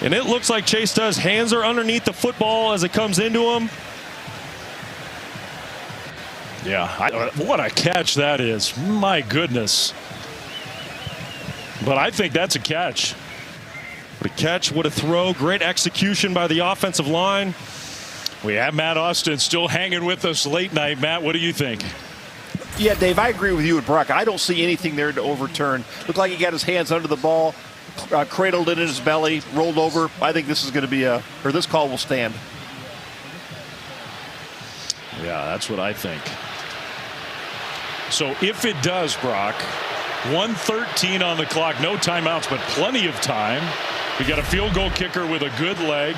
And it looks like Chase does. Hands are underneath the football as it comes into him. Yeah, what a catch that is. My goodness. But I think that's a catch. What a catch, what a throw. Great execution by the offensive line. We have Matt Austin still hanging with us late night. Matt, what do you think? Yeah, Dave, I agree with you and Brock. I don't see anything there to overturn. Looked like he got his hands under the ball, cradled it in his belly, rolled over. I think this is going to be this call will stand. Yeah, that's what I think. So if it does, Brock, 1:13 on the clock, no timeouts, but plenty of time. We got a field goal kicker with a good leg.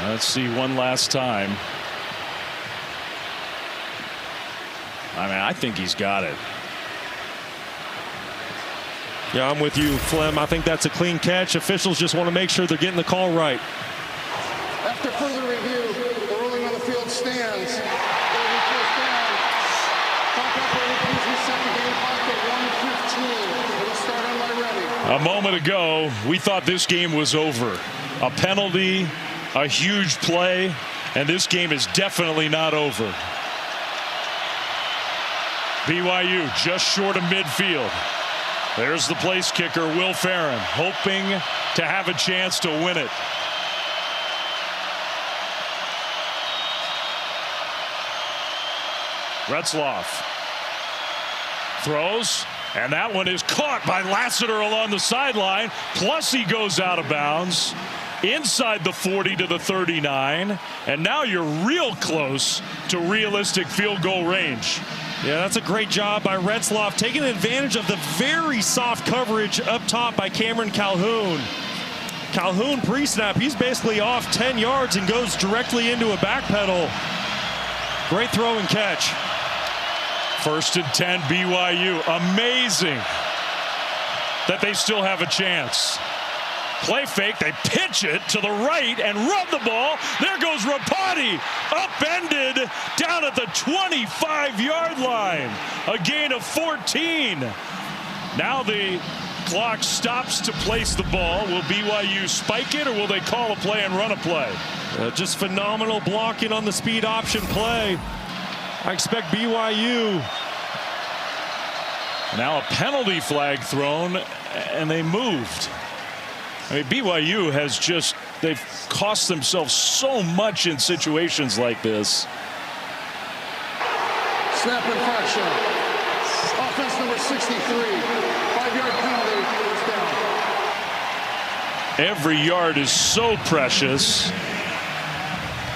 Let's see one last time. I mean, I think he's got it. Yeah, I'm with you, Flem. I think that's a clean catch. Officials just want to make sure they're getting the call right. After further review, the ruling on the field stands. A moment ago, we thought this game was over. A penalty, a huge play, and this game is definitely not over. BYU just short of midfield. There's the place kicker, Will Farron, hoping to have a chance to win it. Retzloff throws, and that one is caught by Lassiter along the sideline. Plus he goes out of bounds inside the 40 to the 39, and now you're real close to realistic field goal range. Yeah, that's a great job by Retzloff, taking advantage of the very soft coverage up top by Cameron Calhoun. Calhoun pre-snap, he's basically off 10 yards and goes directly into a backpedal. Great throw and catch. 1st and 10 BYU. Amazing that they still have a chance. Play fake, they pitch it to the right and run the ball. There goes Rapati, upended down at the 25-yard line. A gain of 14. Now the clock stops to place the ball. Will BYU spike it, or will they call a play and run a play? Just phenomenal blocking on the speed option play. I expect BYU. Now a penalty flag thrown, and they moved. I mean, BYU has just, they've cost themselves so much in situations like this. Snap infraction. Offense number 63. 5-yard penalty. First down. Every yard is so precious.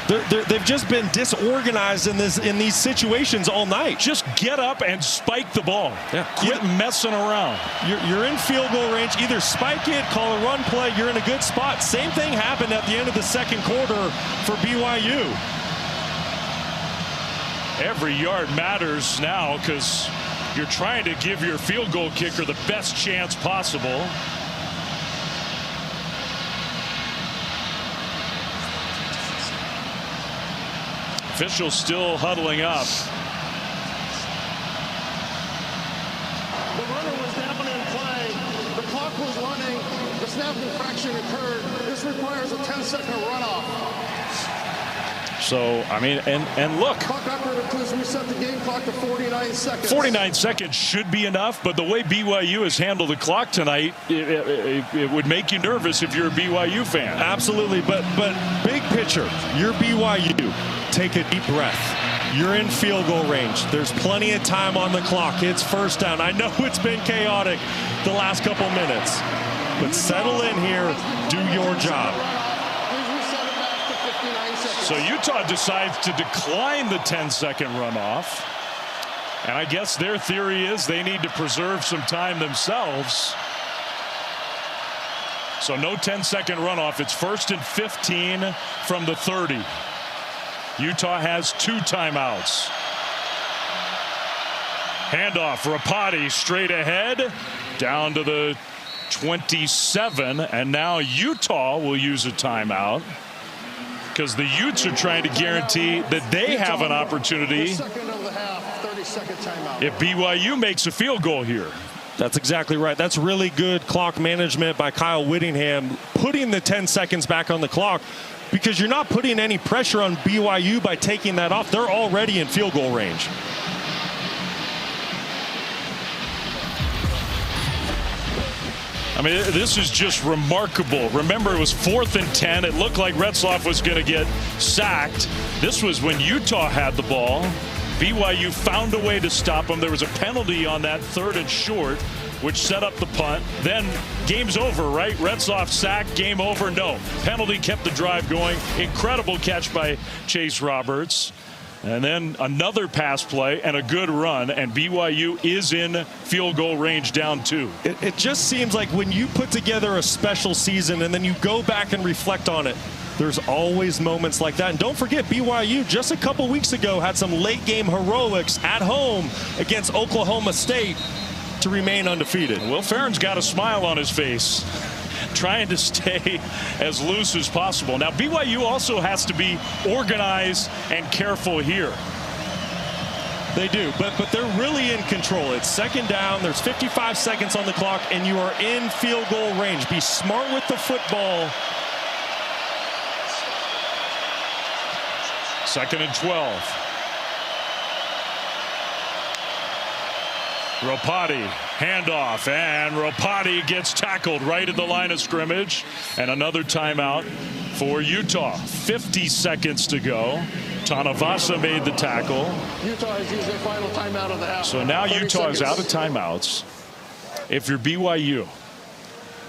They've just been disorganized in these situations all night. Just get up and spike the ball. Yeah. Quit messing around. You're in field goal range. Either spike it, call a run play. You're in a good spot. Same thing happened at the end of the second quarter for BYU. Every yard matters now because you're trying to give your field goal kicker the best chance possible. Officials still huddling up. The runner was down in play. The clock was running. The snap infraction occurred. This requires a 10-second runoff. So, I mean, and look. Clock operator, please reset the game clock to 49 seconds. 49 seconds should be enough, but the way BYU has handled the clock tonight, it would make you nervous if you're a BYU fan. Absolutely, but big picture, you're BYU. Take a deep breath. You're in field goal range. There's plenty of time on the clock. It's first down. I know it's been chaotic the last couple minutes, but settle in here. Do your job. So Utah decides to decline the 10-second runoff. And I guess their theory is they need to preserve some time themselves. So no 10-second runoff. It's 1st and 15 from the 30. Utah has 2 timeouts. Handoff, Rapati straight ahead, down to the 27, and now Utah will use a timeout because the Utes are trying to guarantee that they have an opportunity if BYU makes a field goal here. That's exactly right. That's really good clock management by Kyle Whittingham, putting the 10 seconds back on the clock, because you're not putting any pressure on BYU by taking that off. They're already in field goal range. I mean, this is just remarkable. Remember, it was 4th and 10. It looked like Retzloff was going to get sacked. This was when Utah had the ball. BYU found a way to stop them. There was a penalty on that 3rd and short, which set up the punt. Then game's over, right? Retzloff sacked, game over. No. Penalty kept the drive going. Incredible catch by Chase Roberts. And then another pass play and a good run, and BYU is in field goal range down 2. It just seems like when you put together a special season and then you go back and reflect on it, there's always moments like that. And don't forget, BYU just a couple weeks ago had some late game heroics at home against Oklahoma State to remain undefeated. Will Ferrin's got a smile on his face, trying to stay as loose as possible. Now BYU also has to be organized and careful here. They do, but they're really in control. It's 2nd down. There's 55 seconds on the clock, and you are in field goal range. Be smart with the football. 2nd and 12. Rapati, handoff, and Rapati gets tackled right at the line of scrimmage. And another timeout for Utah. 50 seconds to go. Tanavasa made the tackle. Utah has used their final timeout of the half. So now Utah is out of timeouts. If you're BYU,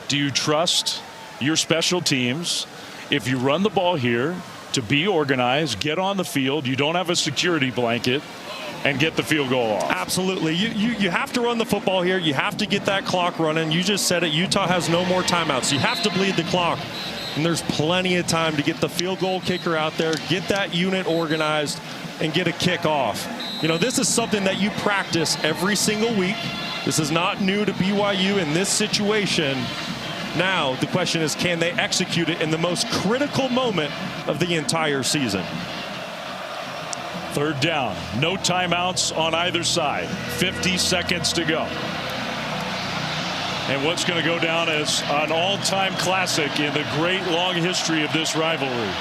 do you trust your special teams if you run the ball here to be organized, get on the field, you don't have a security blanket, and get the field goal off? Absolutely. You have to run the football here. You have to get that clock running. You just said it. Utah has no more timeouts. You have to bleed the clock. And there's plenty of time to get the field goal kicker out there, get that unit organized, and get a kick off. You know, this is something that you practice every single week. This is not new to BYU in this situation. Now, the question is, can they execute it in the most critical moment of the entire season? 3rd down. No timeouts on either side. 50 seconds to go. And what's going to go down as an all-time classic in the great long history of this rivalry.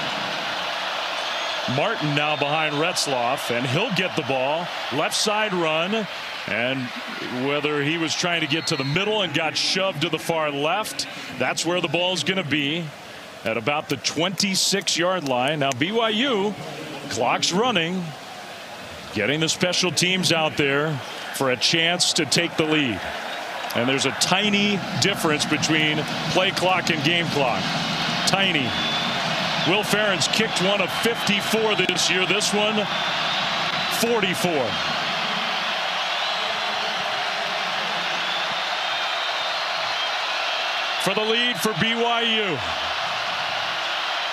Martin now behind Retzloff, and he'll get the ball. Left side run, and whether he was trying to get to the middle and got shoved to the far left, that's where the ball's going to be, at about the 26-yard line. Now BYU, clock's running, getting the special teams out there for a chance to take the lead. And there's a tiny difference between play clock and game clock. Tiny. Will Ferrell's kicked one of 54 this year. This one, 44. For the lead for BYU.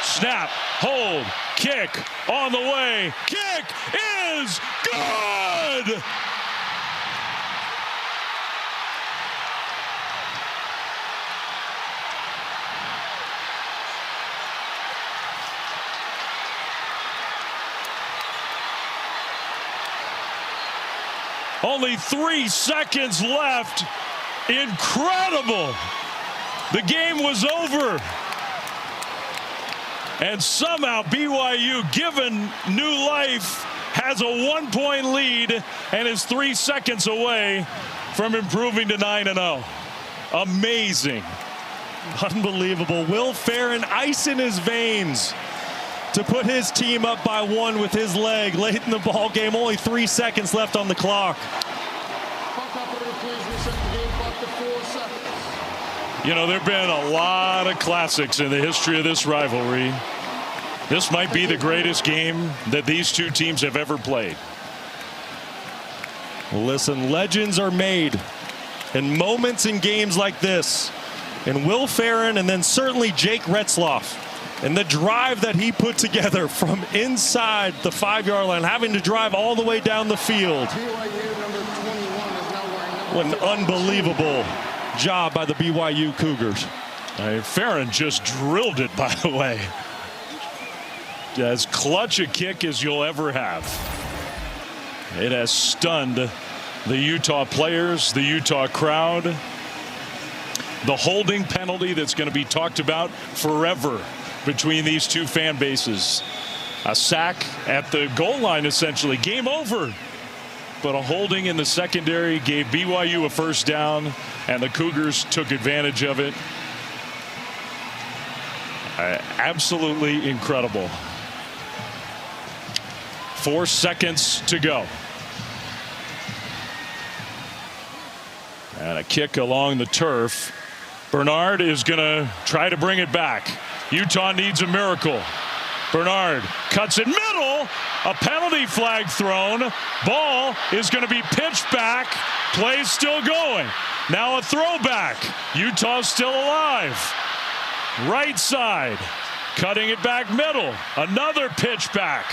Snap, hold, kick, on the way. Kick is good! Only 3 seconds left. Incredible. The game was over. And somehow BYU, given new life, has a 1-point lead and is 3 seconds away from improving to 9-0. Amazing. Unbelievable. Will Ferrell, ice in his veins to put his team up by 1 with his leg late in the ball game. Only 3 seconds left on the clock. You know, there have been a lot of classics in the history of this rivalry. This might be the greatest game that these two teams have ever played. Listen, legends are made in moments in games like this. And Will Ferrell, and then certainly Jake Retzloff, and the drive that he put together from inside the 5-yard line, having to drive all the way down the field. What an unbelievable job by the BYU Cougars. Ferrell just drilled it, by the way. As clutch a kick as you'll ever have. It has stunned the Utah players, the Utah crowd. The holding penalty that's going to be talked about forever between these two fan bases. A sack at the goal line, essentially. Game over. But a holding in the secondary gave BYU a first down, and the Cougars took advantage of it. Absolutely incredible. 4 seconds to go. And a kick along the turf. Bernard is going to try to bring it back. Utah needs a miracle. Bernard cuts it middle. A penalty flag thrown. Ball is going to be pitched back. Play's still going. Now a throwback. Utah's still alive. Right side. Cutting it back middle. Another pitch back.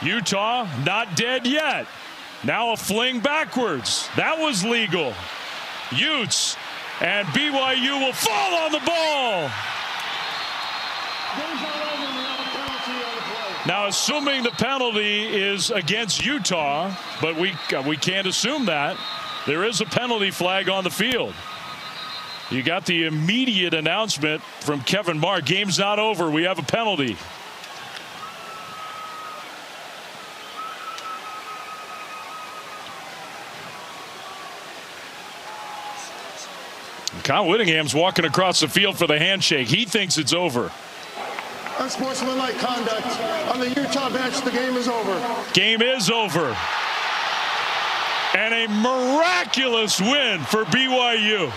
Utah not dead yet. Now a fling backwards. That was legal. Utes and BYU will fall on the ball. Now, assuming the penalty is against Utah, but we can't assume that, there is a penalty flag on the field. You got the immediate announcement from Kevin Marr. Game's not over. We have a penalty. Kyle Whittingham's walking across the field for the handshake. He thinks it's over. Unsportsmanlike conduct on the Utah bench. The game is over. Game is over. And a miraculous win for BYU.